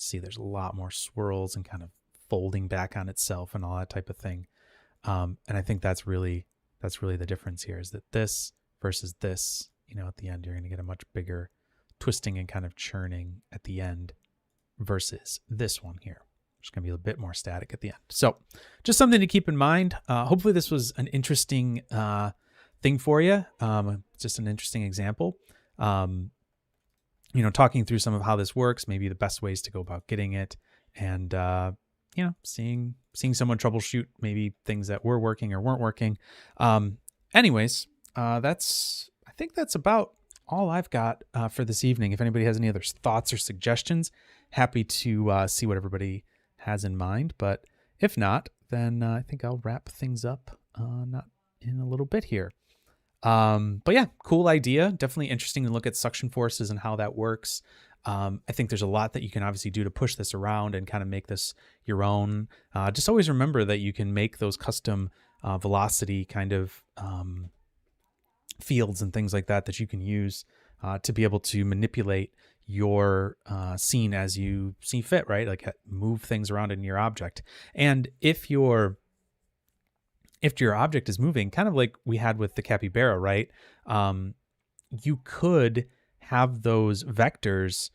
See, there's a lot more swirls and kind of folding back on itself and all that type of thing. And I think that's really the difference here, is that this versus this, at the end, you're going to get a much bigger twisting and kind of churning at the end versus this one here. It's going to be a bit more static at the end. So just something to keep in mind. Hopefully this was an interesting thing for you. Just an interesting example. Talking through some of how this works, maybe the best ways to go about getting it, and seeing someone troubleshoot maybe things that were working or weren't working. Anyways, I think that's about all I've got for this evening. If anybody has any other thoughts or suggestions, happy to see what everybody has in mind. But if not, then I think I'll wrap things up not in a little bit here. But yeah, cool idea. Definitely interesting to look at suction forces and how that works. I think there's a lot that you can obviously do to push this around and kind of make this your own. Just always remember that you can make those custom velocity kind of fields and things like that you can use to be able to manipulate your scene as you see fit, right? Like move things around in your object. And if your object is moving, kind of like we had with the capybara, right? You could have those vectors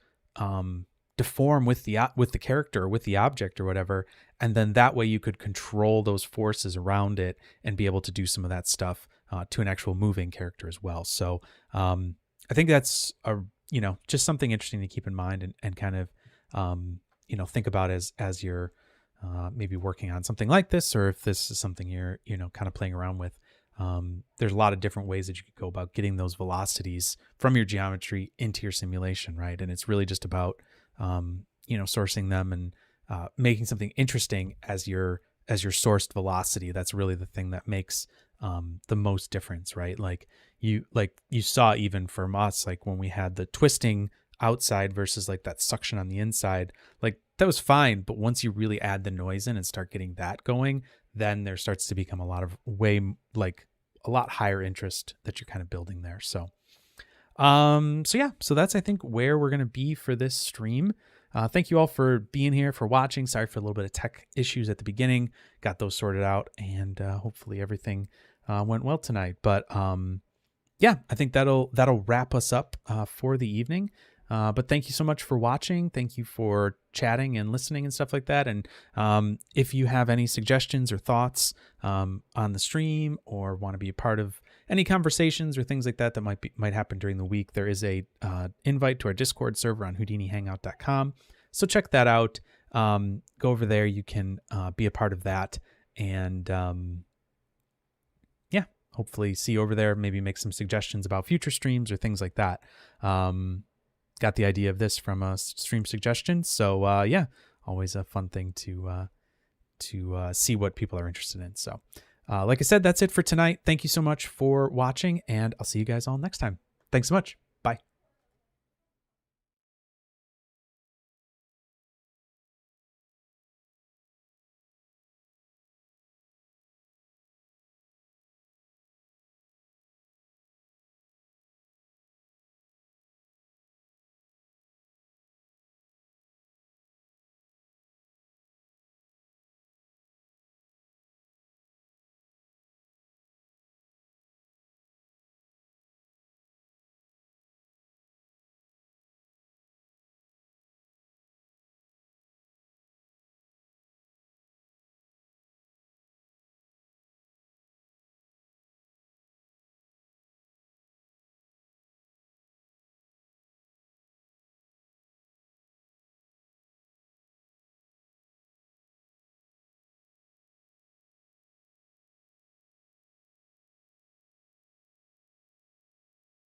deform with the character or with the object or whatever, and then that way you could control those forces around it and be able to do some of that stuff to an actual moving character as well. So I think that's just something interesting to keep in mind and kind of think about as you're maybe working on something like this, or if this is something you're kind of playing around with. There's a lot of different ways that you could go about getting those velocities from your geometry into your simulation, right? And it's really just about sourcing them and making something interesting as your sourced velocity. That's really the thing that makes the most difference, right? Like you saw even from us, like when we had the twisting outside versus like that suction on the inside, like that was fine. But once you really add the noise in and start getting that going, then there starts to become a lot higher interest that you're kind of building there. So that's, I think, where we're going to be for this stream. Thank you all for being here, for watching. Sorry for a little bit of tech issues at the beginning, got those sorted out, and hopefully everything went well tonight. But I think that'll wrap us up for the evening. But thank you so much for watching. Thank you for chatting and listening and stuff like that. And if you have any suggestions or thoughts on the stream, or want to be a part of any conversations or things like that might happen during the week, there is a invite to our Discord server on HoudiniHangout.com. So check that out. Go over there. You can be a part of that, and hopefully see you over there. Maybe make some suggestions about future streams or things like that. Got the idea of this from a stream suggestion. So always a fun thing to see what people are interested in. So like I said, that's it for tonight. Thank you so much for watching, and I'll see you guys all next time. Thanks so much.